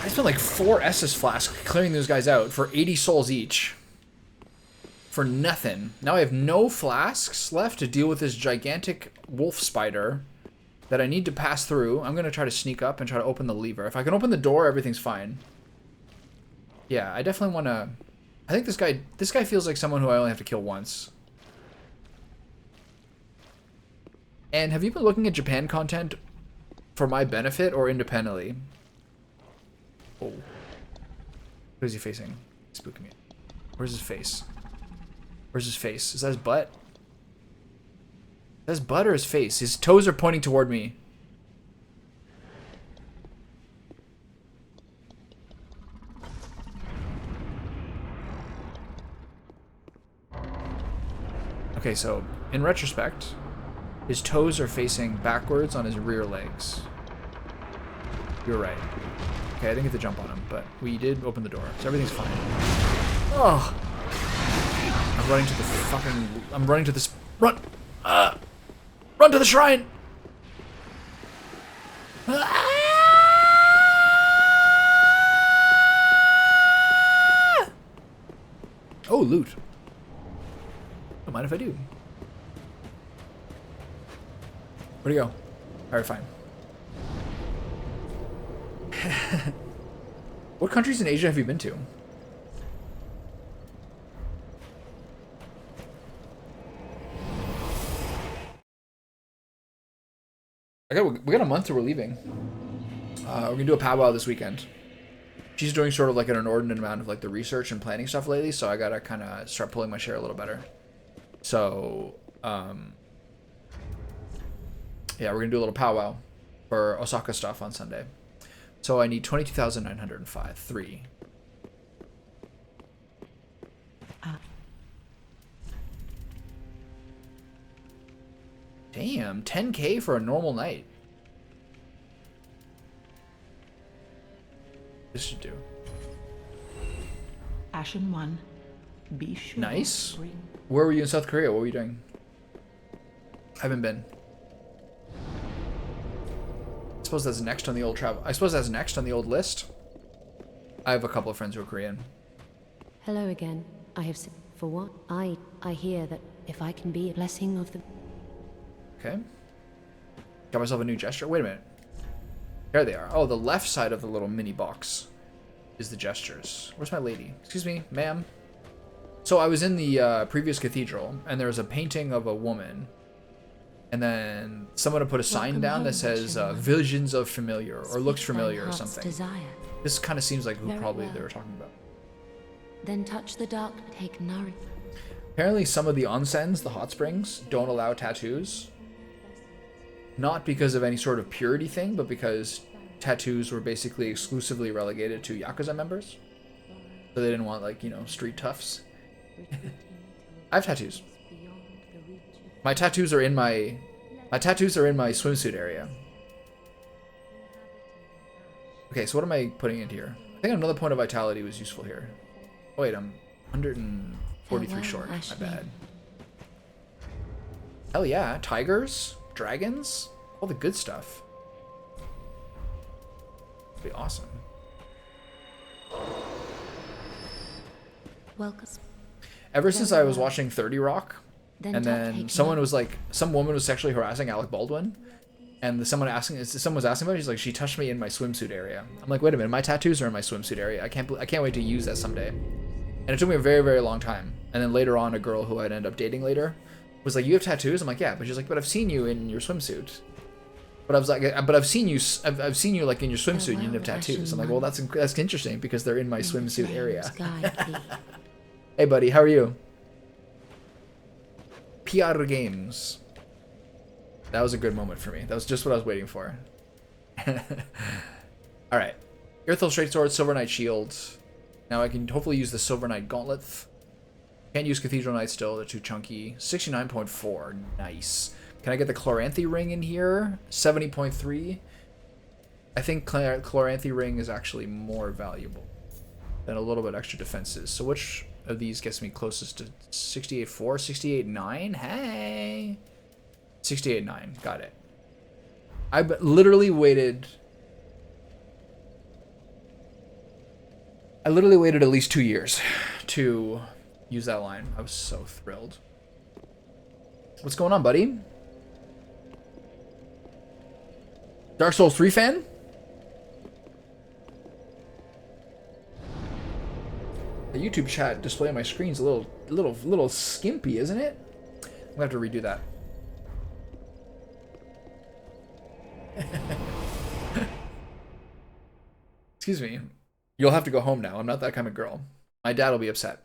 I spent like 4 Estus flasks clearing those guys out for 80 souls each. For nothing. Now I have no flasks left to deal with this gigantic wolf spider that I need to pass through. I'm going to try to sneak up and try to open the lever. If I can open the door, everything's fine. Yeah, I definitely want to... I think this guy feels like someone who I only have to kill once. And have you been looking at Japan content for my benefit or independently? Oh. Who is he facing? Spooking me. Where's his face? Where's his face? Is that his butt? Is that his butt or his face? His toes are pointing toward me. Okay, so in retrospect, his toes are facing backwards on his rear legs. You're right. Okay, I didn't get the jump on him, but we did open the door, so everything's fine. Oh! I'm running to the fucking... I'm running to this... Run! Run to the shrine! Oh, loot. Don't mind if I do. Where'd he go? Alright, fine. What countries in Asia have you been to? We got a month till we're leaving. We're gonna do a powwow this weekend. She's doing sort of like an inordinate amount of like the research and planning stuff lately, so I gotta kind of start pulling my share a little better. So, yeah, we're gonna do a little powwow for Osaka stuff on Sunday. So I need 22,905. 3. Damn, 10k for a normal night. This should do. Ashen One, be sure. Nice. Where were you in South Korea? What were you doing? I haven't been. I suppose that's next on the old travel. I suppose that's next on the old list. I have a couple of friends who are Korean. Hello again. I have... For what? I hear that if I can be a blessing of the... Okay. Got myself a new gesture. Wait a minute. There they are. Oh, the left side of the little mini box is the gestures. Where's my lady? Excuse me, ma'am. So I was in the previous cathedral, and there was a painting of a woman. And then someone had put a sign down that says visions of familiar, or looks familiar or something. This kind of seems like who probably they were talking about. Then touch the dark, take nourishment. Apparently some of the onsens, the hot springs, don't allow tattoos. Not because of any sort of purity thing, but because tattoos were basically exclusively relegated to Yakuza members. So they didn't want, like, you know, street toughs. I have tattoos. My tattoos are in my swimsuit area. Okay, so what am I putting in here? I think another point of vitality was useful here. Oh, wait, I'm 143 short. My bad. Hell yeah, tigers, dragons, all the good stuff. That'd be awesome. Welcome. Ever since I was watching 30 Rock, and then someone was like, some woman was sexually harassing Alec Baldwin, and someone was asking about it. She's like, she touched me in my swimsuit area. I'm like, wait a minute, my tattoos are in my swimsuit area. I can't wait to use that someday. And it took me a very, very long time. And then later on, a girl who I'd end up dating later was like, you have tattoos? I'm like, yeah. But she's like, but I've seen you in your swimsuit. But I was like, but I've seen you like in your swimsuit. And you didn't have tattoos. I'm like, well, that's interesting because they're in my swimsuit area. Hey, buddy, how are you? PR Games. That was a good moment for me. That was just what I was waiting for. All right, Earthel Straight Sword, Silver Knight Shield. Now I can hopefully use the Silver Knight Gauntlet. Can't use Cathedral Knights still. They're too chunky. 69.4. Nice. Can I get the Chloranthy ring in here? 70.3. I think Chloranthy ring is actually more valuable than a little bit extra defenses. So which of these gets me closest to 68.4? 68.9? Hey! 68.9. Got it. I literally waited... at least 2 years to use that line. I was so thrilled. What's going on, buddy? Dark Souls 3 fan? The YouTube chat display on my screen's a little skimpy, isn't it? I'm gonna have to redo that. Excuse me. You'll have to go home now. I'm not that kind of girl. My dad will be upset.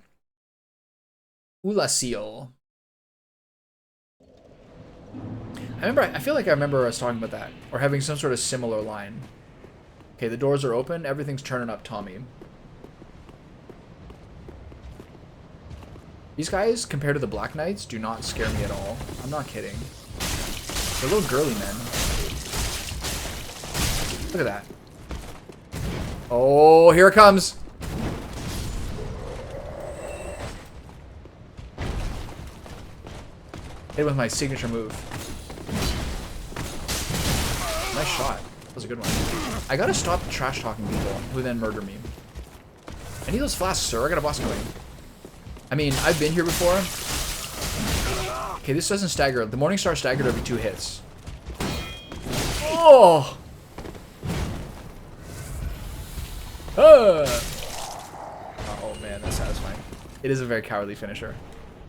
Ula seal. I feel like I remember us talking about that, or having some sort of similar line. Okay, the doors are open. Everything's turning up, Tommy. These guys, compared to the Black Knights, do not scare me at all. I'm not kidding. They're little girly men. Look at that. Oh, here it comes. Hit with my signature move. Nice shot. That was a good one. I gotta stop trash talking people who then murder me. I need those flasks, sir. I got a boss coming. I mean, I've been here before. Okay, this doesn't stagger. The Morningstar staggered every 2 hits. Oh! Oh man, that's satisfying. It is a very cowardly finisher.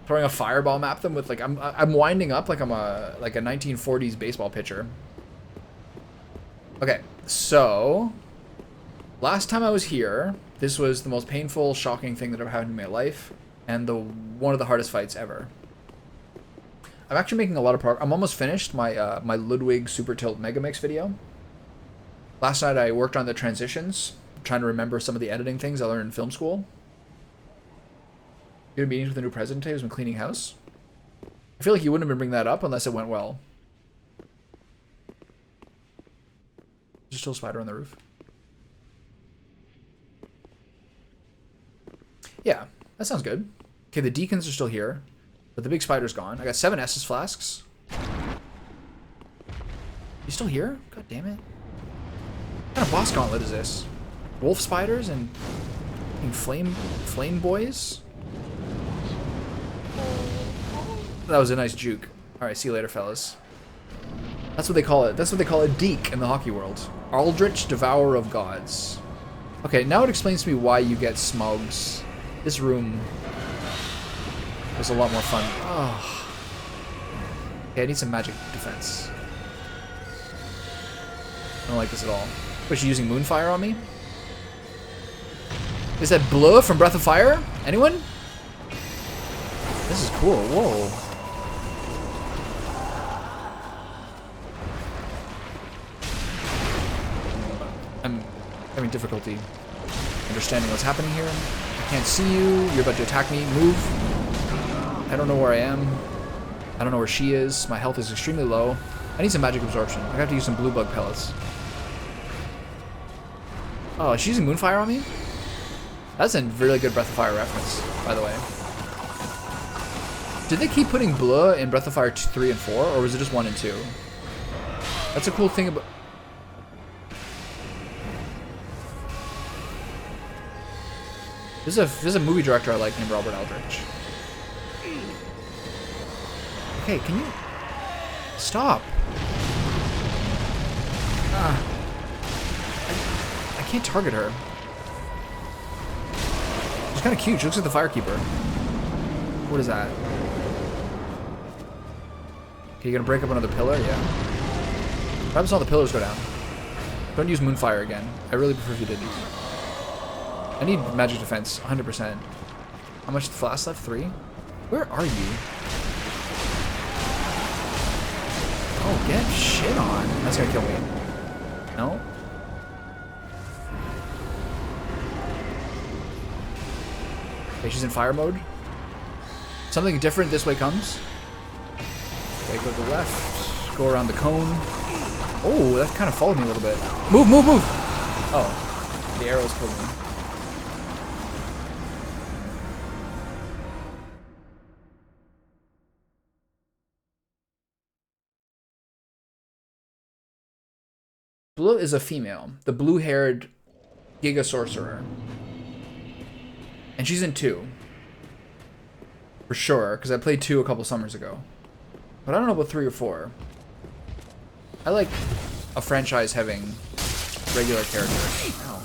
Throwing a fireball at them with like I'm winding up like I'm a 1940s baseball pitcher. Okay, so last time I was here, this was the most painful, shocking thing that ever happened in my life, and one of the hardest fights ever. I'm actually making a lot of progress. I'm almost finished my my Ludwig Super Tilt Megamix video. Last night I worked on the transitions. Trying to remember some of the editing things I learned in film school. You had meetings with the new president today who's been cleaning house? I feel like you wouldn't have been bringing that up unless it went well. There's still a spider on the roof. Yeah, that sounds good. Okay, the deacons are still here, but the big spider's gone. I got 7 Estus flasks. You still here? God damn it. What kind of boss gauntlet is this? Wolf spiders and flame boys? That was a nice juke. Alright, see you later, fellas. That's what they call it. That's what they call a deek in the hockey world. Aldrich, Devourer of Gods. Okay, now it explains to me why you get smugs. This room was a lot more fun. Oh. Okay, I need some magic defense. I don't like this at all. Was she using Moonfire on me? Is that Bleu from Breath of Fire? Anyone? This is cool. Whoa. I'm having difficulty understanding what's happening here. I can't see you. You're about to attack me. Move. I don't know where I am. I don't know where she is. My health is extremely low. I need some magic absorption. I have to use some blue bug pellets. Oh, is she using Moonfire on me? That's a really good Breath of Fire reference, by the way. Did they keep putting Bleu in Breath of Fire 3 and 4, or was it just 1 and 2? That's a cool thing about... This is a movie director I like named Robert Aldrich. Okay, can you... Stop! I can't target her. She's kind of cute. She looks like the Firekeeper. What is that? Okay, you gonna break up another pillar? Yeah. What happens when all the pillars go down? Don't use Moonfire again. I really prefer if you didn't. I need magic defense, 100%. How much flask left? 3? Where are you? Oh, get shit on. That's gonna kill me. No? Okay, she's in fire mode. Something different this way comes. Okay, go to the left. Go around the cone. Oh, that kind of followed me a little bit. Move, move, move! Oh, the arrows killed me. Blue is a female. The blue-haired Giga Sorcerer. And she's in 2. For sure, because I played 2 a couple summers ago. But I don't know about 3 or 4. I like a franchise having regular characters. Ow.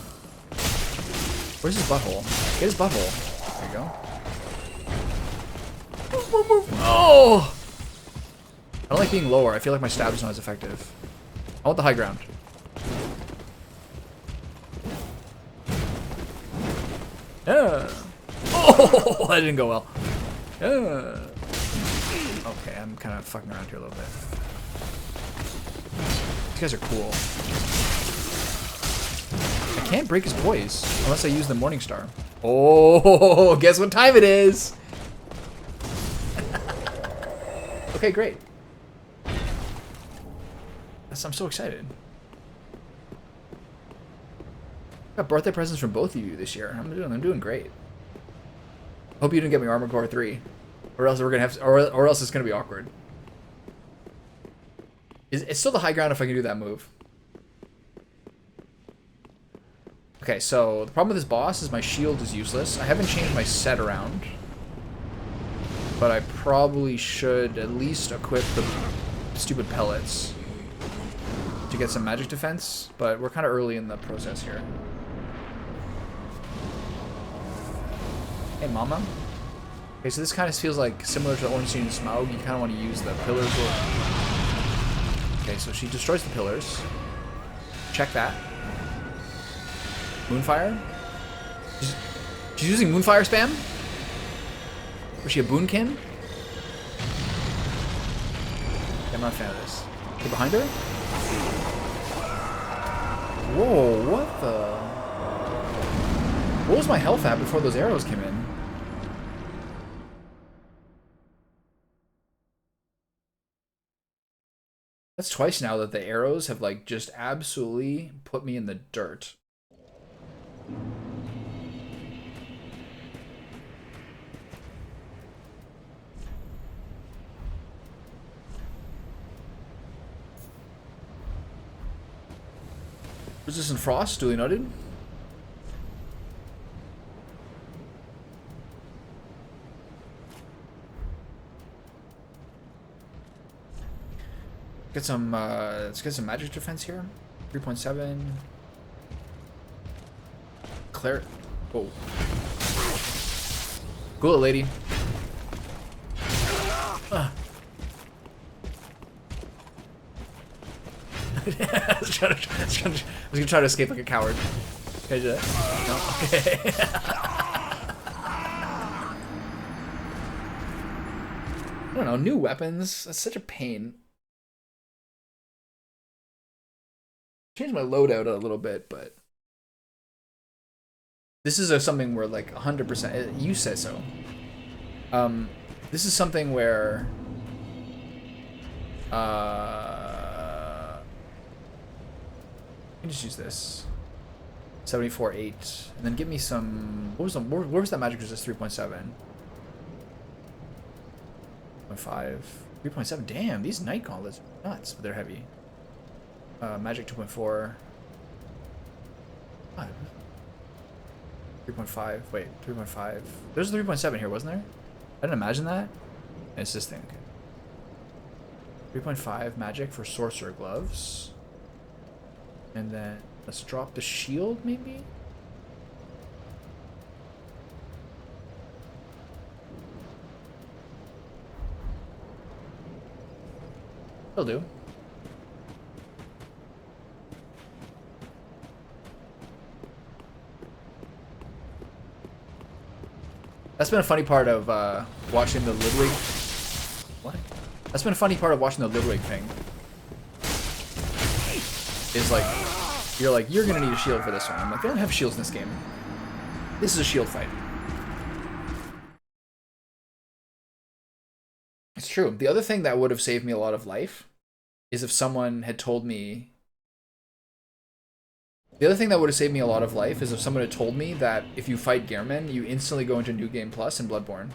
Where's his butthole? Get his butthole. There you go. Move, move, move. Oh! I don't like being lower. I feel like my stab is not as effective. I want the high ground. Yeah. Oh, that didn't go well. Yeah. Okay, I'm kind of fucking around here a little bit. These guys are cool. I can't break his poise unless I use the Morning Star. Oh, guess what time it is? Okay, great. I'm so excited. Got birthday presents from both of you this year. I'm doing great. Hope you didn't get me Armor Core 3, or else we're gonna have, or else it's gonna be awkward. It's still the high ground if I can do that move. Okay, so the problem with this boss is my shield is useless. I haven't changed my set around, but I probably should at least equip the stupid pellets to get some magic defense. But we're kind of early in the process here. Hey, mama. Okay, so this kind of feels like similar to the Orange Scene Smaug. You kind of want to use the pillars. Okay, so she destroys the pillars. Check that. Moonfire. She's using Moonfire spam? Was she a boonkin? I'm not a fan of this. Okay, behind her? Whoa, what the... What was my health at before those arrows came in? That's twice now that the arrows have, like, just absolutely put me in the dirt. Resistant Frost, duly noted. Get some, let's get some magic defense here. 3.7. Claire. Oh. Cool, lady. I was gonna try to escape like a coward. Can I do that? No? Okay. I don't know, new weapons. That's such a pain. Change my loadout a little bit, but this is something where like 100%. You say so. This is something where I can just use this 74.8 and then give me some. What was the where was that magic resist? 3.7. 5. 3.7. Damn, these night gauntlets are nuts, but they're heavy. Magic 2.4. 3.5. Wait, 3.5. There's a 3.7 here, wasn't there? I didn't imagine that. It's this thing. Okay. 3.5 magic for sorcerer gloves. And then let's drop the shield, maybe? Will do. That's been a funny part of watching the Ludwig. What? That's been a funny part of watching the Ludwig thing. Is like, you're gonna need a shield for this one. I'm like, they don't have shields in this game. This is a shield fight. It's true. The other thing that would have saved me a lot of life is if someone had told me. The other thing that would have saved me a lot of life is if someone had told me that if you fight Gehrman, you instantly go into New Game Plus and Bloodborne.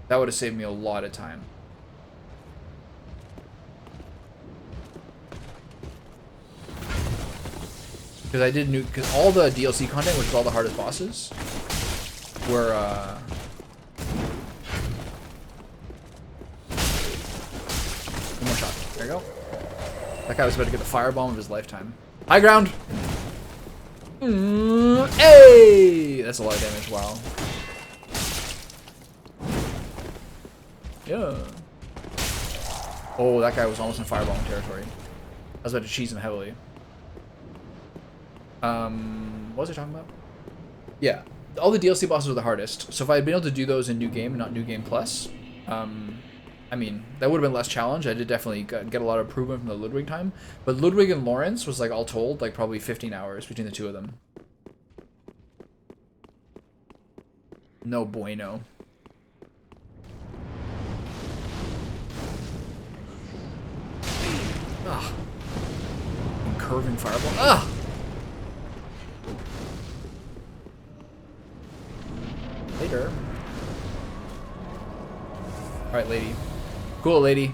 That would have saved me a lot of time. Because I did because all the DLC content, which is all the hardest bosses, were one more shot. There you go. That guy was about to get the firebomb of his lifetime. High ground. Hey, that's a lot of damage. Wow. Yeah. Oh, that guy was almost in firebomb territory. I was about to cheese him heavily. What was I talking about? Yeah, all the DLC bosses were the hardest. So if I had been able to do those in New Game and not New Game Plus, I mean, that would have been less challenge. I did definitely get a lot of improvement from the Ludwig time. But Ludwig and Lawrence was, like, all told, like, probably 15 hours between the two of them. No bueno. Ugh. And curving fireball. Ugh! Later. Alright, lady. Cool, lady.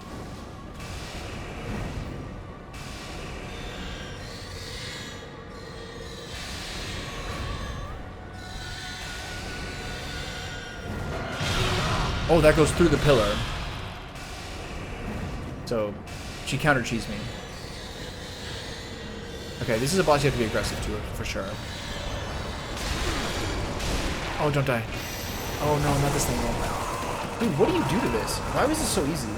Oh, that goes through the pillar. So, she counter-cheesed me. Okay, this is a boss you have to be aggressive to, for sure. Oh, don't die. Oh no, not this thing. Dude, what do you do to this? Why was this so easy?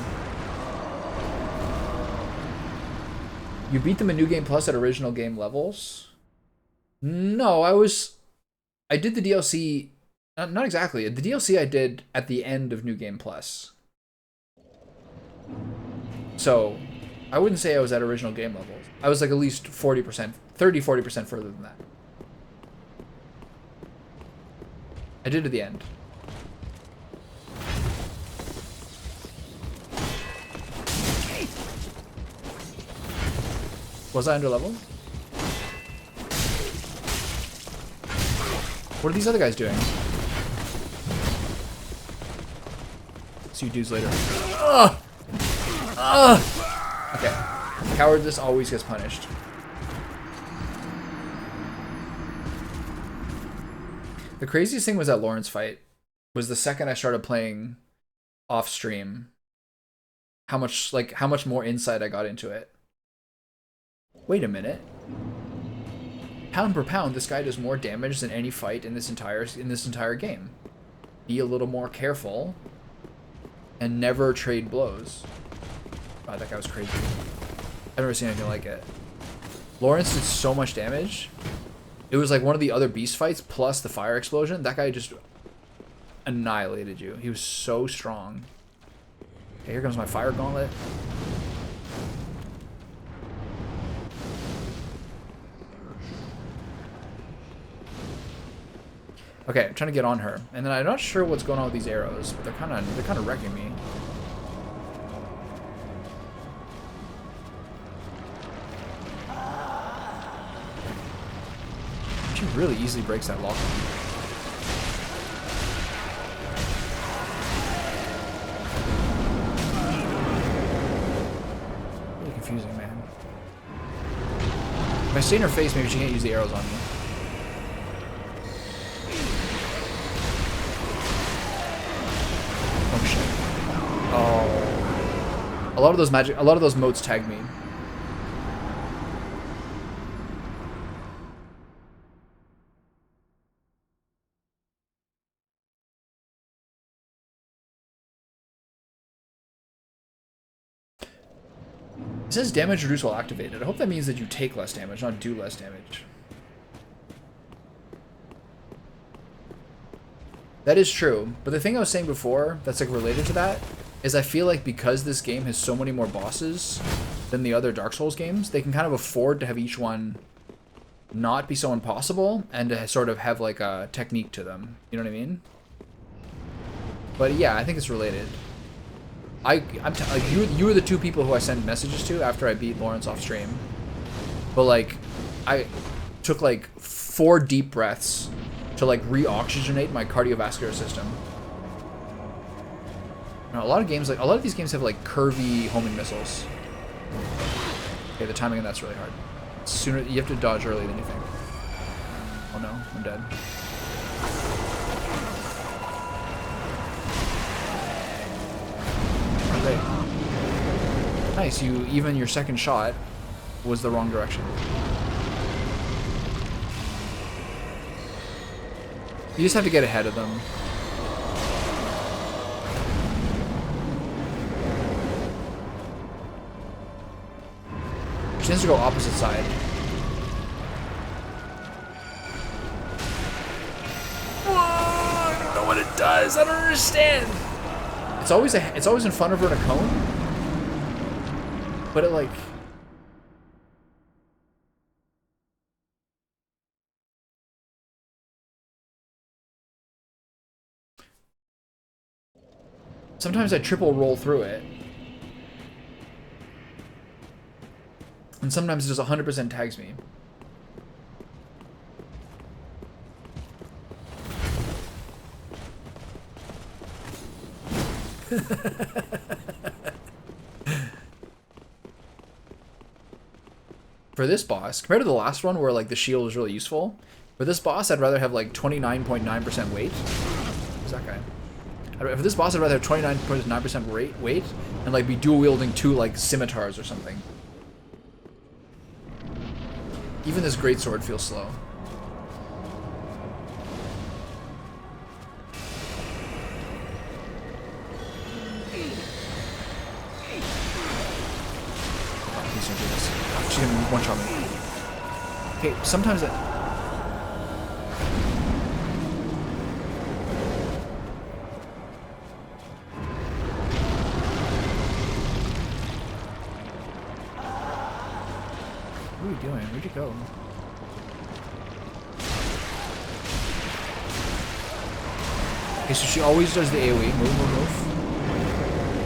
You beat them in New Game Plus at original game levels? No, I did the DLC... Not exactly. The DLC I did at the end of New Game Plus. So, I wouldn't say I was at original game levels. I was like at least 40%, 30-40% further than that. I did at the end. Was I under level? What are these other guys doing? See you dudes later. Ugh! Ugh! Okay. Cowardice always gets punished. The craziest thing was that Lawrence fight. Was the second I started playing off stream. How much more insight I got into it. Wait a minute. Pound per pound, this guy does more damage than any fight in this entire game. Be a little more careful. And never trade blows. Wow, that guy was crazy. I've never seen anything like it. Lawrence did so much damage. It was like one of the other beast fights plus the fire explosion. That guy just annihilated you. He was so strong. Okay, here comes my fire gauntlet. Okay, I'm trying to get on her. And then I'm not sure what's going on with these arrows, but they're kind of wrecking me. She really easily breaks that lock. Really confusing, man. If I stay in her face, maybe she can't use the arrows on me. Oh shit. Oh. A lot of those motes tag me. It says damage reduced while activated. I hope that means that you take less damage, not do less damage. That is true, but the thing I was saying before that's like related to that is I feel like because this game has so many more bosses than the other Dark Souls games, they can kind of afford to have each one not be so impossible and to sort of have like a technique to them. You know what I mean? But yeah, I think it's related. Like, you were the two people who I sent messages to after I beat Lawrence off stream. But like, I took like 4 deep breaths to like re-oxygenate my cardiovascular system. Now, a lot of these games have like curvy homing missiles. Okay, the timing on that's really hard. Sooner you have to dodge early than you think. Oh no, I'm dead. Okay. Nice, even your second shot was the wrong direction. You just have to get ahead of them. She tends to go opposite side. Whoa, I don't know what it does. I don't understand. It's always in front of her in a cone. But it like sometimes I triple roll through it. And sometimes it just 100% tags me. For this boss, compared to the last one where like the shield was really useful, for this boss I'd rather have like 29.9% weight. Who's that guy? For this boss I'd rather have 29.9% weight and like be dual wielding 2 like scimitars or something. Even this greatsword feels slow. Please don't do this. She's gonna one-shot me. Okay, sometimes it... What are you doing? Where'd you go? Okay, so she always does the AoE. Move, move, move.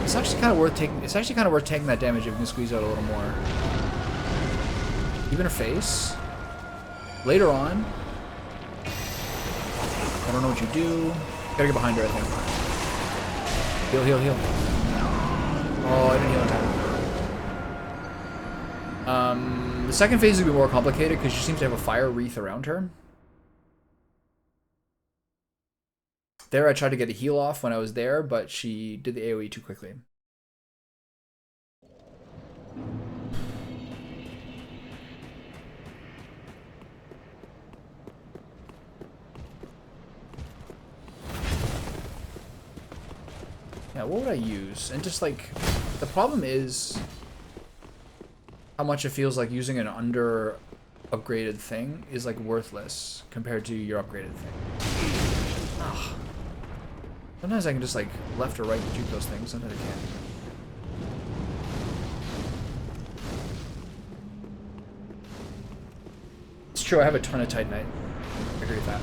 It's actually kind of worth taking. It's actually kind of worth taking that damage if we can squeeze out a little more. Even her face. Later on. I don't know what you do. Gotta get behind her, I think. Heal, heal, heal. Oh, I didn't heal in time. The second phase is gonna be more complicated because she seems to have a fire wreath around her. There, I tried to get a heal off when I was there, but she did the AoE too quickly. Yeah, what would I use? And just like, the problem is how much it feels like using an under upgraded thing is like worthless compared to your upgraded thing. Ugh. Sometimes I can just like left or right juke those things, sometimes I can't. It's true, I have a ton of Titanite. I agree with that.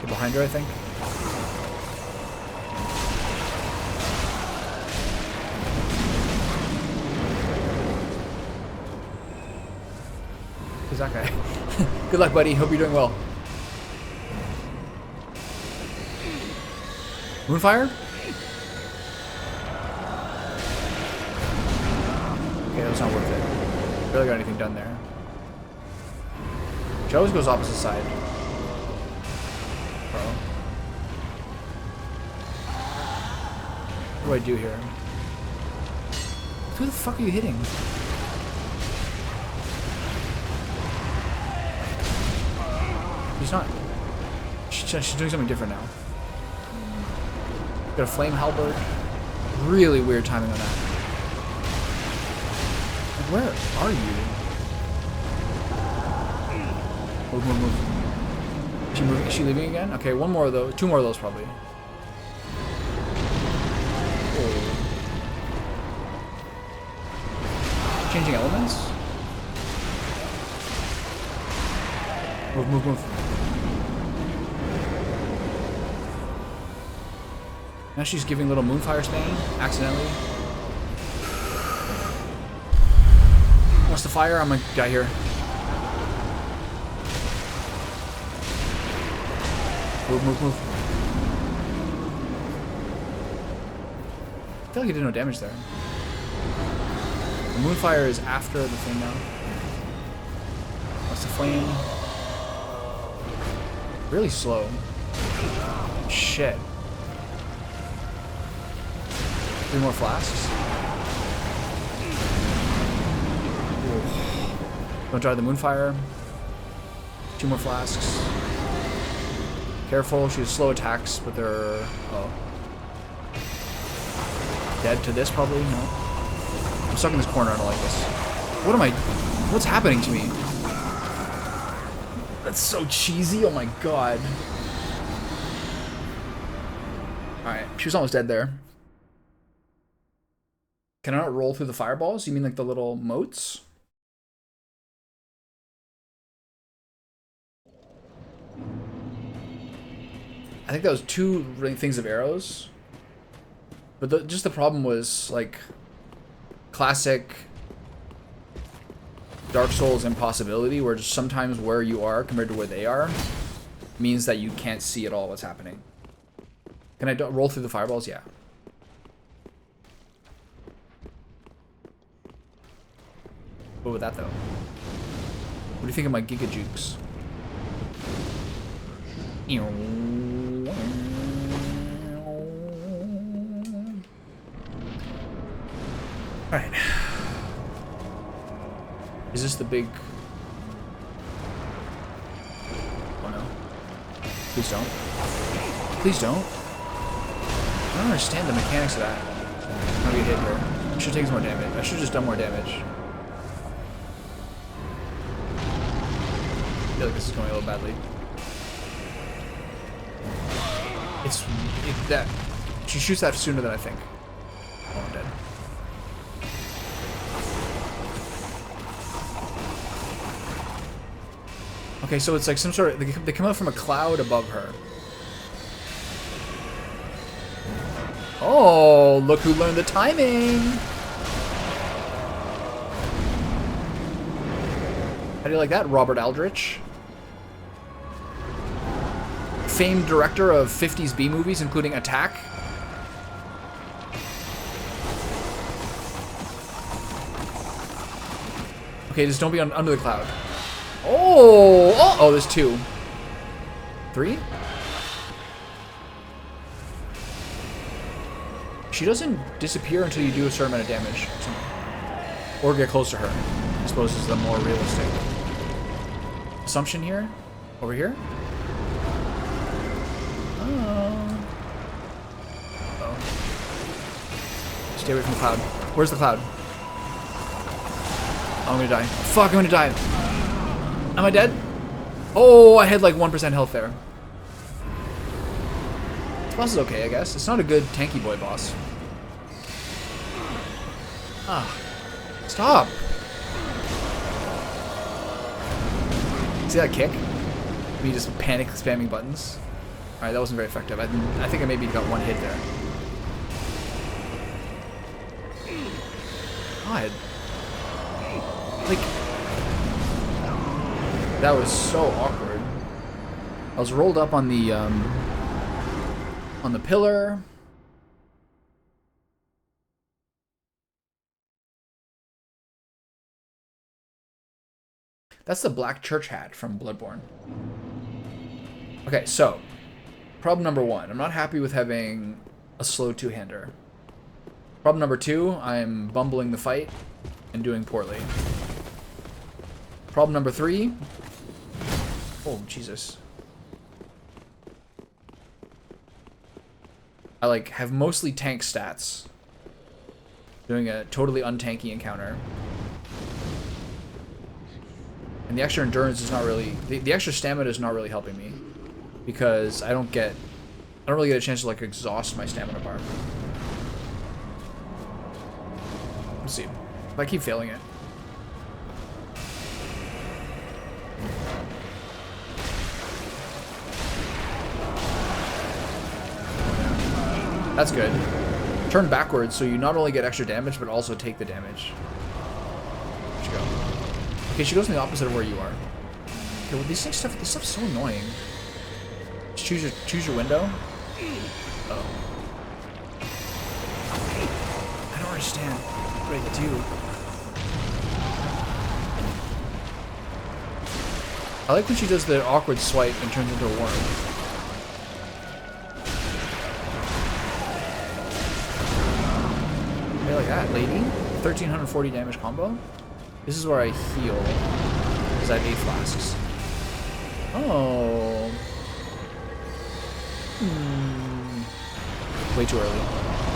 Behind her, I think. Who's that guy? Good luck, buddy. Hope you're doing well. Moonfire? Okay, that was not worth it. Barely got anything done there. She always goes opposite side. What do I do here? Who the fuck are you hitting? He's not. She's doing something different now. Got a flame halberd. Really weird timing on that. Where are you? Move, move, move. Is she moving? Is she leaving again? Okay, one more of those. Two more of those probably. Oh. Changing elements? Move, move, move. Now she's giving little moonfire Spain, accidentally. What's the fire? I'm gonna die here. Move, move, move. I feel like he did no damage there. The moonfire is after the thing now. What's the flame? Really slow. Shit. 3 more flasks. Ooh. Don't drive the moonfire. 2 more flasks. Careful, she has slow attacks, but they're dead to this probably. No. I'm stuck in this corner. I don't like this. What am I? What's happening to me? That's so cheesy. Oh my god. All right, she was almost dead there. Can I not roll through the fireballs? You mean like the little motes? I think that was 2 things of arrows. But just the problem was, like, classic Dark Souls impossibility, where just sometimes where you are compared to where they are means that you can't see at all what's happening. Can I roll through the fireballs? Yeah. What with that, though? What do you think of my Giga Jukes? Alright. Is this the big... Oh no. Please don't. Please don't. I don't understand the mechanics of that. I'm gonna get hit here. I should take some more damage. I should have just done more damage. I feel like this is going a little badly. That she shoots that sooner than I think. Oh, I'm dead. Okay, so it's like some sort of they come out from a cloud above her. Oh, look who learned the timing! How do you like that, Robert Aldrich? Famed director of 50s B movies, including Attack. Okay, just don't be under the cloud. Oh! Oh, there's 2. 3? She doesn't disappear until you do a certain amount of damage. Or get close to her. I suppose is the more realistic assumption here. Over here? Stay away from the cloud. Where's the cloud? Oh, I'm gonna die. Fuck, I'm gonna die. Am I dead? Oh, I had like 1% health there. This boss is okay, I guess. It's not a good tanky boy boss. Ah. Stop. See that kick? Me just panic spamming buttons. Alright, that wasn't very effective. I think I maybe got 1 hit there. God. Like, that was so awkward. I was rolled up on the pillar. That's the black church hat from Bloodborne. Okay, so problem number 1. I'm not happy with having a slow 2-hander. Problem number 2, I'm bumbling the fight and doing poorly. Problem number 3. Oh, Jesus. I like have mostly tank stats. Doing a totally untanky encounter. And the extra endurance is not really... The extra stamina is not really helping me. Because I don't really get a chance to, like, exhaust my stamina bar. Let's see. If I keep failing it. That's good. Turn backwards so you not only get extra damage, but also take the damage. Where'd she go? Okay, she goes in the opposite of where you are. Okay, well, this stuff's so annoying. Just choose your window. Oh. I don't understand what I do. I like when she does the awkward swipe and turns into a worm. Hey, like that, lady. 1340 damage combo. This is where I heal. Because I have 8 flasks. Oh. Way too early.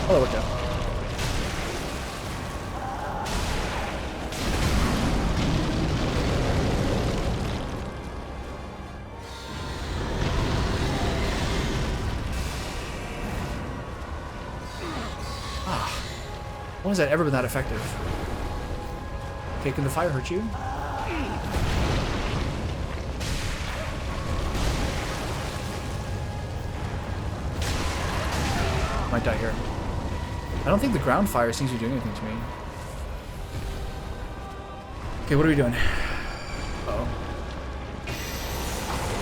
Oh, that worked out. When has that ever been that effective? Okay, can the fire hurt you? Might die here. I don't think the ground fire seems to be doing anything to me. Okay, what are we doing? Uh-oh.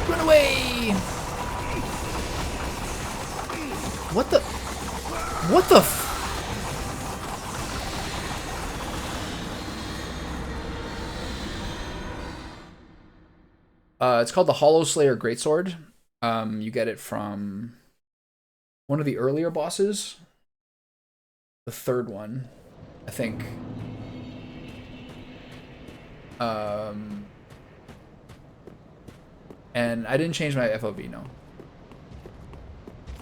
Run away! What the... What the f... it's called the Hollow Slayer Greatsword. You get it from one of the earlier bosses. The third one, I think. And I didn't change my FOV, no.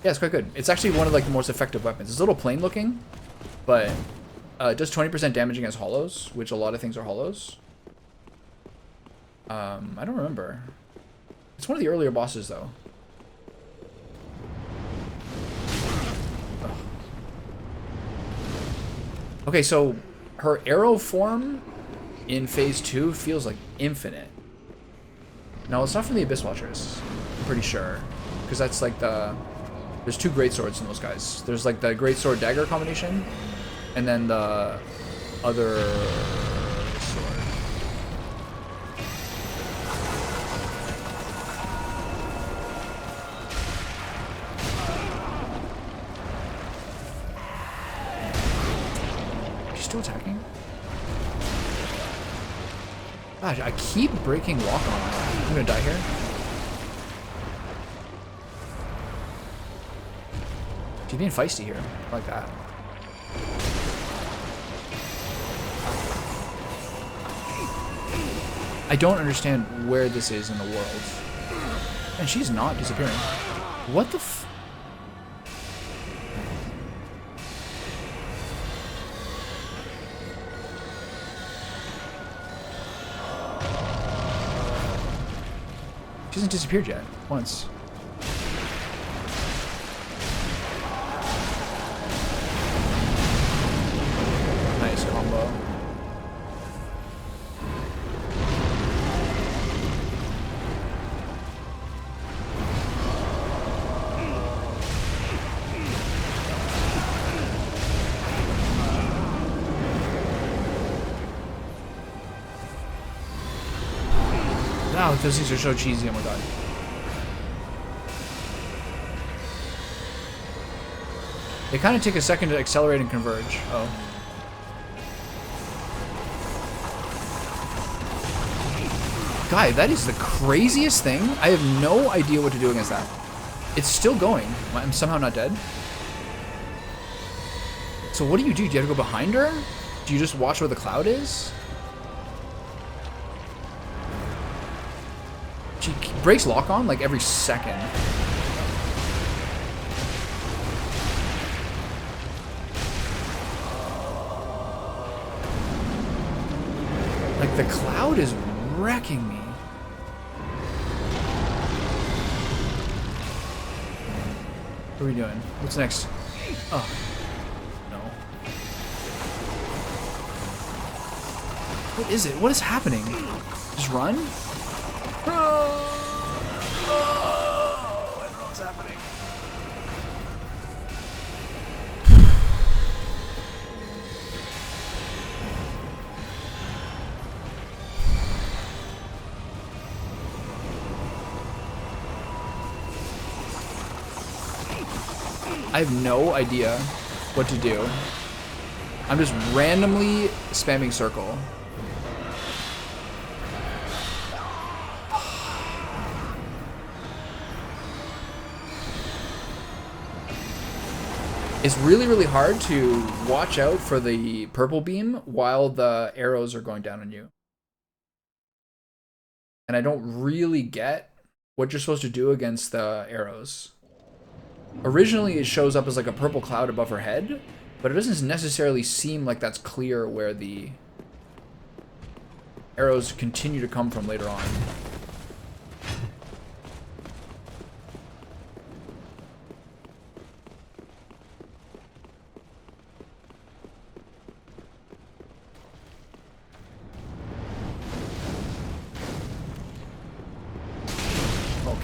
Yeah, it's quite good. It's actually one of like the most effective weapons. It's a little plain looking, but it does 20% damage against hollows, which a lot of things are hollows. I don't remember. It's one of the earlier bosses, though. Ugh. Okay, so her arrow form in phase 2 feels like infinite. No, it's not from the Abyss Watchers. I'm pretty sure. Because that's like the... There's 2 great swords in those guys. There's like the great sword dagger combination, and then the other sword. She's still attacking? Gosh, I keep breaking lock on her. I'm gonna die here. She's being feisty here. I like that. I don't understand where this is in the world. And she's not disappearing. What the f... She hasn't disappeared yet. Once. Nice combo. Wow, those things are so cheesy, oh my god. They kind of take a second to accelerate and converge. Oh. Guy, that is the craziest thing. I have no idea what to do against that. It's still going. I'm somehow not dead. So what do? Do you have to go behind her? Do you just watch where the cloud is? She breaks lock on like every second. Like the cloud is wrecking me. What are we doing? What's next? Oh. No. What is it? What is happening? Just run? Oh, I don't know what's happening. I have no idea what to do. I'm just randomly spamming circle. It's really, really hard to watch out for the purple beam while the arrows are going down on you. And I don't really get what you're supposed to do against the arrows. Originally, it shows up as like a purple cloud above her head, but it doesn't necessarily seem like that's clear where the arrows continue to come from later on.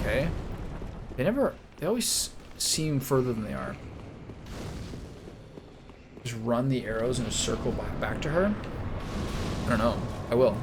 Okay. They always seem further than they are. Just run the arrows in a circle back to her? I don't know. I will.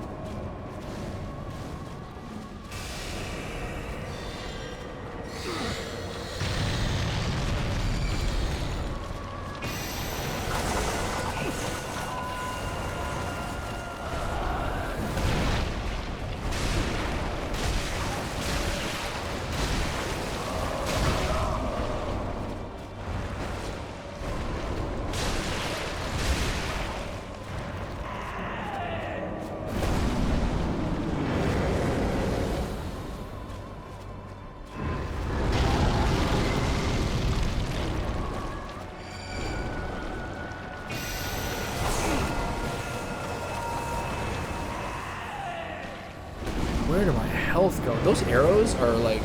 Where did my health go? Those arrows are like...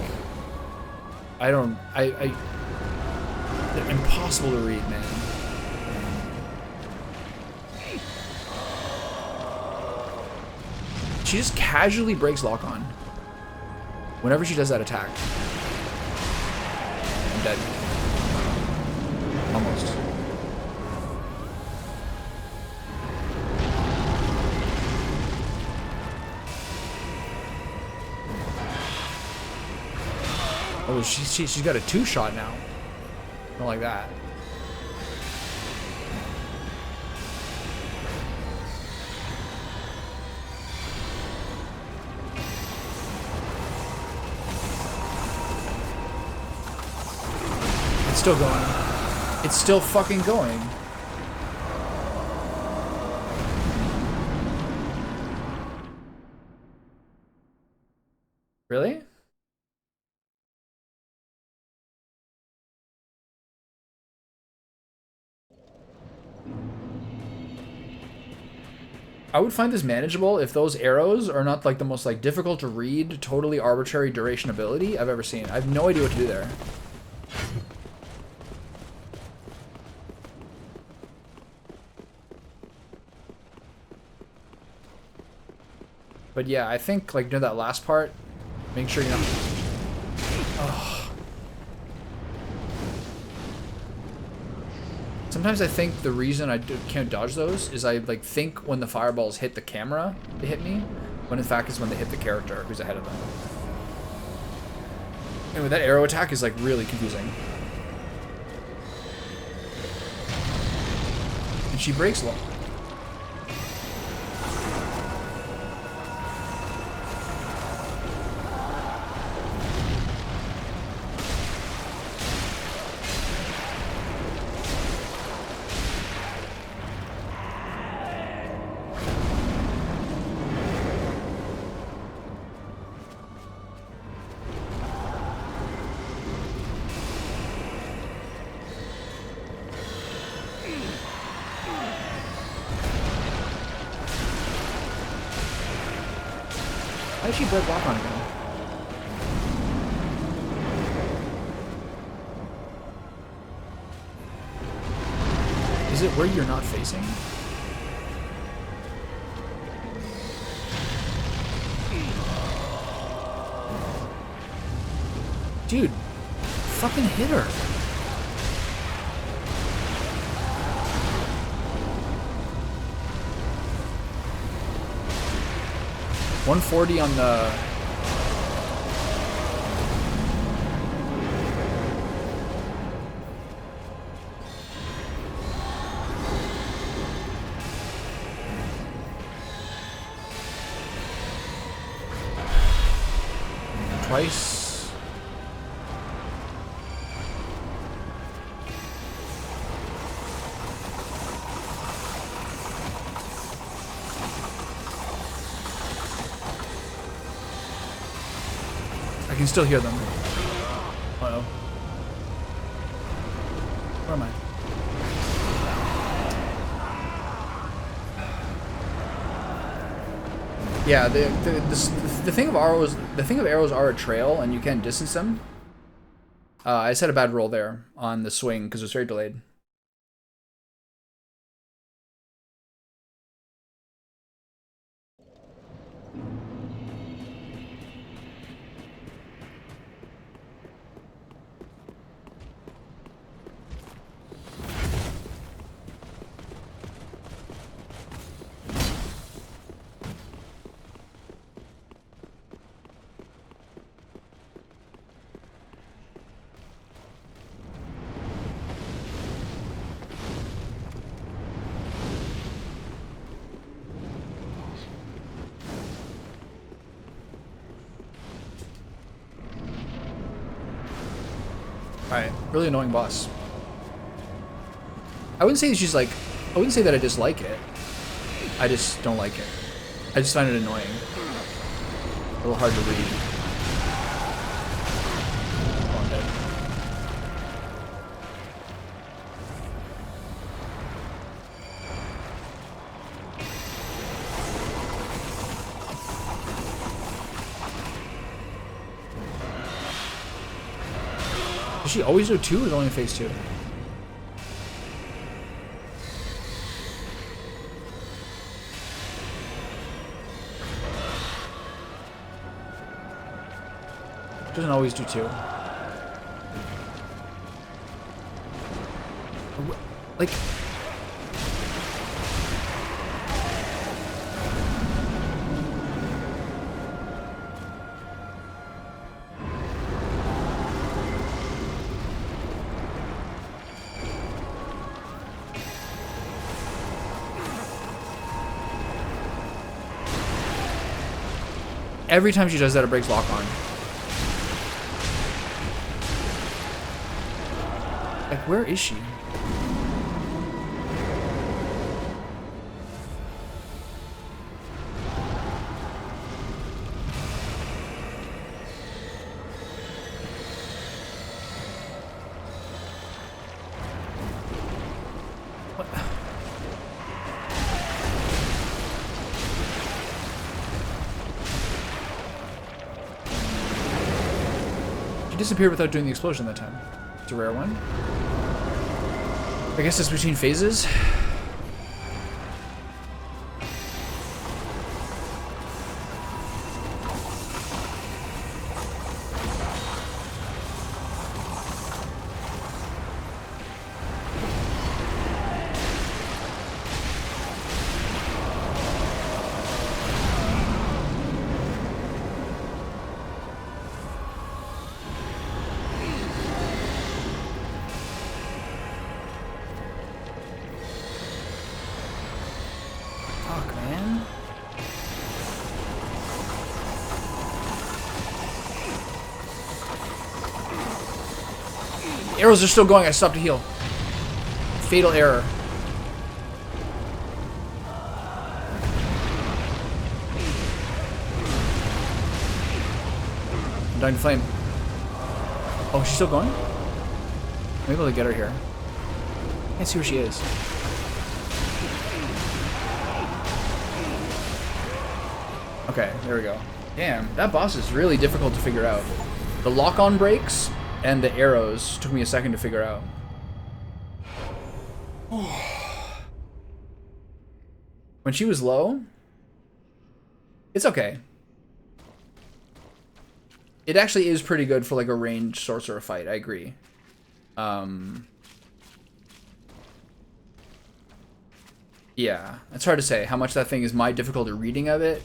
they're impossible to read, man. She just casually breaks lock on whenever she does that attack. I'm dead. Almost. Oh, she's got a two-shot now. Not like that. It's still going. It's still fucking going. Really? I would find this manageable if those arrows are not like the most like difficult to read, totally arbitrary duration ability I've ever seen. I have no idea what to do there. But yeah, I think like near that last part, make sure you're not... Oh. Sometimes I think the reason I can't dodge those is I like think when the fireballs hit the camera, they hit me, when in fact it's when they hit the character who's ahead of them. Anyway, that arrow attack is like really confusing. And she breaks long. Why did she break lock on again? Is it where you're not facing? Dude, fucking hit her. $140 on the... Twice. I can still hear them. Uh-oh. Where am I? Yeah, the thing of arrows are a trail, and you can distance them. I just had a bad roll there on the swing because it was very delayed. Alright, really annoying boss. I wouldn't say she's like, I wouldn't say that I dislike it. I just don't like it. I just find it annoying. A little hard to read. Oh, I'm dead. Does she always do 2 or is it only in phase 2? Doesn't always do 2. Like... Every time she does that, it breaks lock on. Like, where is she? What? She disappeared without doing the explosion that time. It's a rare one. I guess it's between phases. Arrows are still going. I stopped to heal. Fatal error. I'm dying to flame. Oh, she's still going? I'm able to get her here. I can't see where she is. Okay, there we go. Damn, that boss is really difficult to figure out. The lock-on breaks and the arrows took me a second to figure out. When she was low, it's okay. It actually is pretty good for like a ranged sorcerer fight. I agree. Yeah, it's hard to say how much that thing is my difficulty reading of it.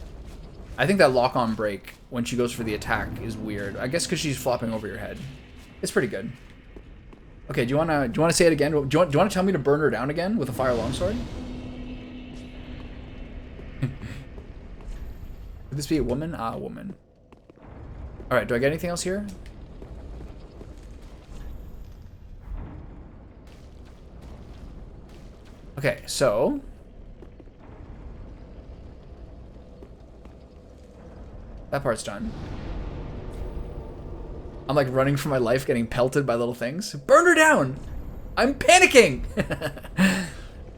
I think that lock-on break when she goes for the attack is weird. I guess because she's flopping over your head. It's pretty good. Okay, do you wanna say it again? Do you want to tell me to burn her down again with a fire longsword? Could this be a woman? Ah, a woman. All right, do I get anything else here? Okay, so that part's done. I'm like running for my life, getting pelted by little things. Burn her down! I'm panicking!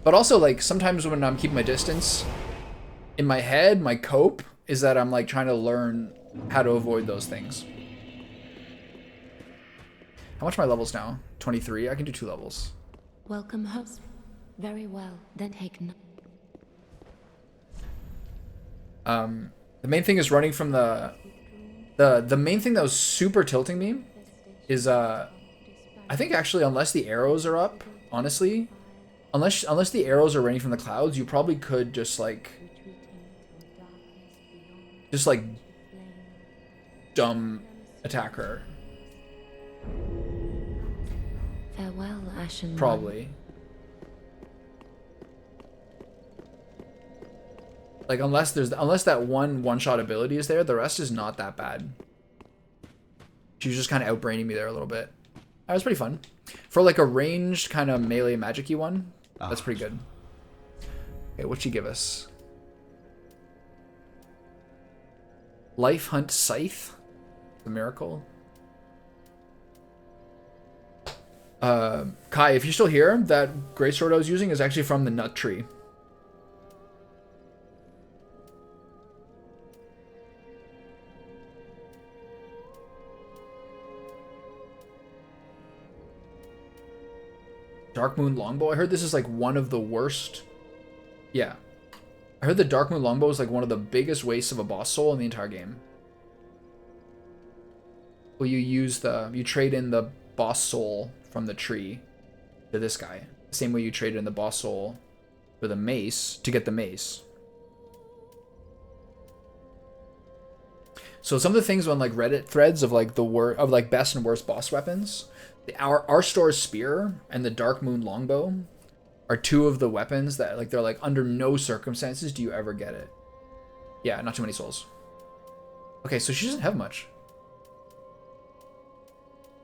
But also, like, sometimes when I'm keeping my distance, in my head, my cope is that I'm like trying to learn how to avoid those things. How much are my levels now? 23? I can do 2 levels. Welcome, host. Very well. Then take no. The main thing is running from the main thing that was super tilting me is I think actually unless the arrows are up, honestly, unless the arrows are raining from the clouds, you probably could just like dumb attack her. Farewell, Ashen One. Probably. Like unless that one-shot ability is there, the rest is not that bad. She was just kind of outbraining me there a little bit. That was pretty fun. For like a ranged kind of melee magic-y one, that's pretty good. Okay, what'd she give us? Life Hunt Scythe? The miracle? Kai, if you're still here, that greatsword I was using is actually from the nut tree. Dark Moon Longbow. I heard this is like one of the worst. Yeah. I heard the Dark Moon Longbow is like one of the biggest wastes of a boss soul in the entire game. Well, you trade in the boss soul from the tree to this guy. The same way you trade in the boss soul for the mace to get the mace. So some of the things on like Reddit threads of like best and worst boss weapons, our store's spear and the Dark Moon Longbow are 2 of the weapons that like they're like under no circumstances do you ever get it. Yeah, not too many souls. Okay, so she doesn't have much.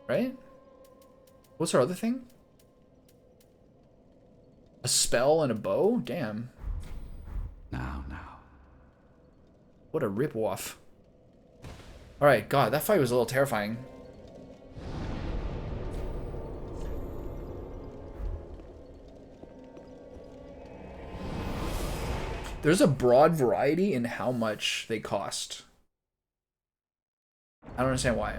Right? What's her other thing? A spell and a bow? Damn. Now. What a rip-off. Alright, God, that fight was a little terrifying. There's a broad variety in how much they cost. I don't understand why.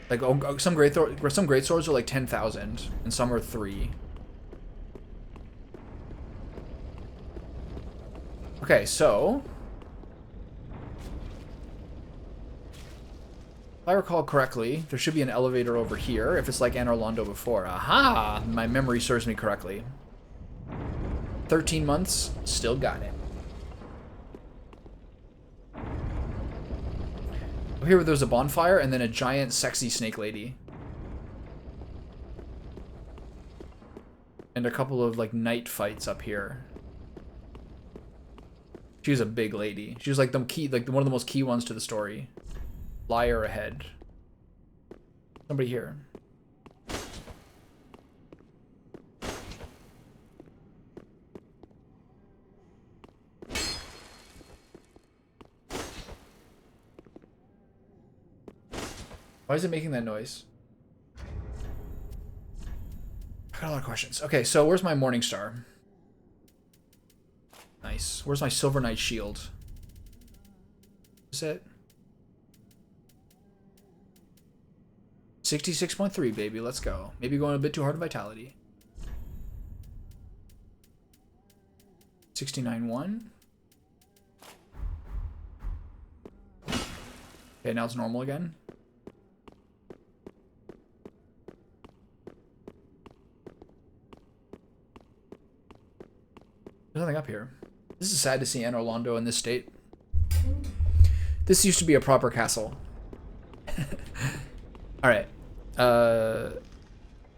Like some great swords are like 10,000 and some are 3. Okay, so if I recall correctly, there should be an elevator over here if it's like Anor Londo before. Aha! My memory serves me correctly. 13 months, still got it. Over here there's a bonfire and then a giant sexy snake lady. And a couple of like night fights up here. She's a big lady. She's like one of the most key ones to the story. Liar ahead. Somebody here. Why is it making that noise? I got a lot of questions. Okay, so where's my Morning Star? Nice. Where's my Silver Knight shield? Is it? 66.3, baby. Let's go. Maybe going a bit too hard on vitality. 69.1. Okay, now it's normal again. There's nothing up here. This is sad to see Anor Londo in this state. This used to be a proper castle. Alright.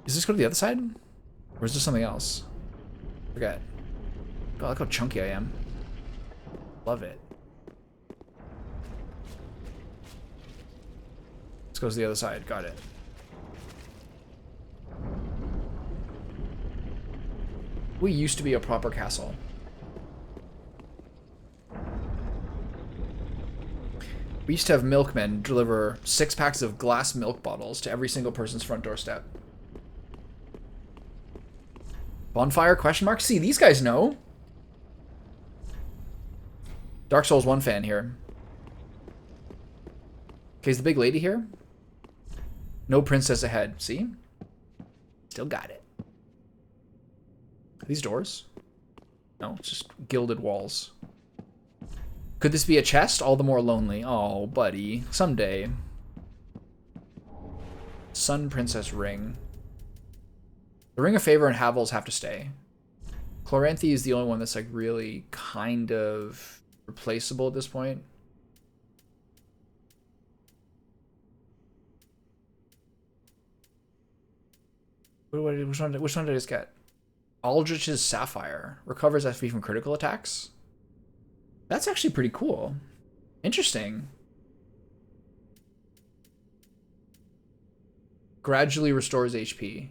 Is this go to the other side? Or is this something else? Forget. God, look how chunky I am. Love it. This goes to the other side. Got it. We used to be a proper castle. We used to have milkmen deliver 6 packs of glass milk bottles to every single person's front doorstep. Bonfire? Question mark? See, these guys know. Dark Souls 1 fan here. Okay, is the big lady here? No princess ahead. See? Still got it. Are these doors? No, it's just gilded walls. Could this be a chest? All the more lonely. Oh, buddy. Someday. Sun Princess Ring. The Ring of Favor and Havels have to stay. Chloranthe is the only one that's like really kind of replaceable at this point. Which one did I just get? Aldrich's Sapphire. Recovers FP from critical attacks. That's actually pretty cool. Interesting. Gradually restores HP.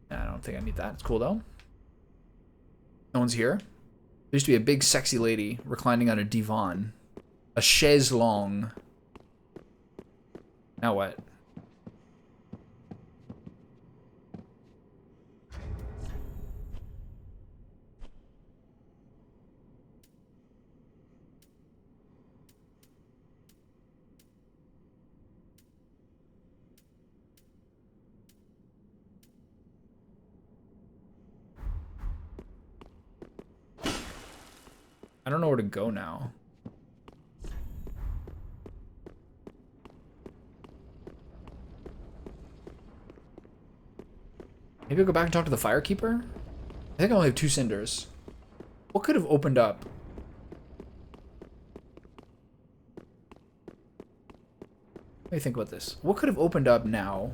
I don't think I need that. It's cool though. No one's here. There used to be a big sexy lady reclining on a divan. A chaise longue. Now what? I don't know where to go now. Maybe I'll go back and talk to the Firekeeper? I think I only have 2 cinders. What could have opened up? Let me think about this. What could have opened up now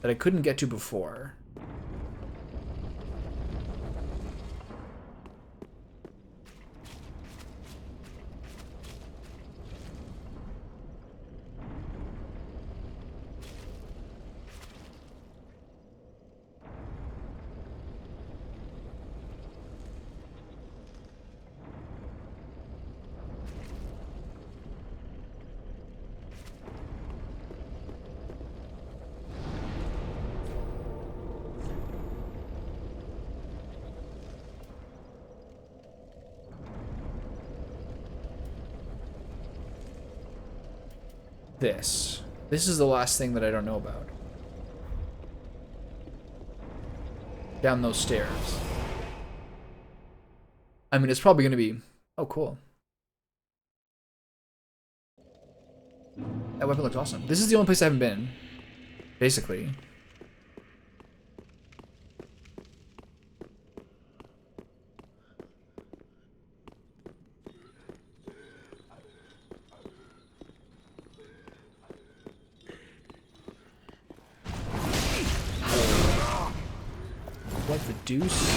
that I couldn't get to before? This. This is the last thing that I don't know about. Down those stairs. I mean, it's probably going to be... Oh, cool. That weapon looks awesome. This is the only place I haven't been. Basically. What the deuce?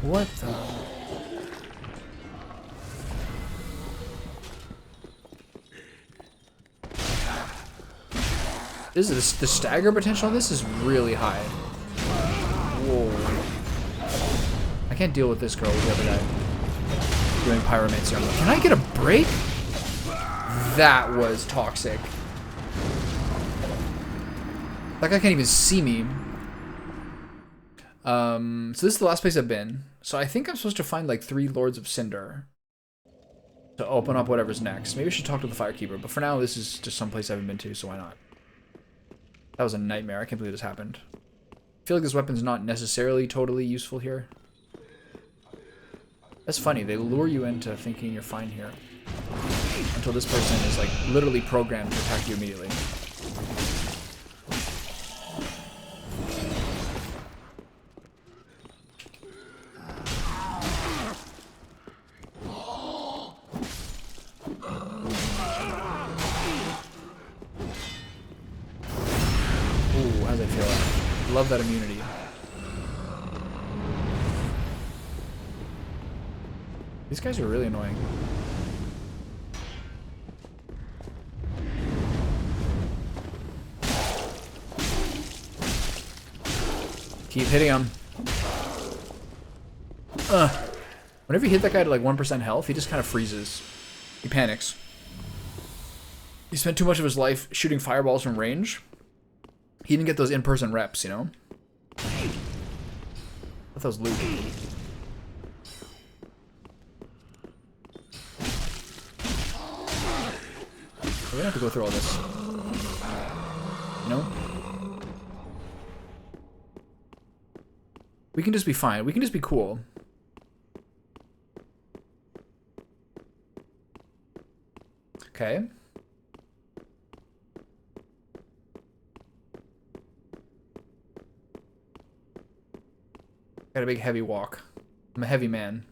What the... This is the stagger potential on this is really high. Whoa. I can't deal with this girl with the other guy. Doing pyromancy. Can I get a break? That was toxic. That guy can't even see me. So this is the last place I've been. So I think I'm supposed to find like 3 Lords of Cinder to open up whatever's next. Maybe I should talk to the Firekeeper, but for now this is just some place I haven't been to, so why not? That was a nightmare. I can't believe this happened. feel like this weapon's not necessarily totally useful here. That's funny. They lure you into thinking you're fine here. Until this person is like literally programmed to attack you immediately. Ooh, how's it feel? Love that immunity. These guys are really annoying. Keep hitting him. Whenever you hit that guy to like 1% health, he just kind of freezes. He panics. He spent too much of his life shooting fireballs from range. He didn't get those in-person reps, you know? Let those loot. We're gonna have to go through all this. You know? We can just be fine. We can just be cool. Okay. Got a big heavy walk. I'm a heavy man.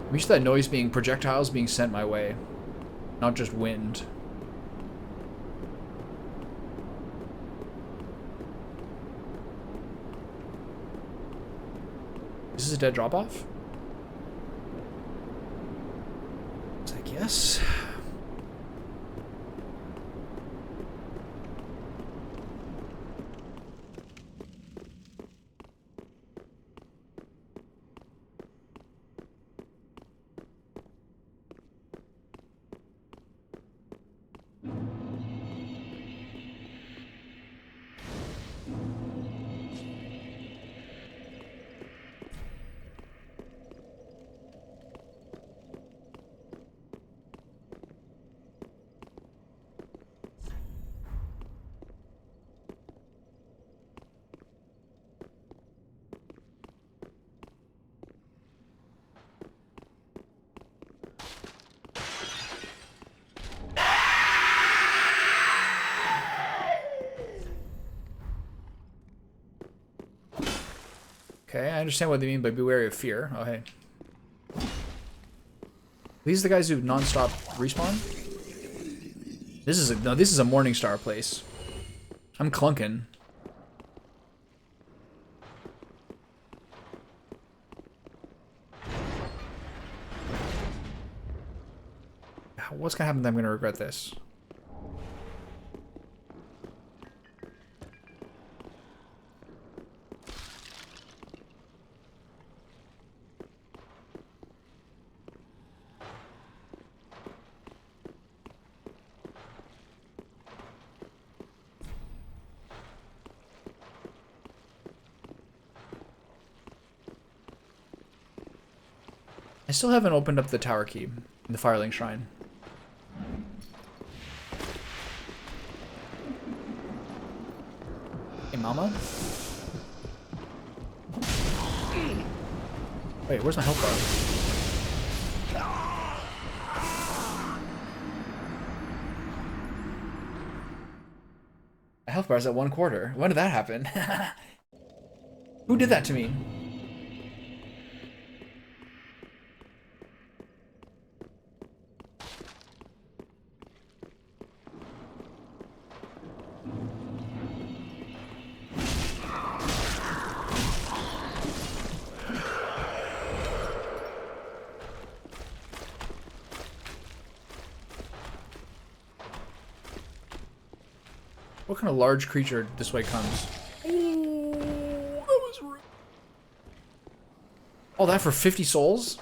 I'm used to that noise being projectiles being sent my way, not just wind. Is this a dead drop-off? Looks like yes. Okay, I understand what they mean by be wary of fear. Oh, hey. These are the guys who non-stop respawn? This is a no, this is a Morningstar place. I'm clunking. What's gonna happen? I'm gonna regret this. I still haven't opened up the tower key in the Firelink Shrine. Hey, mama. Wait, where's my health bar? My health bar is at 1/4. When did that happen? Who did that to me? What kind of large creature this way comes? Ooh, that was rude. All that for 50 souls?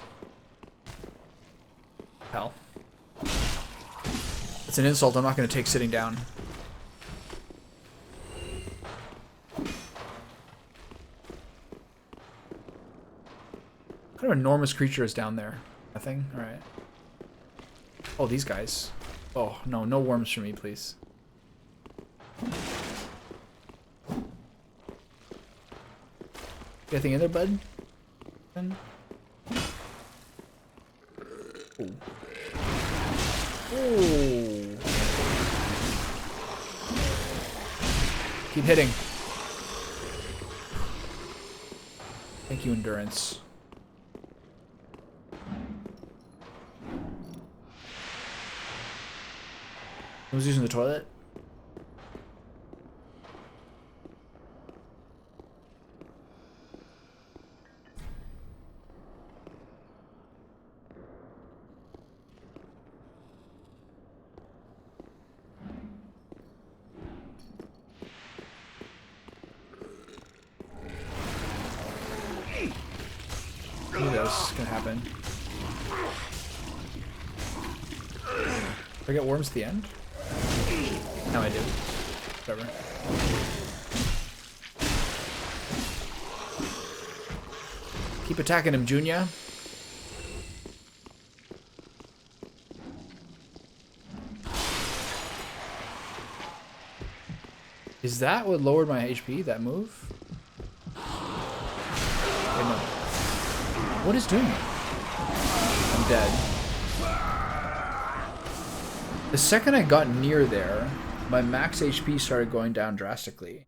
Hell. It's an insult I'm not going to take sitting down. What kind of enormous creature is down there? Nothing? Alright. Oh, these guys. Oh, no. No worms for me, please. Anything in there, bud? Ooh. Ooh. Keep hitting. Thank you, endurance. Who's using the toilet? I knew that was gonna happen. Do I get worms at the end? No, I do. Whatever. Keep attacking him, Junior. Is that what lowered my HP, that move? Okay, no. What is doing it? I'm dead. The second I got near there, my max HP started going down drastically.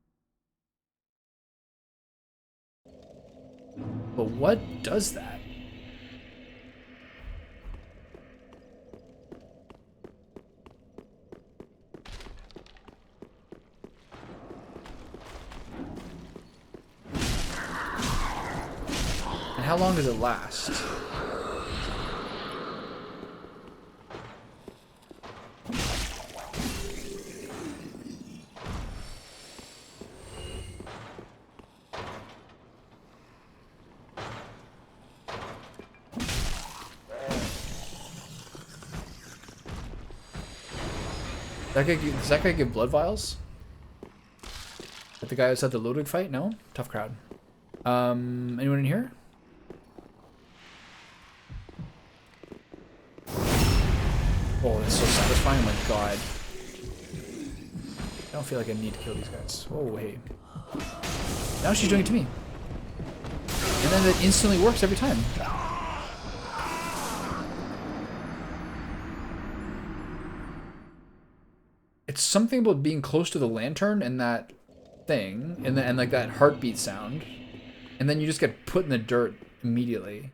But what does that? And how long does it last? Does that guy give blood vials? But the guy who said the Ludwig fight? No? Tough crowd. Anyone in here? Oh, that's so satisfying. Oh my god. I don't feel like I need to kill these guys. Oh, hey. Now she's doing it to me. And then it instantly works every time. It's something about being close to the lantern and that thing, and like that heartbeat sound, and then you just get put in the dirt immediately.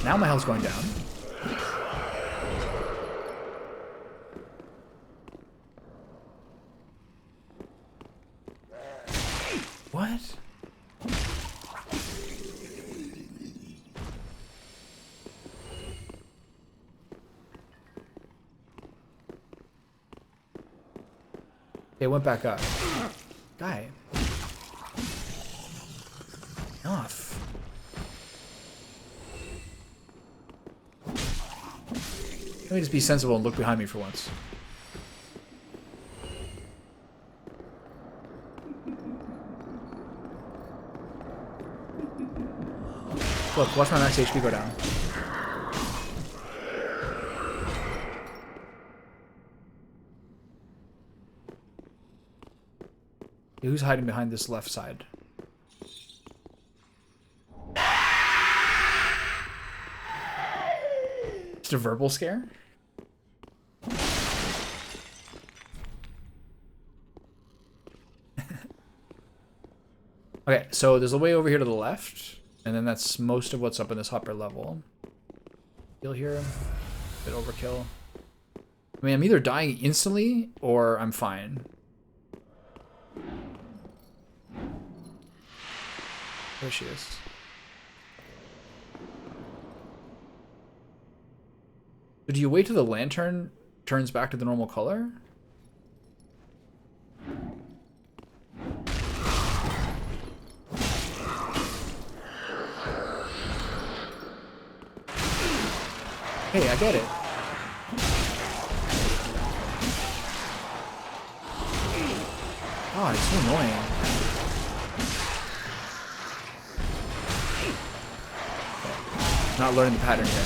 Now my health's going down. What? It went back up. Guy. Enough. Let me just be sensible and look behind me for once. Look, watch my max HP go down. Yeah, who's hiding behind this left side? Just a verbal scare? Okay, so there's a way over here to the left, and then that's most of what's up in this upper level. Heal here. Bit overkill. I mean, I'm either dying instantly, or I'm fine. There she is. So do you wait till the lantern turns back to the normal color? Hey, I get it. Oh, it's so annoying. Okay. Not learning the pattern here.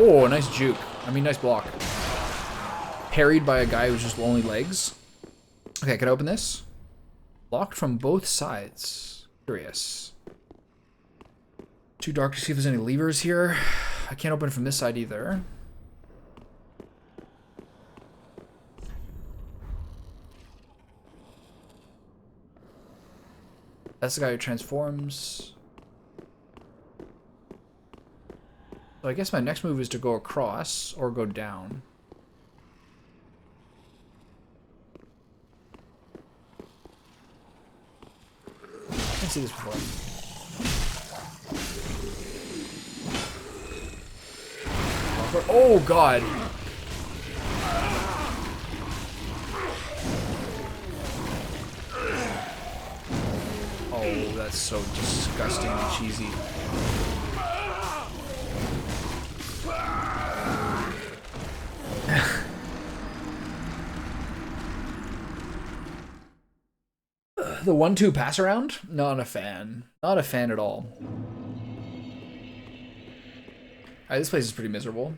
Oh, nice juke. I mean, nice block. Parried by a guy who's just only legs. Okay, can I open this? Locked from both sides. Curious. Too dark to see if there's any levers here. I can't open it from this side either. That's the guy who transforms. So I guess my next move is to go across or go down. I didn't see this before. Oh god! Oh, that's so disgusting and cheesy. The 1-2 pass around? Not a fan. Not a fan at all. Alright, this place is pretty miserable.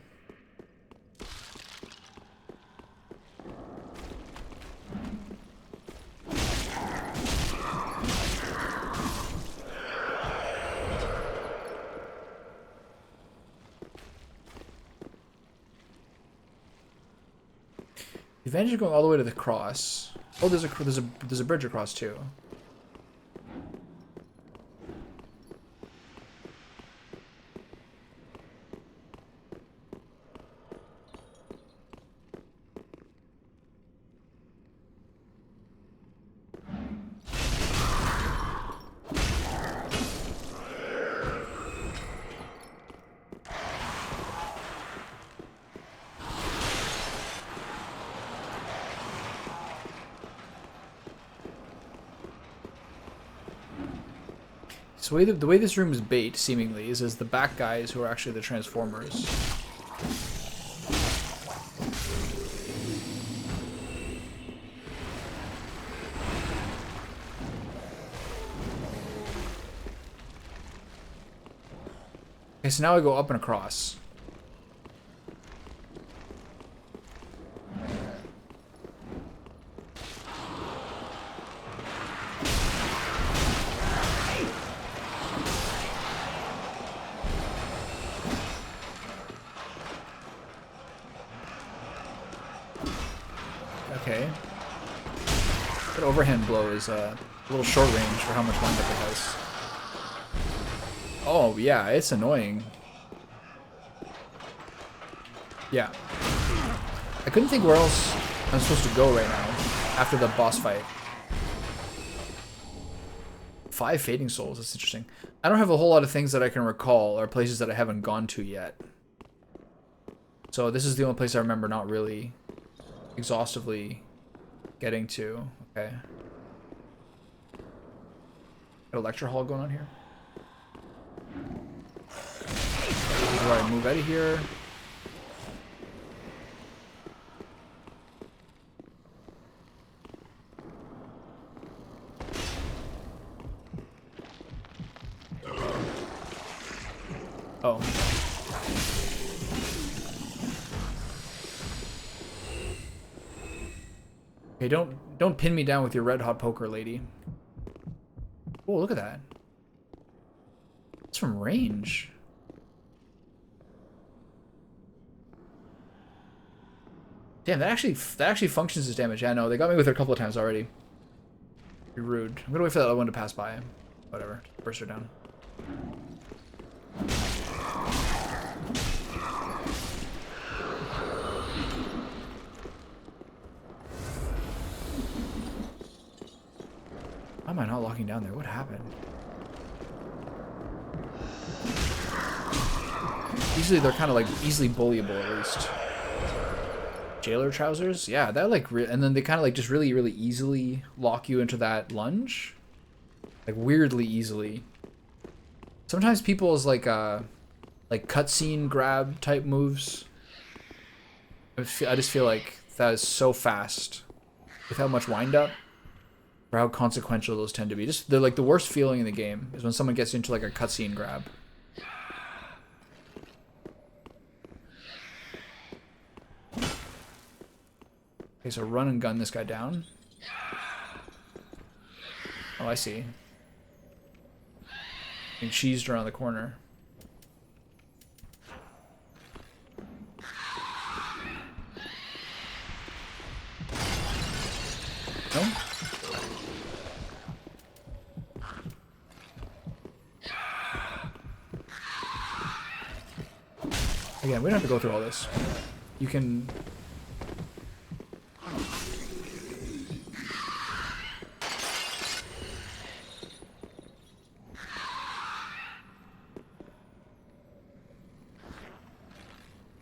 The advantage of going all the way to the cross. Oh, there's a bridge across too. So the way this room is bait, seemingly, is as the back guys who are actually the Transformers. Okay, so now I go up and across. Okay. That overhand blow is a little short range for how much windup it has. Oh, yeah, it's annoying. Yeah. I couldn't think where else I'm supposed to go right now after the boss fight. 5 Fading Souls, that's interesting. I don't have a whole lot of things that I can recall or places that I haven't gone to yet. So this is the only place I remember not really exhaustively getting to. Okay. Got a lecture hall going on here. Where I move out of here. Oh. Okay, don't pin me down with your red hot poker, lady. Oh, look at that. It's from range. Damn, that actually functions as damage. Yeah, no, they got me with it a couple of times already. Be rude. I'm gonna wait for that other one to pass by. Whatever. Burst her down. Why am I not locking down there? What happened? Usually they're kind of like easily bullyable at least. Jailer trousers? Yeah, that like, and then they kind of like just really, really easily lock you into that lunge. Like weirdly easily. Sometimes people's like cutscene grab type moves. I just feel like that is so fast with how much wind up or how consequential those tend to be. Just they're like the worst feeling in the game is when someone gets into like a cutscene grab. Okay, so run and gun this guy down. Oh, I see. And cheesed around the corner. No? Again, we don't have to go through all this. You can...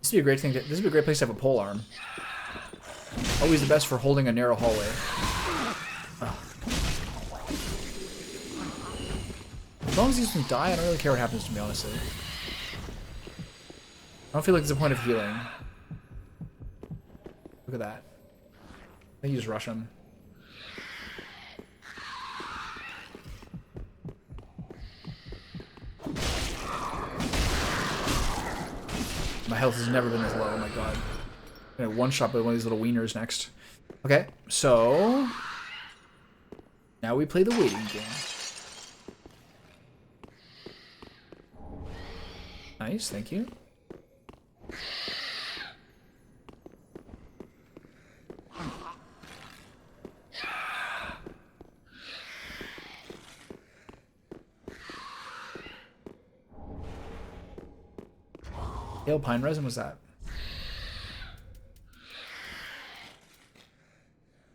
This would be a great thing. This would be a great place to have a pole arm. Always the best for holding a narrow hallway. Ugh. As long as he doesn't die, I don't really care what happens to me, honestly. I don't feel like there's a point of healing. Look at that. I think you just rush him. My health has never been this low, oh my god. I'm gonna one shot by one of these little wieners next. Okay, so now we play the waiting game. Nice, thank you. Pale pine resin was that?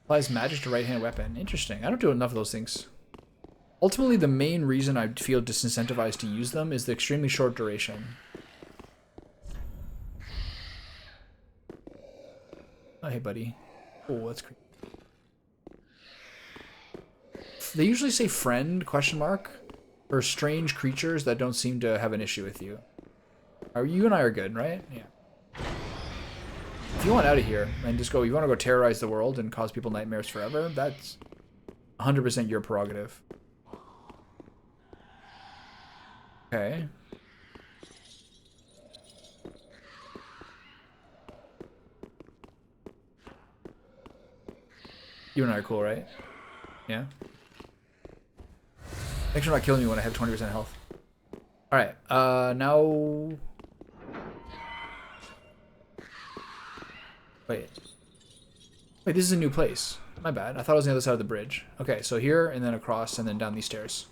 Applies magic to right-hand weapon. Interesting. I don't do enough of those things. Ultimately, the main reason I feel disincentivized to use them is the extremely short duration. Oh, hey, buddy. Oh, that's creepy. They usually say friend, question mark, for strange creatures that don't seem to have an issue with you. You and I are good, right? Yeah. If you want out of here and just go, you want to go terrorize the world and cause people nightmares forever, that's 100% your prerogative. Okay. You and I are cool, right? Yeah. Thanks for not killing me when I have 20% health. Alright, now... Wait, this is a new place. My bad. I thought it was on the other side of the bridge. Okay, so here, and then across, and then down these stairs.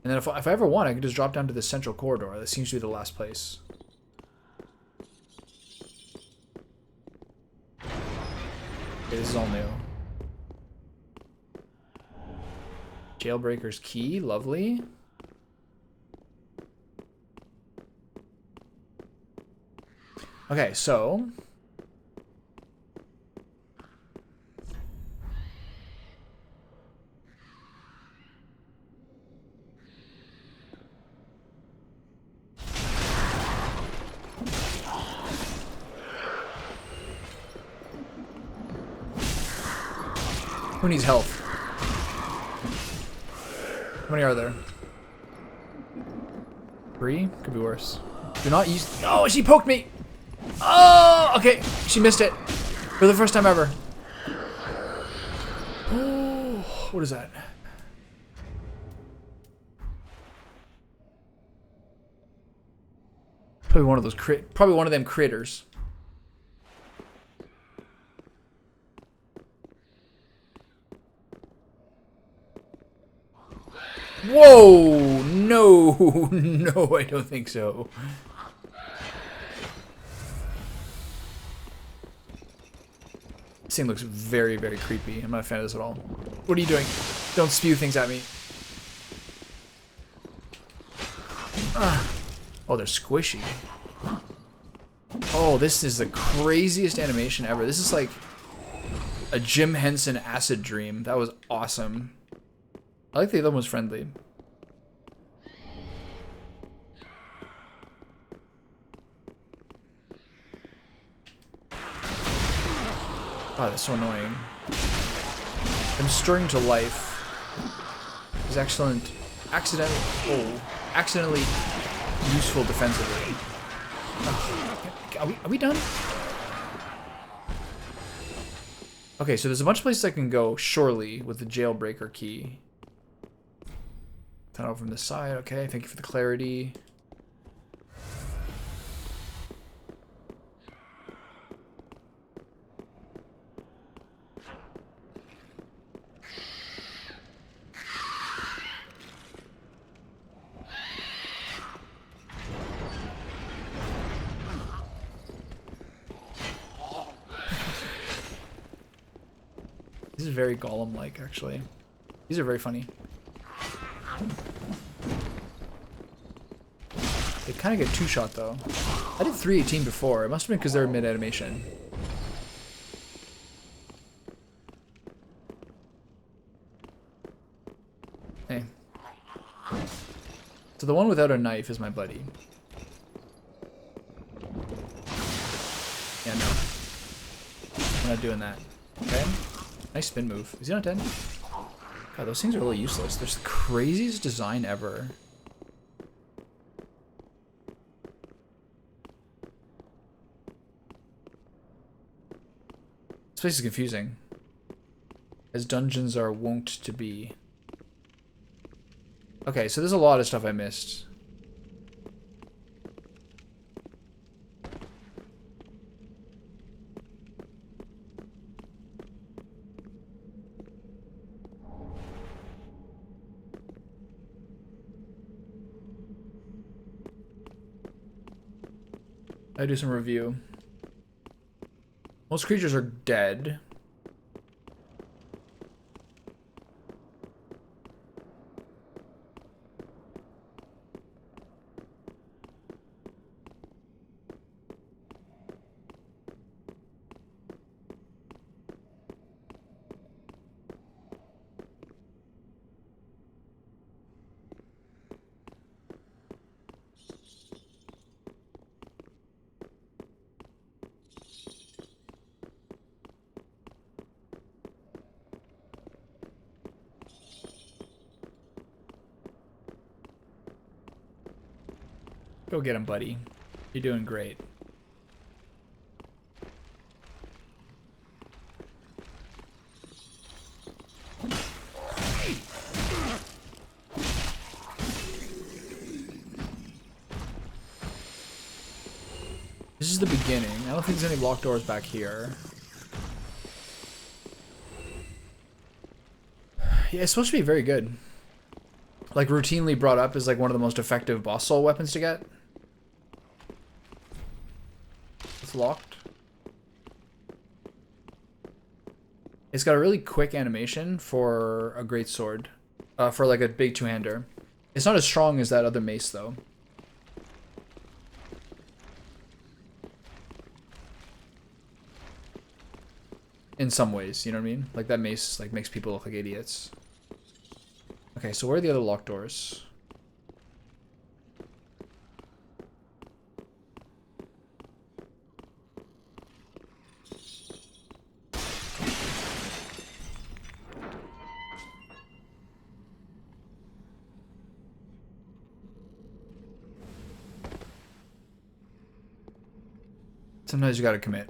And then if I ever want, I can just drop down to this central corridor. That seems to be the last place. Okay, this is all new. Jailbreaker's key, lovely. Okay, so who needs health? How many are there? 3? Could be worse. Do not use... Oh, she poked me! Oh, okay. She missed it. For the first time ever. Oh, what is that? Probably one of those probably one of them critters. Whoa! No, no, I don't think so. This thing looks very, very creepy. I'm not a fan of this at all. What are you doing? Don't spew things at me. Oh, they're squishy. Oh, this is the craziest animation ever. This is like a Jim Henson acid dream. That was awesome. I like the other one was friendly. Oh, that's so annoying. I'm stirring to life. Is accidentally useful defensively. Are we done? Okay, so there's a bunch of places I can go, surely, with the jailbreaker key. Turn over from the side, okay, thank you for the clarity. This is very Gollum-like, actually. These are very funny. They kind of get two-shot, though. I did 318 before. It must have been because they were mid-animation. Hey. So the one without a knife is my buddy. Yeah, no. We're not doing that. Okay? Nice spin move. Is he not dead? God, those things are really useless. They're the craziest design ever. This place is confusing. As dungeons are wont to be. Okay, so there's a lot of stuff I missed. I do some review. Most creatures are dead. Go get him, buddy. You're doing great. This is the beginning. I don't think there's any locked doors back here. Yeah, it's supposed to be very good. Like, routinely brought up as like one of the most effective boss soul weapons to get. It's locked. It's got a really quick animation for a great sword. For like a big two-hander. It's not as strong as that other mace though. In some ways, you know what I mean? Like that mace like makes people look like idiots. Okay, so where are the other locked doors? Sometimes you gotta commit.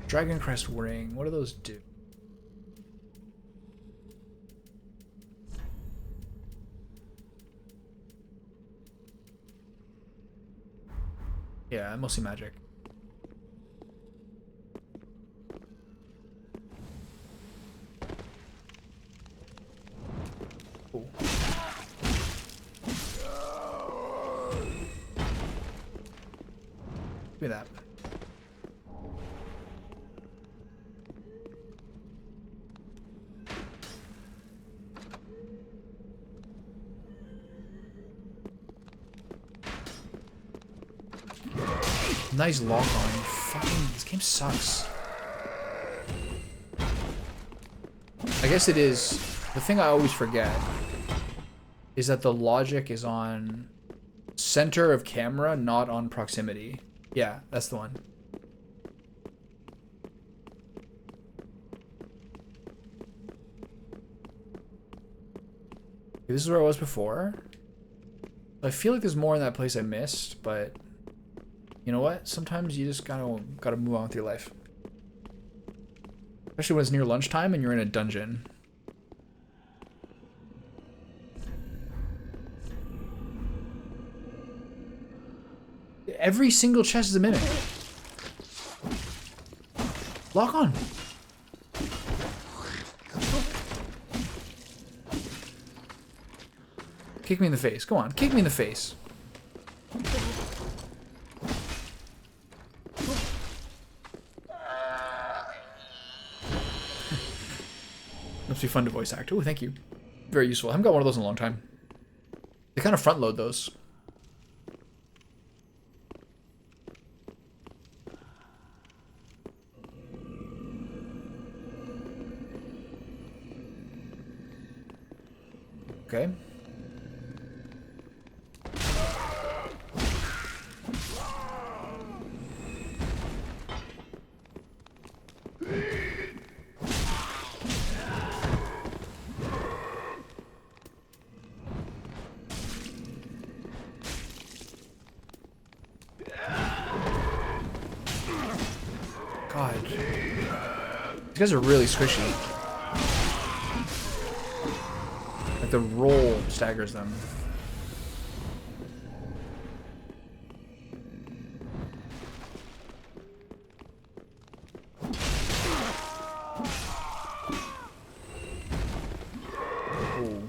Dragon Crest Ring. What do those do? Yeah, mostly magic. Cool. me that. Nice lock on. Fucking, this game sucks. I guess it is. The thing I always forget is that the logic is on center of camera, not on proximity. Yeah, that's the one. Okay, this is where I was before. I feel like there's more in that place I missed, but you know what? Sometimes you just gotta move on with your life. Especially when it's near lunchtime and you're in a dungeon. Every single chest is a minute. Lock on. Kick me in the face. Go on. Kick me in the face. Must be fun to voice act. Oh, thank you. Very useful. I haven't got one of those in a long time. They kind of front load those. Okay. God. These guys are really squishy. Like the roll staggers them. Ooh.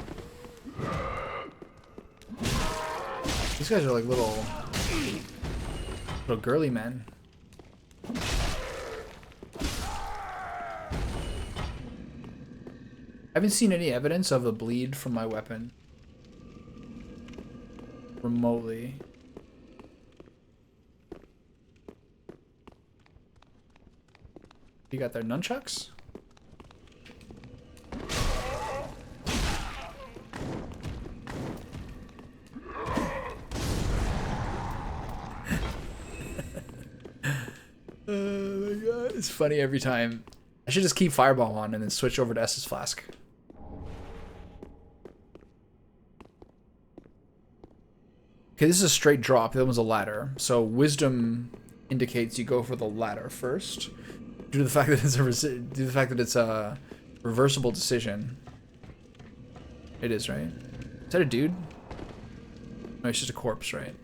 These guys are like little girly men. I haven't seen any evidence of the bleed from my weapon. Remotely. You got their nunchucks? Oh my god, it's funny every time. I should just keep Fireball on and then switch over to Estus Flask. Okay, this is a straight drop. That was a ladder. So wisdom indicates you go for the ladder first, due to the fact that it's a reversible decision. It is, right? Is that a dude? No, it's just a corpse, right?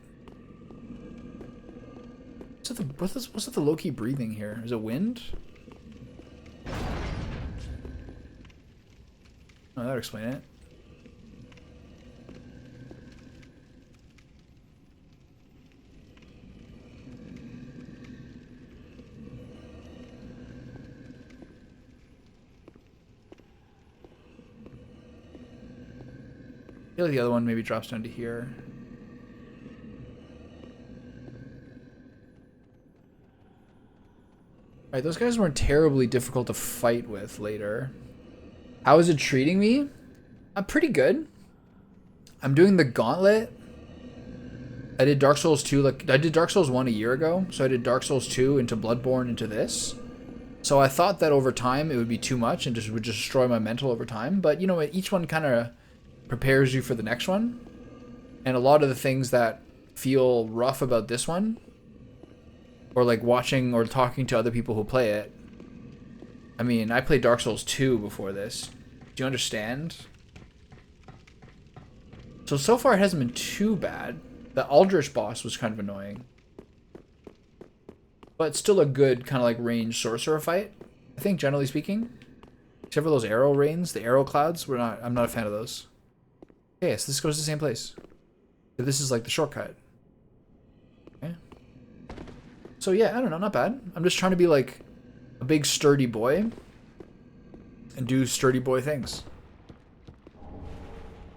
What's with the low-key breathing here? Is it wind? Oh, that would explain it. I feel like the other one maybe drops down to here. Alright, those guys weren't terribly difficult to fight with later. How is it treating me? I'm pretty good. I'm doing the gauntlet. I did Dark Souls 2, like I did Dark Souls 1 a year ago, so I did Dark Souls 2 into Bloodborne into this. So I thought that over time it would be too much and would just destroy my mental over time, but you know, each one kind of prepares you for the next one. And a lot of the things that feel rough about this one, or like watching or talking to other people who play it. I mean, I played Dark Souls 2 before this. Do you understand? So far it hasn't been too bad. The Aldrich boss was kind of annoying. But still a good kind of like ranged sorcerer fight, I think, generally speaking. Except for those arrow rains, the arrow clouds, I'm not a fan of those. Okay, so this goes to the same place. So this is like the shortcut. Okay. So yeah, I don't know, not bad. I'm just trying to be like a big sturdy boy and do sturdy boy things.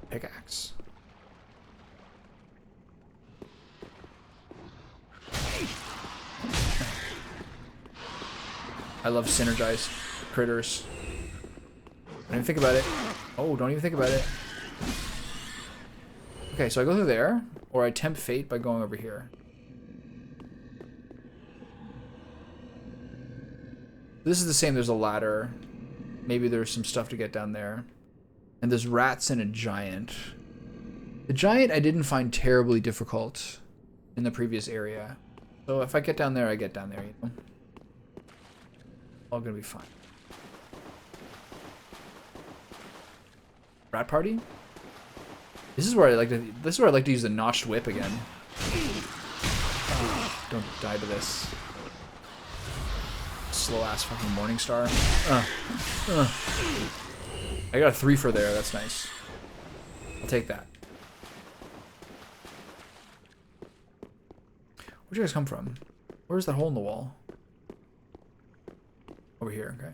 Pickaxe. I love synergized critters. Don't even think about it. Oh, don't even think about it. Okay, so I go through there, or I tempt fate by going over here. This is the same. There's a ladder. Maybe there's some stuff to get down there. And there's rats and a giant. The giant I didn't find terribly difficult in the previous area. So if I get down there, I get down there, you know? All gonna be fine. Rat party? This is where I like to use the notched whip again. Oh, don't die to this. Slow ass fucking morning star. I got a 3 for there, that's nice. I'll take that. Where'd you guys come from? Where's that hole in the wall? Over here, okay.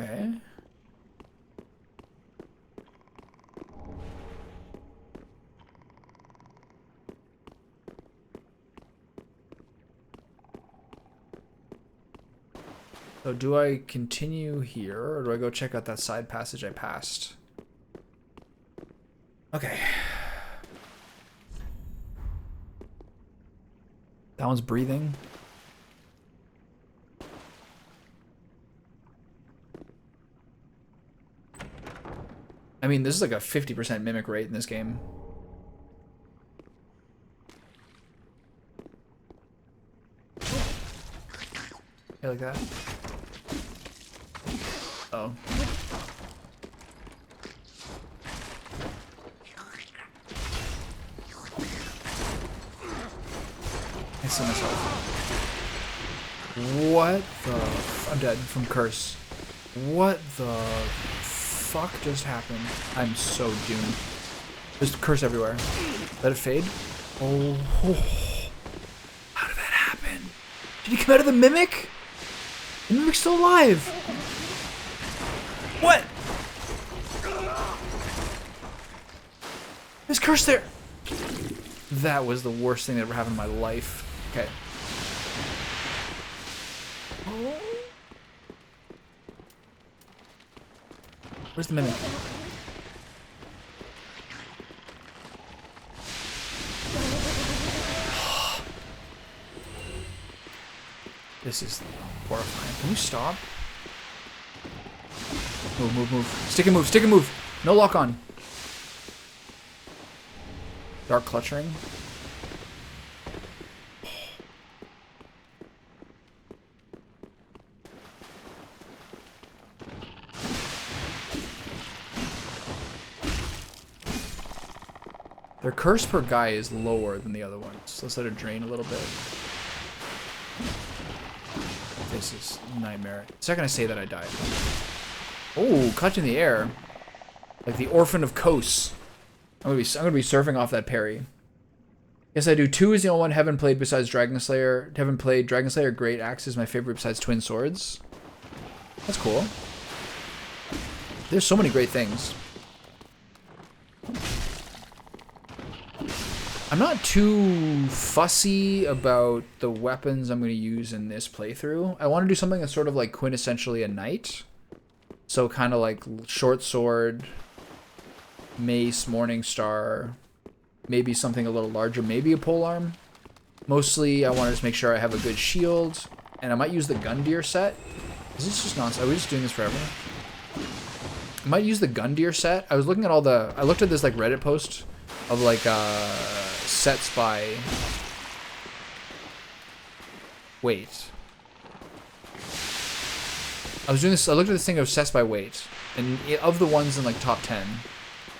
Okay. So do I continue here, or do I go check out that side passage I passed? Okay. That one's breathing. I mean, this is like a 50% mimic rate in this game. Yeah, like that. Oh. I see myself. What the... I'm dead from curse. What the fuck just happened? I'm so doomed. There's curse everywhere. Let it fade. Oh. How did that happen? Did he come out of the mimic? The mimic's still alive. What? There's curse there. That was the worst thing that ever happened in my life. Okay. Oh. Where's the mimic? This is horrifying. Can you stop? Move, move, move. Stick and move, stick and move. No lock on. Dark clutching. Their curse per guy is lower than the other ones. Let's let it drain a little bit. This is a nightmare. The second I say that, I die. Oh, clutch in the air. Like the Orphan of Kos. I'm gonna be surfing off that parry. Yes, I do. 2 is the only one I haven't played besides Dragon Slayer. Haven't played Dragon Slayer. Great Axe is my favorite besides Twin Swords. That's cool. There's so many great things. I'm not too fussy about the weapons I'm going to use in this playthrough. I want to do something that's sort of like quintessentially a knight. So kind of like short sword, mace, morning star, maybe something a little larger, maybe a polearm. Mostly I want to just make sure I have a good shield, and I might use the gun deer set. Is this just nonsense? Are we just doing this forever? I might use the gun deer set. I was looking at all the... I looked at this like Reddit post of like sets by... weight. I was doing this... I looked at this thing of sets by weight. And of the ones in like top 10.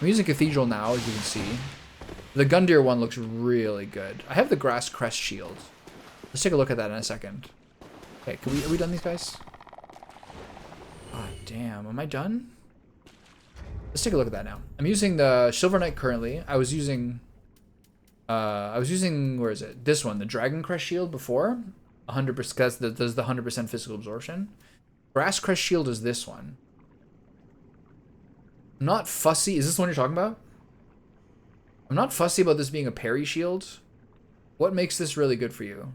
I'm using Cathedral now, as you can see. The gun deer one looks really good. I have the grass crest shield. Let's take a look at that in a second. Okay, are we done these guys? Oh, damn. Am I done? Let's take a look at that now. I'm using the Silver Knight currently. I was using I was using, where is it? This one, the Dragon Crest Shield before. 100%, because that does the 100% physical absorption. Brass Crest Shield is this one. I'm not fussy. Is this the one you're talking about? I'm not fussy about this being a parry shield. What makes this really good for you?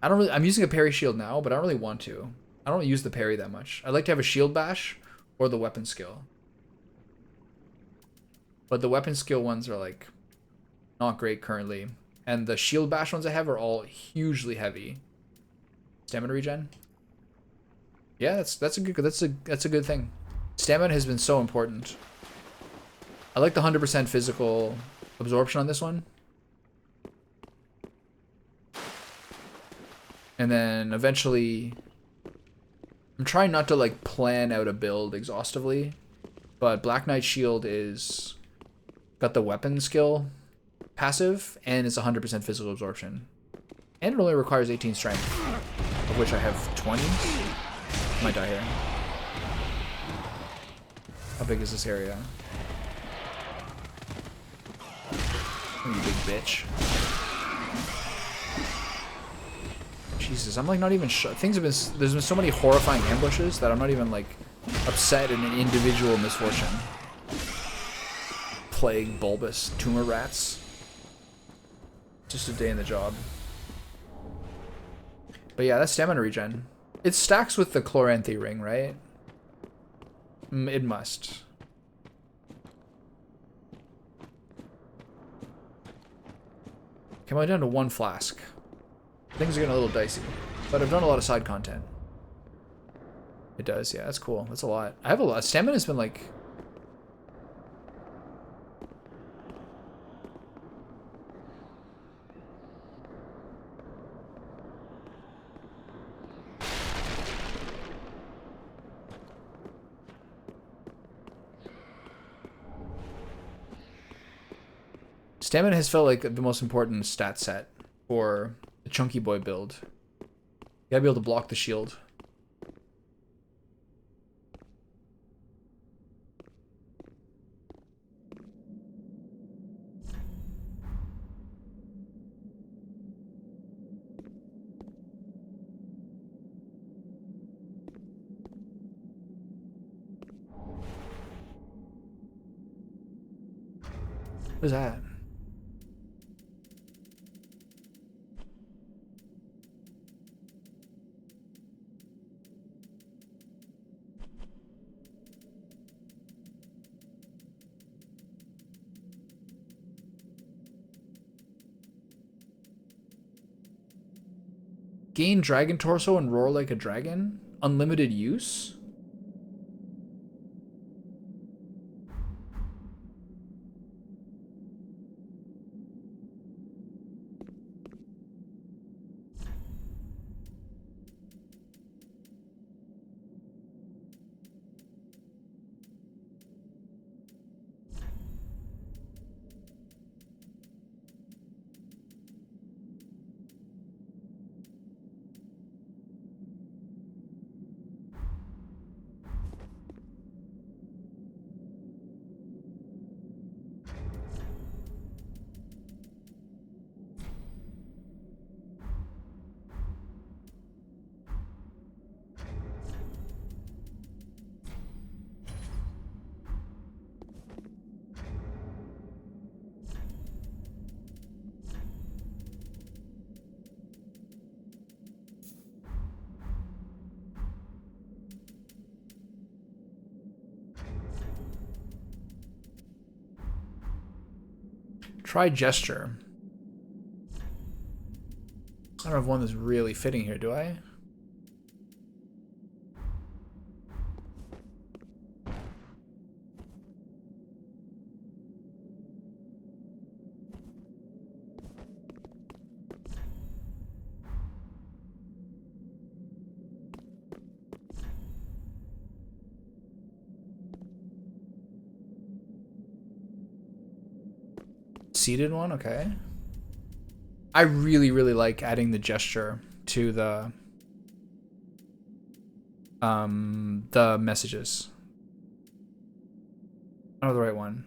I don't really, I'm using a parry shield now, but I don't really want to. I don't use the parry that much. I'd like to have a shield bash or the weapon skill. But the weapon skill ones are like not great currently. And the shield bash ones I have are all hugely heavy. Stamina regen? Yeah, that's a good thing. Stamina has been so important. I like the 100% physical absorption on this one. And then eventually, I'm trying not to like plan out a build exhaustively, but Black Knight Shield is got the weapon skill passive and it's 100% physical absorption. And it only requires 18 strength, of which I have 20. I might die here. How big is this area? Oh, you big bitch. Jesus, I'm like not even sure. Things have been, there's been so many horrifying ambushes that I'm not even like upset in an individual misfortune. Plague, bulbous, tumor rats. Just a day in the job. But yeah, that's stamina regen. It stacks with the Chloranthy ring, right? It must. Come on down to 1 flask. Things are getting a little dicey, but I've done a lot of side content. It does, yeah, that's cool. That's a lot. I have a lot. Stamina's been like... Stamina has felt like the most important stat set for the Chunky Boy build. You gotta be able to block the shield. What is that? Gain dragon torso and roar like a dragon? Unlimited use? Try gesture. I don't have one that's really fitting here, do I? Seated one, okay. I really, really like adding the gesture to the messages. I don't know the right one.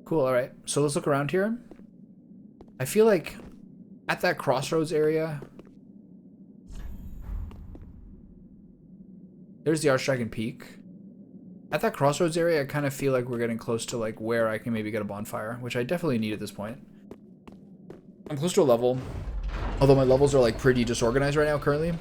Cool, alright. So let's look around here. I feel like at that crossroads area, there's the Archdragon Peak. At that crossroads area, I kind of feel like we're getting close to like where I can maybe get a bonfire, which I definitely need at this point. I'm close to a level, although my levels are like pretty disorganized right now currently.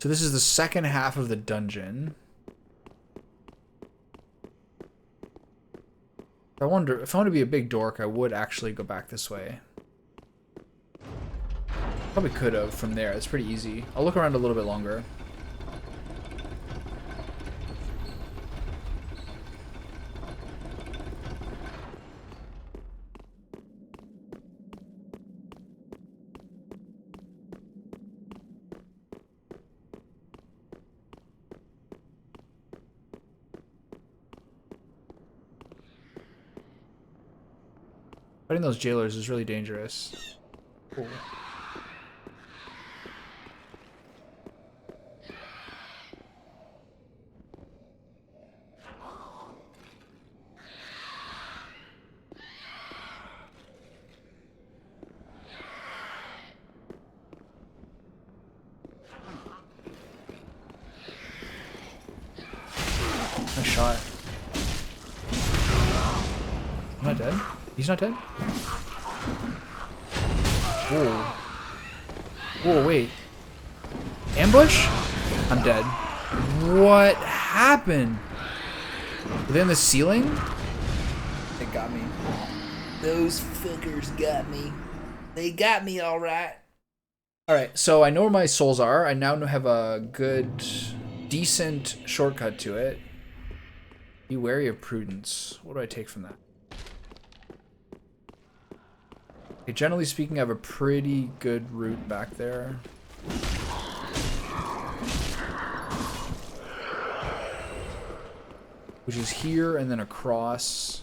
So this is the second half of the dungeon. I wonder if I want to be a big dork, I would actually go back this way. Probably could have from there. It's pretty easy. I'll look around a little bit longer. Fighting those jailers is really dangerous. Cool. Nice shot. I'm not dead? He's not dead? Whoa. Whoa, wait. Ambush? I'm dead. What happened? Were they in the ceiling? They got me. Those fuckers got me. They got me alright. Alright, so I know where my souls are. I now have a good, decent shortcut to it. Be wary of prudence. What do I take from that? Okay, generally speaking, I have a pretty good route back there. Which is here and then across.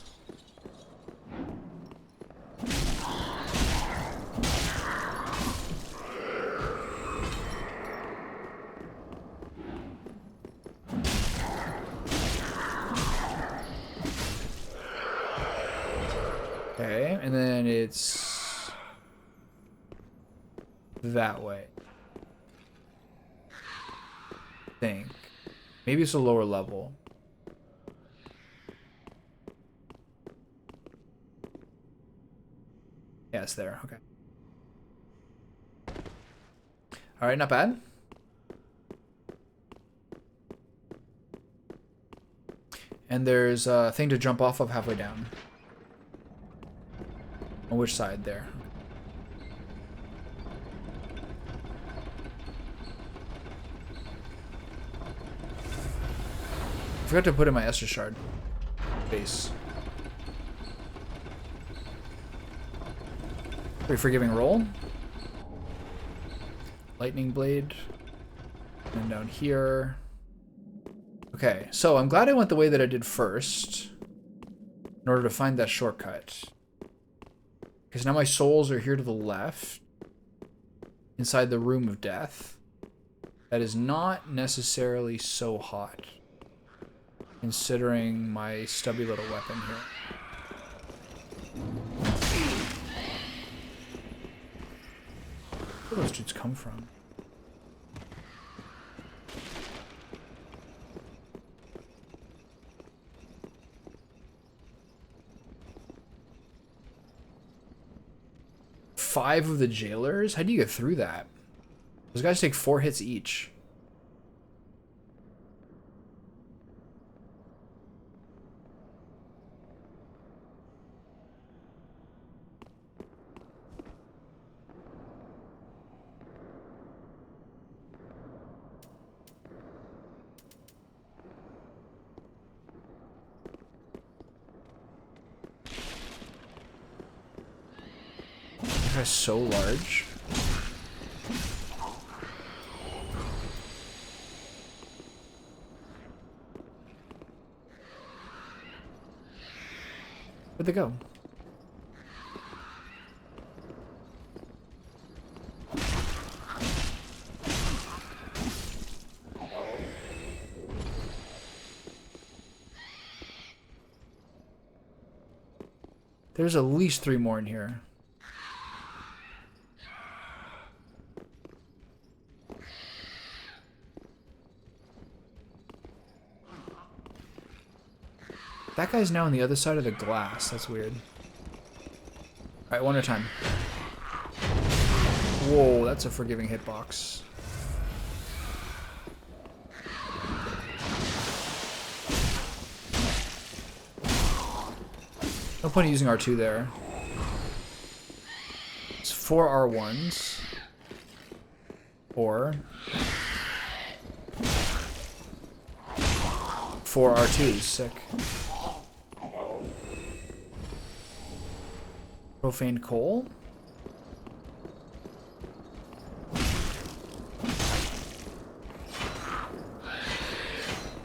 Okay, and then it's that way. I think. Maybe it's a lower level. Yeah, it's there. Okay. Alright, not bad. And there's a thing to jump off of halfway down. On which side? There. I forgot to put in my Estus Shard base. Pretty forgiving roll. Lightning Blade. And down here. Okay, so I'm glad I went the way that I did first in order to find that shortcut. Because now my souls are here to the left. Inside the Room of Death. That is not necessarily so hot. Considering my stubby little weapon here. Where do those dudes come from? Five of the jailers? How do you get through that? Those guys take 4 hits each. This guy's so large. Where'd they go? There's at least 3 more in here. That guy's now on the other side of the glass. That's weird. Alright, one at a time. Whoa, that's a forgiving hitbox. No point in using R2 there. It's 4 R1s. Or 4 R2s. Sick. Profane coal?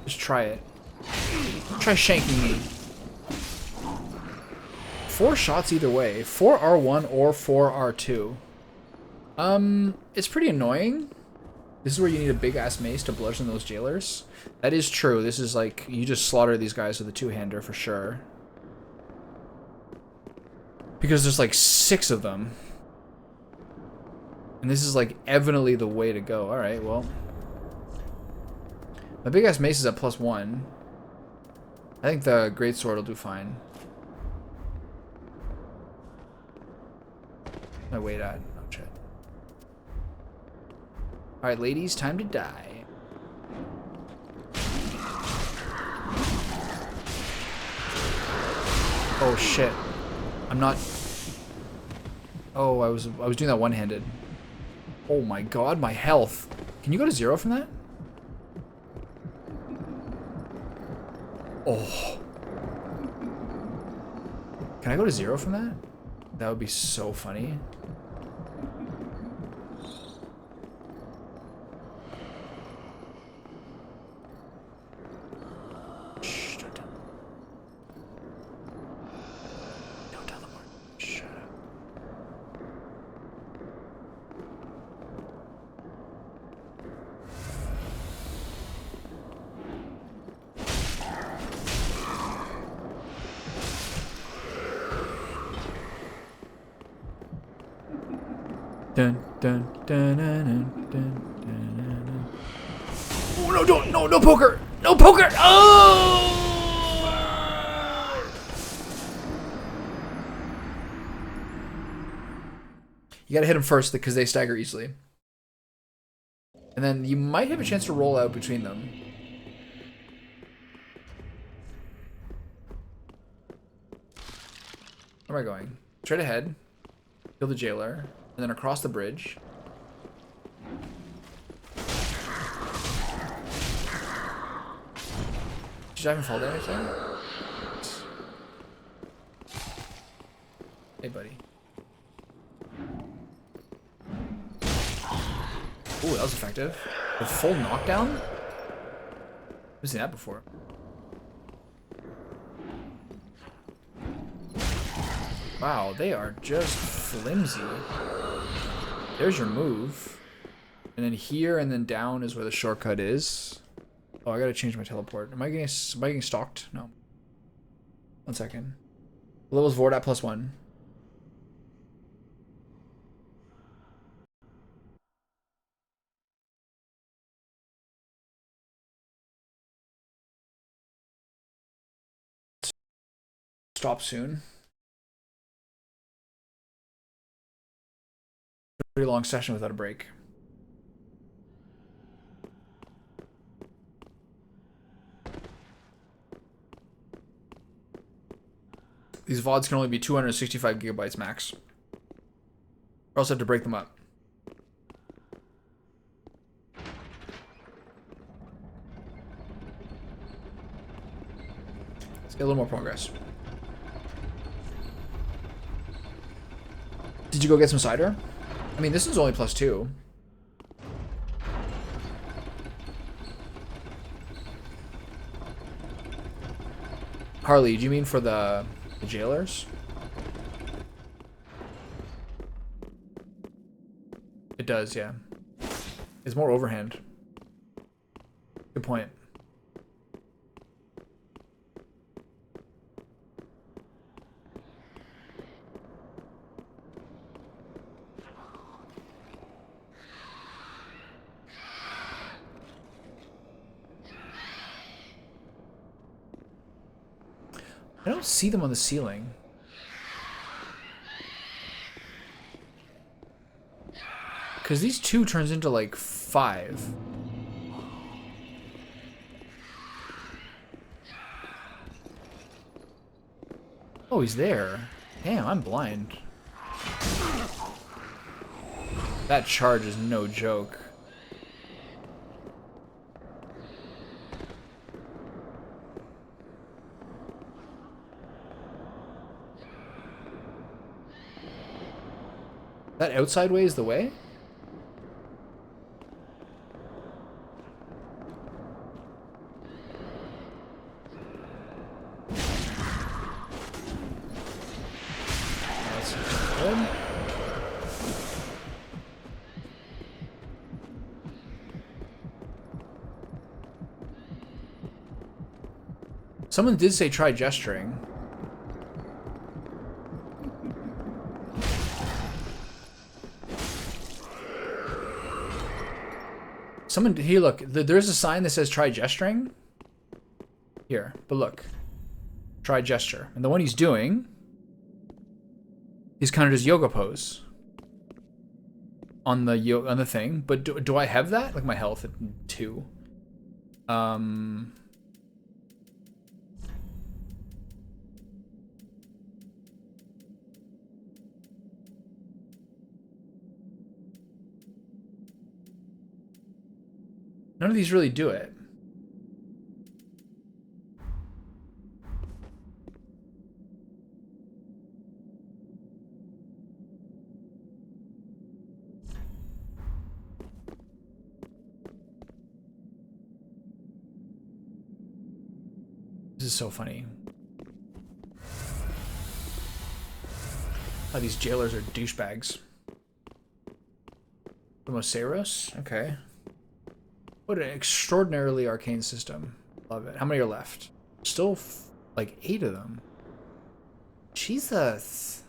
Just try it. Try shanking me. 4 shots either way. 4 R1 or 4 R2. It's pretty annoying. This is where you need a big ass mace to bludgeon those jailers. That is true. This is like, you just slaughter these guys with a 2-hander for sure. Because there's like 6 of them. And this is like evidently the way to go. Alright, well. My big ass mace is at +1. I think the greatsword will do fine. My weight at? Oh shit. Alright, ladies, time to die. Oh shit. I'm not. Oh, I was doing that one-handed. Oh my god, my health. Can you go to 0 from that? Oh. Can I go to 0 from that? That would be so funny. Shh, don't tell them. Don't tell them. Shut up. Dun, dun, dun, dun, dun, dun, dun. Oh no! Don't no poker! No poker! Oh! You gotta hit them first because they stagger easily, and then you might have a chance to roll out between them. Where am I going? Straight ahead. Kill the jailer. And then across the bridge. Did you even fall down anything? Hey, buddy. Ooh, that was effective. The full knockdown? I've seen that before. Wow, they are just flimsy. There's your move. And then here and then down is where the shortcut is. Oh, I gotta change my teleport. Am I getting stalked? No. 1 second. Levels Vord at +1. Stop soon. Pretty long session without a break. These VODs can only be 265 gigabytes max. Or else I have to break them up. Let's get a little more progress. Did you go get some cider? I mean, this is only +2. Harley, do you mean for the jailers? It does, yeah. It's more overhand. Good point. I don't see them on the ceiling. Because these 2 turns into like 5. Oh, he's there. Damn, I'm blind. That charge is no joke. That outside way is the way? That's good. Someone did say try gesturing. Someone here, look. There's a sign that says try gesturing. Here, but look. Try gesture. And the one he's doing is kind of just yoga pose on the thing. But do I have that? Like my health at 2. None of these really do it. This is so funny. Oh, these jailers are douchebags. Moseros? Okay. What an extraordinarily arcane system. Love it. How many are left? Still like 8 of them. Jesus.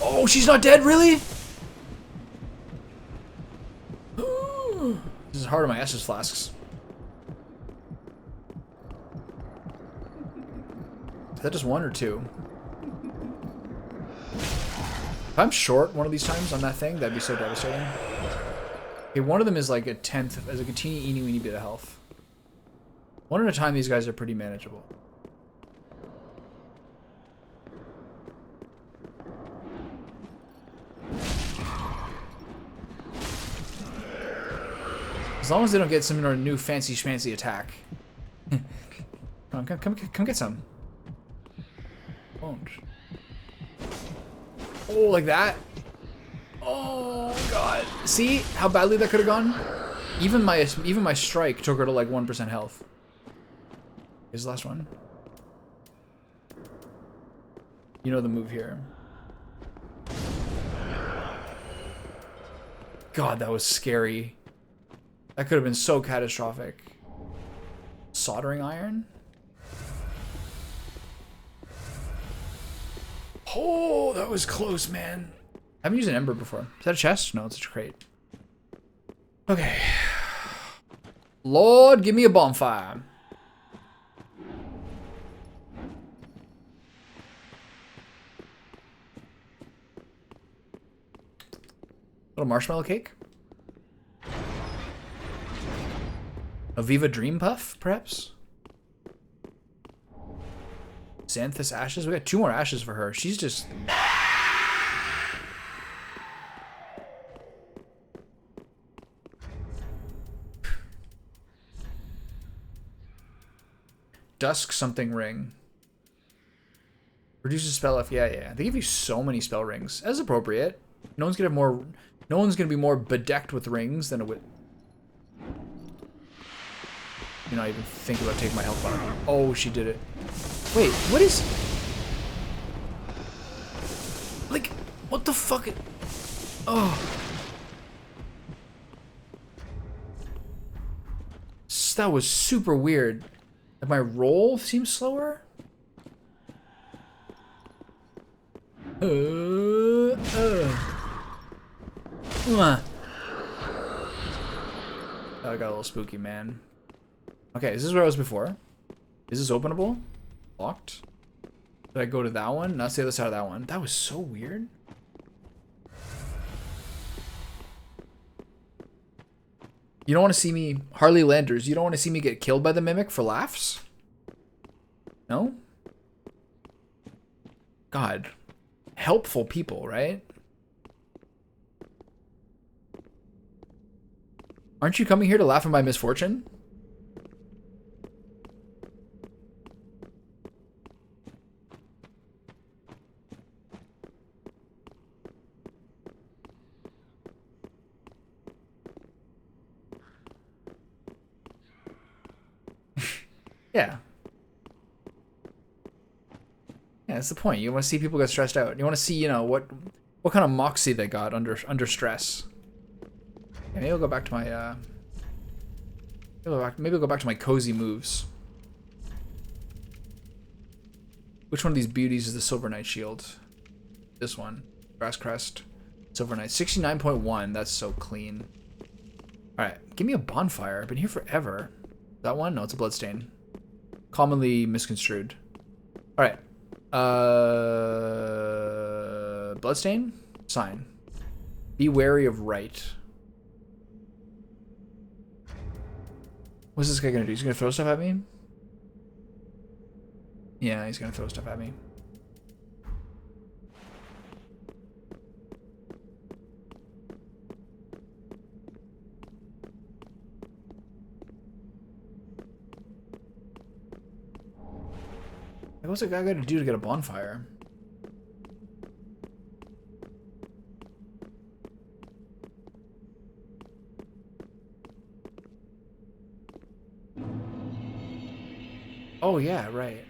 Oh, she's not dead, really? This is hard on my Estus flasks. Is that just 1 or 2? If I'm short one of these times on that thing, that'd be so devastating. Okay, one of them is like a 10th, as a teeny, eeny, weeny bit of health. One at a time, these guys are pretty manageable. As long as they don't get some sort of new fancy schmancy attack. Come on, come get some. Won't. Oh, like that? Oh god. See how badly that could have gone? Even my strike took her to like 1% health. Here's the last one. You know the move here. God, that was scary. That could have been so catastrophic. Soldering iron? Oh, that was close, man. I haven't used an ember before. Is that a chest? No, it's a crate. Okay. Lord, give me a bonfire. Little marshmallow cake? A Viva Dream Puff, perhaps? Xanthus ashes. We got 2 more ashes for her. She's just. Dusk something ring. Reduces spell if yeah. They give you so many spell rings. As appropriate. No one's gonna have more. No one's gonna be more bedecked with rings than a wit. You're not even thinking about taking my health bar. Oh, she did it. Wait, what is? Like, what the fuck? Oh. That was super weird. Like my roll seems slower. That got a little spooky, man. Okay, is this where I was before? Is this openable? Locked? Did I go to that one? No, that's the other side of that one. That was so weird. You don't want to see me... Harley Landers, you don't want to see me get killed by the Mimic for laughs? No? God. Helpful people, right? Aren't you coming here to laugh at my misfortune? Yeah. Yeah, that's the point. You want to see people get stressed out. You want to see, you know, what kind of moxie they got under stress. Yeah, maybe I'll go back to my maybe I'll go back to my cozy moves. Which one of these beauties is the Silver Knight shield? This one. Grass Crest. Silver Knight. 69.1. That's so clean. Alright, give me a bonfire. I've been here forever. That one? No, it's a bloodstain. Commonly misconstrued. Alright. Bloodstain? Sign. Be wary of right. What's this guy gonna do? He's gonna throw stuff at me? Yeah, he's gonna throw stuff at me. Like, what's a guy got to do to get a bonfire? Oh, yeah, right.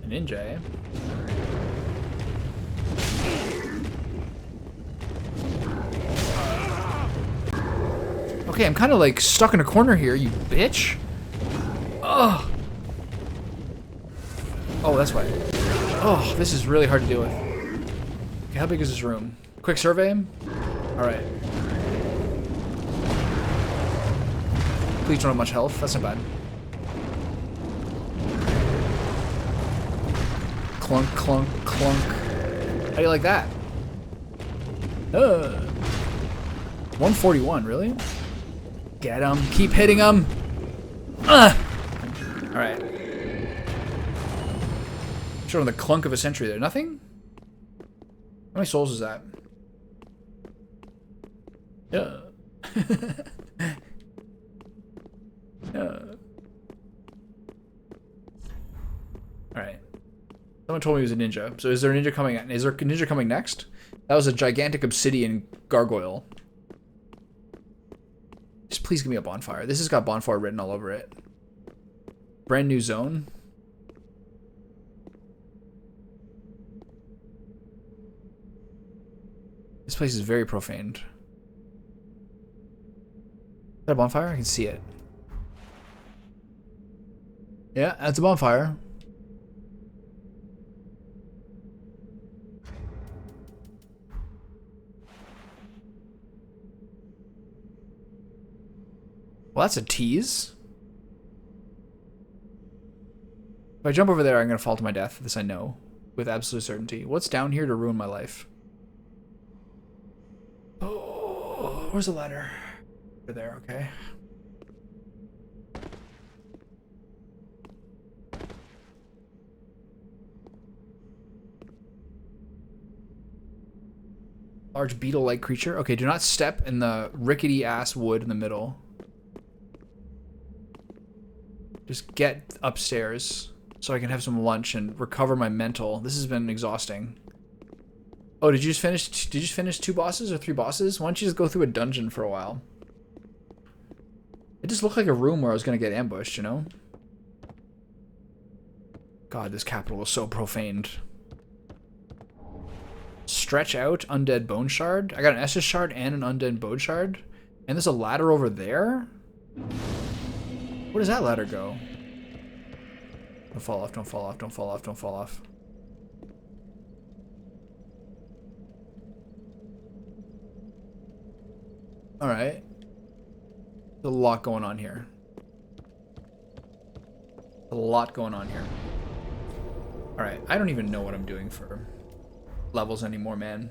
A ninja, eh? Okay, I'm kind of like stuck in a corner here, you bitch. Ugh. Oh, that's why. Oh, this is really hard to deal with. Okay, how big is this room? Quick survey? Alright. Please don't have much health. That's not bad. Clunk, clunk, clunk. How do you like that? 141, really? Get him. Keep hitting him. Alright. Showing the clunk of a century there. Nothing? How many souls is that? Yeah. Yeah. Alright. Someone told me he was a ninja. So is there a ninja coming? Is there a ninja coming next? That was a gigantic obsidian gargoyle. Just please give me a bonfire. This has got bonfire written all over it. Brand new zone. This place is very profaned. Is that a bonfire? I can see it. Yeah, that's a bonfire. Well, that's a tease. If I jump over there, I'm going to fall to my death. This I know with absolute certainty. What's down here to ruin my life? where's the ladder? Over there, okay. Large beetle-like creature. Okay, do not step in the rickety-ass wood in the middle. Just get upstairs so I can have some lunch and recover my mental. This has been exhausting. Oh, did you just finish? Did you just finish 2 bosses or 3 bosses? Why don't you just go through a dungeon for a while? It just looked like a room where I was gonna get ambushed, you know? God, this capital was so profaned. Stretch out undead bone shard. I got an Estus shard and an undead bone shard. And there's a ladder over there? Where does that ladder go? Don't fall off, don't fall off, don't fall off, don't fall off. Alright. There's a lot going on here. A lot going on here. Alright, I don't even know what I'm doing for levels anymore, man.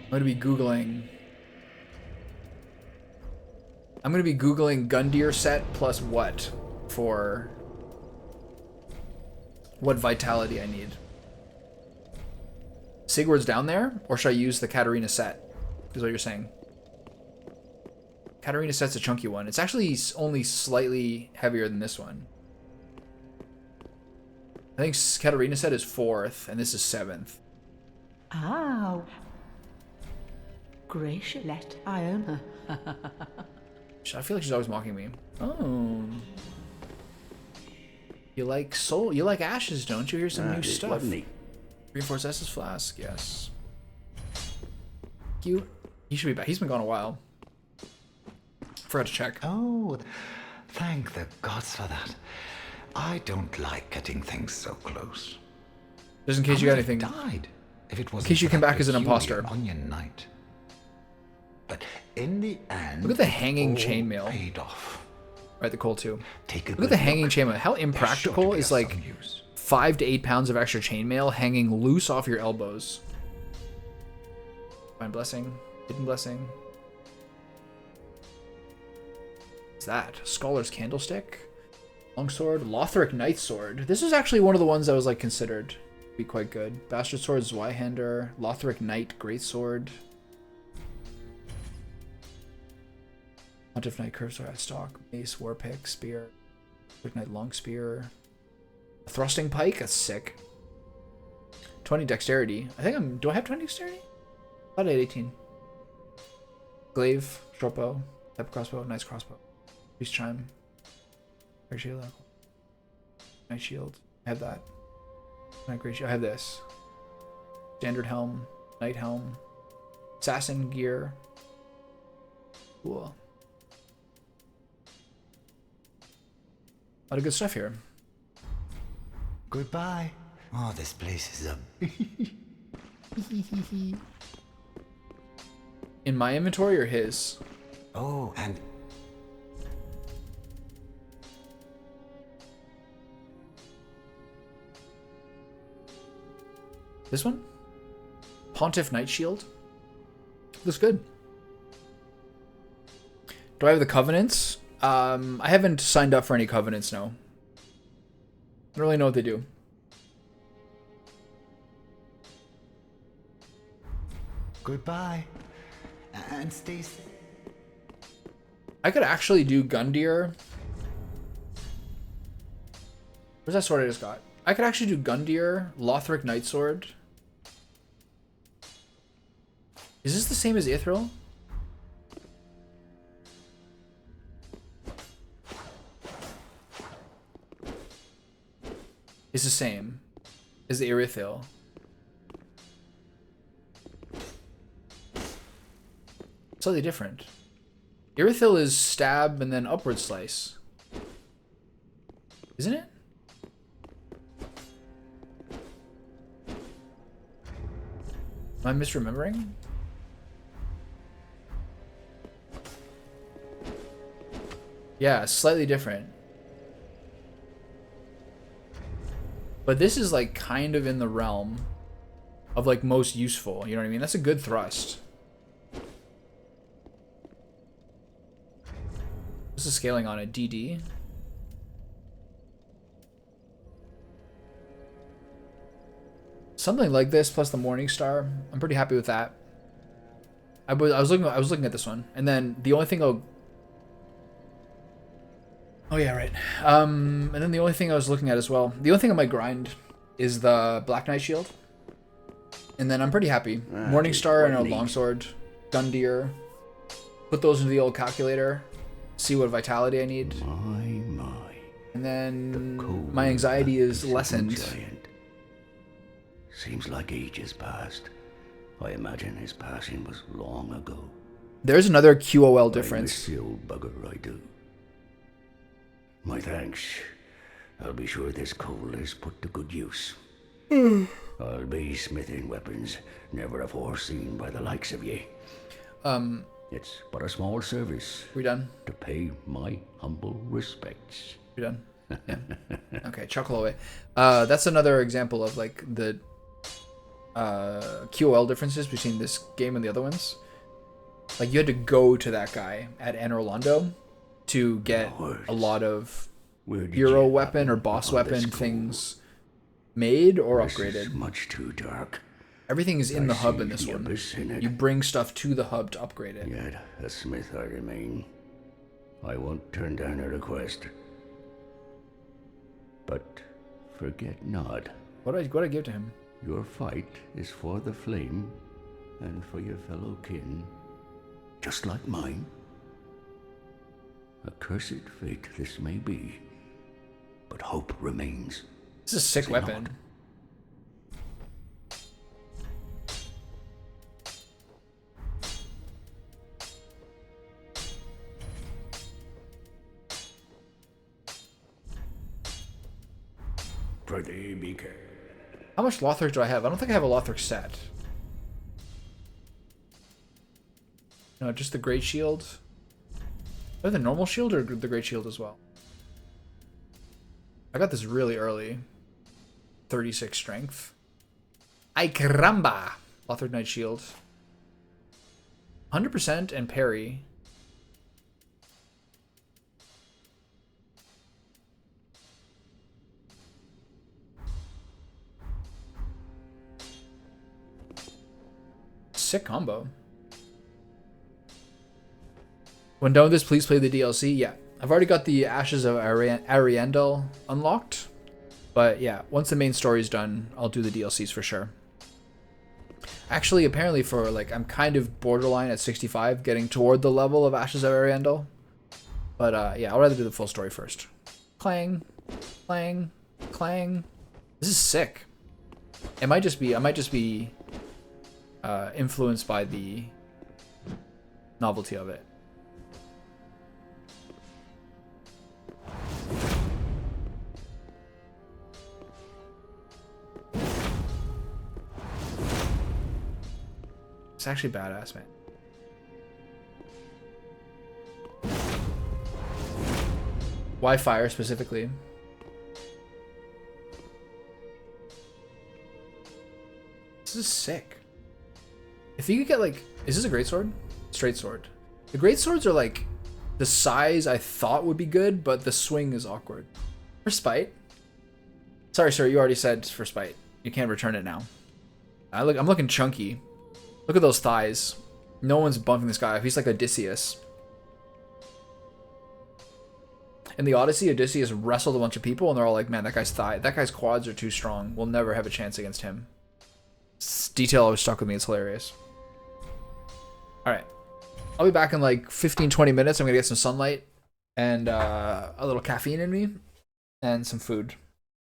I'm gonna be Googling. I'm gonna be Googling Gundyr set plus what for what vitality I need. Sigurd's down there, or should I use the Katarina set? Is what you're saying. Katarina set's a chunky one. It's actually only slightly heavier than this one. I think Katarina set is 4th, and this is 7th. Ah. Graciolette, I own her. I feel like she's always mocking me. Oh. You like soul? You like ashes, don't you? Here's some new stuff. Wasn't he? Reinforced Estus flask, yes. Cute. He should be back. He's been gone a while. Forgot to check. Oh, thank the gods for that. I don't like getting things so close. Just in case you got anything. Died if it was. In case you came back as an imposter. Onion night. But in the end, look at the hanging all chainmail. Paid off. Right, the coal too. Take a look at the hanging chainmail. How impractical is like some use. 5 to 8 pounds of extra chainmail hanging loose off your elbows. Divine blessing, hidden blessing. What's that? Scholar's candlestick, longsword, Lothric knight sword. This is actually one of the ones that was like considered to be quite good. Bastard sword, Zweihander, Lothric knight greatsword. Pontiff knight curved sword at stock, mace, war pick, spear, Lothric knight long spear. Thrusting pike, that's sick. 20 dexterity. I think do I have 20 dexterity? I thought I had 18. Glaive, short bow, type crossbow, nice crossbow. Priest chime. Great shield. Night shield. I have that. Not great shield. I have this. Standard helm, knight helm, assassin gear. Cool. A lot of good stuff here. Goodbye. Oh, this place is a... In my inventory or his? Oh, and... This one? Pontiff Knight Shield? Looks good. Do I have the covenants? I haven't signed up for any covenants, no. I don't really know what they do. Goodbye. And stay safe. I could actually do Gundyr. Where's that sword I just got? I could actually do Gundyr, Lothric Knight Sword. Is this the same as Ithril? It's the same as the Irithil. Slightly different. Irithil is stab and then upward slice. Isn't it? Am I misremembering? Yeah, slightly different. But this is like kind of in the realm of like most useful. You know what I mean? That's a good thrust. What's the scaling on it? DD? Something like this plus the Morning Star. I'm pretty happy with that. I was looking at this one, and then the only thing oh yeah, right. And then the only thing I was looking at as well, the only thing on my grind is the Black Knight Shield, and then I'm pretty happy. Morning Star and a Longsword, Gun Deer. Put those into the old calculator. See what vitality I need. My. And then my anxiety is lessened. Giant. Seems like ages passed. I imagine his passing was long ago. There's another QOL difference. I miss the old bugger, I do. My thanks. I'll be sure this coal is put to good use. I'll be smithing weapons never afore seen by the likes of ye. It's but a small service. We done? To pay my humble respects. We done? Yeah. Okay, chuckle away. That's another example of like the QOL differences between this game and the other ones. Like you had to go to that guy at Anor Londo to get a lot of hero weapon or boss weapon things made or upgraded. Much too dark. Everything is in the hub in this one. You bring stuff to the hub to upgrade it. Yet a smith I remain. I won't turn down a request. But forget not. What do I give to him? Your fight is for the flame and for your fellow kin, just like mine. A cursed fate this may be, but hope remains. This is a sick weapon. Not. Prithee be careful. How much Lothric do I have? I don't think I have a Lothric set. No, just the Great Shield. Oh, the normal shield or the Great Shield as well? I got this really early. 36 strength. Ay caramba! Lothric Knight Shield. 100% and parry. Sick combo. When done with this, please play the DLC. Yeah, I've already got the Ashes of Ariandel unlocked. But yeah, once the main story's done, I'll do the DLCs for sure. Actually, apparently for like, I'm kind of borderline at 65, getting toward the level of Ashes of Ariandel. But yeah, I'll rather do the full story first. Clang, clang, clang. This is sick. I might just be influenced by the novelty of it. It's actually badass, man. Why fire specifically? This is sick. If you could get like, is this a greatsword? Straight sword. The greatswords are like the size I thought would be good, but the swing is awkward. For spite. Sorry, sir, you already said for spite. You can't return it now. I'm looking chunky. Look at those thighs. No one's bumping this guy up. He's like Odysseus. In the Odyssey, Odysseus wrestled a bunch of people, and they're all like, "Man, that guy's quads are too strong. We'll never have a chance against him." This detail always stuck with me. It's hilarious. All right, I'll be back in like 15-20 minutes. I'm gonna get some sunlight and a little caffeine in me and some food.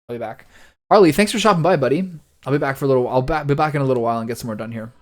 I'll be back. Harley, thanks for stopping by, buddy. I'll be back for a little. I'll be back in a little while and get some more done here.